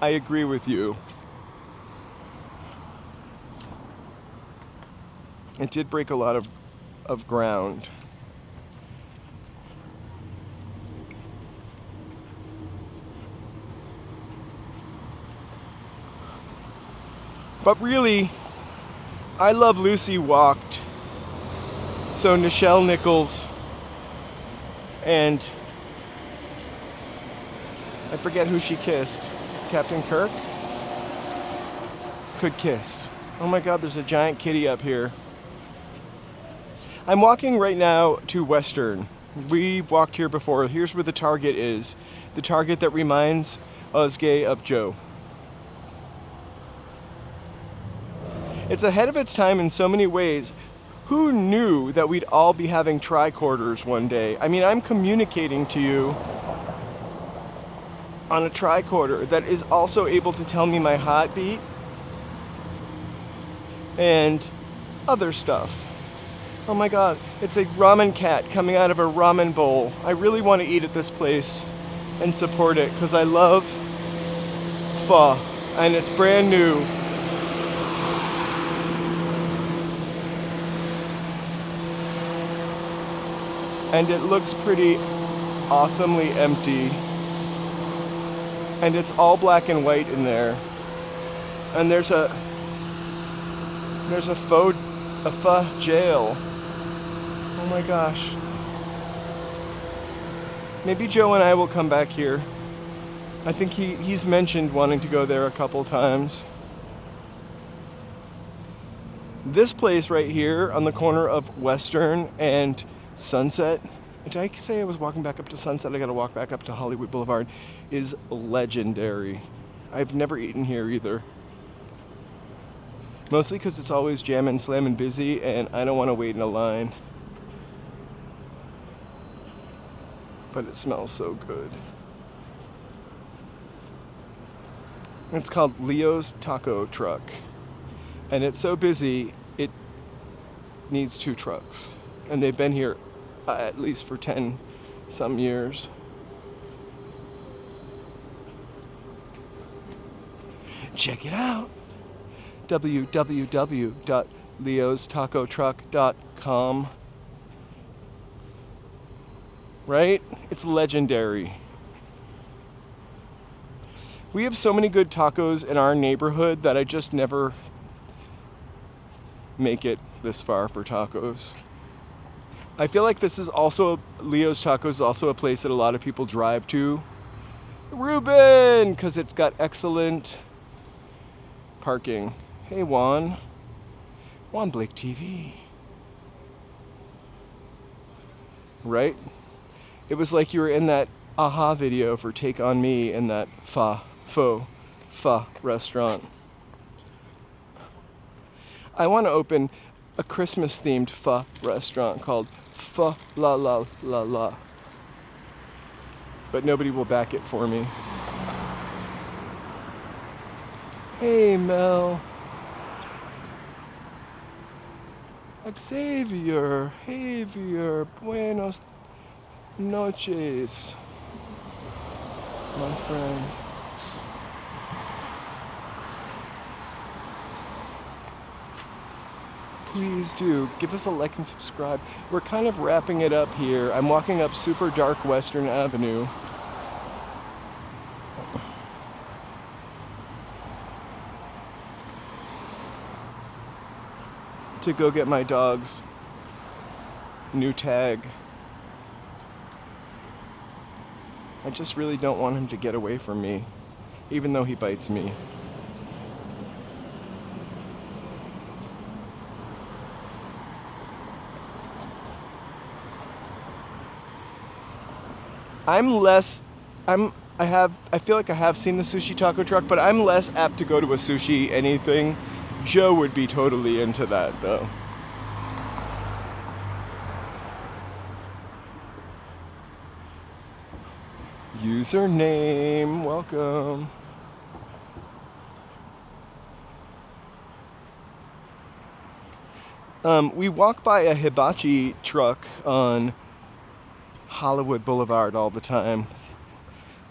I agree with you. It did break a lot of ground. But really, I Love Lucy walked. So Nichelle Nichols and I forget who she kissed. Captain Kirk could kiss. Oh my God, there's a giant kitty up here. I'm walking right now to Western. We've walked here before. Here's where the Target is. The Target that reminds Osgay of Joe. It's ahead of its time in so many ways. Who knew that we'd all be having tricorders one day? I mean, I'm communicating to you on a tricorder that is also able to tell me my heartbeat and other stuff. Oh my God, it's a ramen cat coming out of a ramen bowl. I really want to eat at this place and support it because I love pho and it's brand new. And it looks pretty awesomely empty. And it's all black and white in there. And there's a pho jail. Oh my gosh. Maybe Joe and I will come back here. I think he's mentioned wanting to go there a couple times. This place right here on the corner of Western and Sunset, did I say I was walking back up to Sunset? I gotta walk back up to Hollywood Boulevard, is legendary. I've never eaten here either. Mostly because it's always jamming, slamming busy, and I don't want to wait in a line. But it smells so good. It's called Leo's Taco Truck. And it's so busy, needs 2 trucks. And they've been here at least for 10 some years. Check it out. www.leostacotruck.com. Right? It's legendary. We have so many good tacos in our neighborhood that I just never make it this far for tacos. I feel like this is also, Leo's Tacos is also a place that a lot of people drive to. Ruben! Because it's got excellent parking. Hey, Juan. Juan Blake TV. Right? It was like you were in that Aha video for Take On Me in that Pho restaurant. I want to open a Christmas-themed pho restaurant called Pho La La La La. But nobody will back it for me. Hey, Mel. Xavier, buenos noches, my friend. Please do give us a like and subscribe. We're kind of wrapping it up here. I'm walking up super dark Western Avenue. To go get my dog's new tag. I just really don't want him to get away from me, even though he bites me. I feel like I have seen the sushi taco truck, but I'm less apt to go to a sushi anything. Joe would be totally into that, though. Username, welcome. We walk by a hibachi truck on Hollywood Boulevard all the time.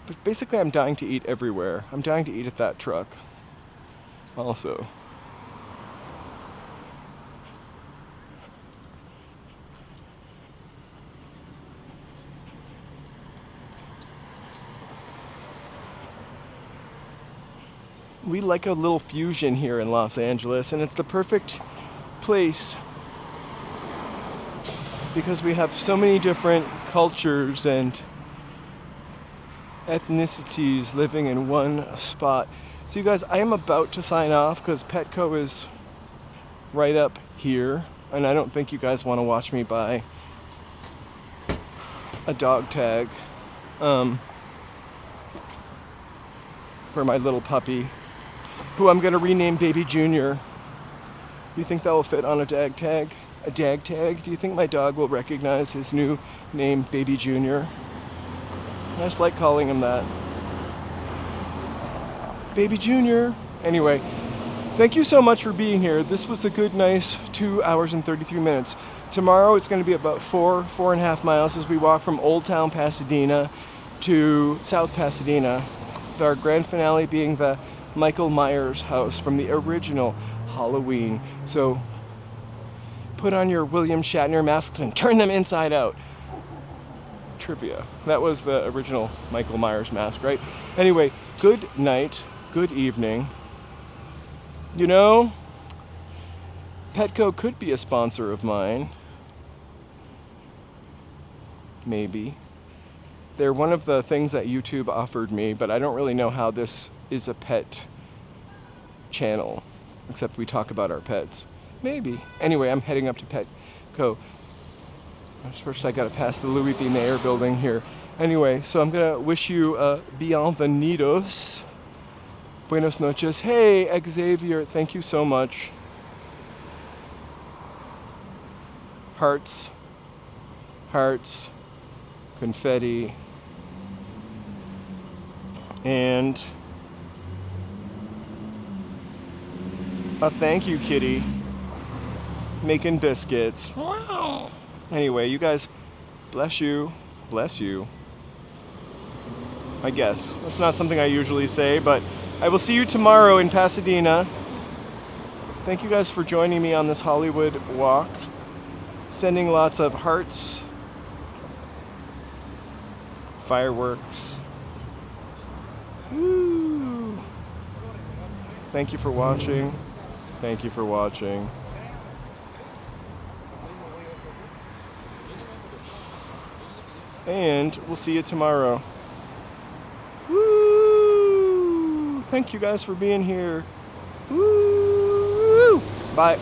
But basically, I'm dying to eat everywhere. I'm dying to eat at that truck also. We like a little fusion here in Los Angeles, and it's the perfect place because we have so many different cultures and ethnicities living in one spot. So you guys, I am about to sign off because Petco is right up here, and I don't think you guys want to watch me buy a dog tag for my little puppy, who I'm going to rename Baby Junior. You think that will fit on a dag tag? A dag tag? Do you think my dog will recognize his new name, Baby Junior? I just like calling him that. Baby Junior. Anyway, thank you so much for being here. This was a good, nice 2 hours and 33 minutes. Tomorrow it's going to be about 4.5 miles as we walk from Old Town Pasadena to South Pasadena. Our grand finale being the Michael Myers house from the original Halloween. So put on your William Shatner masks and turn them inside out. Trivia. That was the original Michael Myers mask, right? Anyway, good night, good evening. You know, Petco could be a sponsor of mine. Maybe. They're one of the things that YouTube offered me, but I don't really know how this is a pet channel, except we talk about our pets. Maybe. Anyway, I'm heading up to Petco. First I gotta pass the Louis B. Mayer building here. Anyway, so I'm gonna wish you bienvenidos. Buenos noches. Hey, Xavier, thank you so much. Hearts. Hearts. Confetti. And a thank you, kitty. making biscuits. Anyway, you guys, bless you. Bless you. I guess. That's not something I usually say, but I will see you tomorrow in Pasadena. Thank you guys for joining me on this Hollywood walk. Sending lots of hearts, fireworks. Woo. Thank you for watching. Thank you for watching. And we'll see you tomorrow. Woo! Thank you guys for being here. Woo! Bye.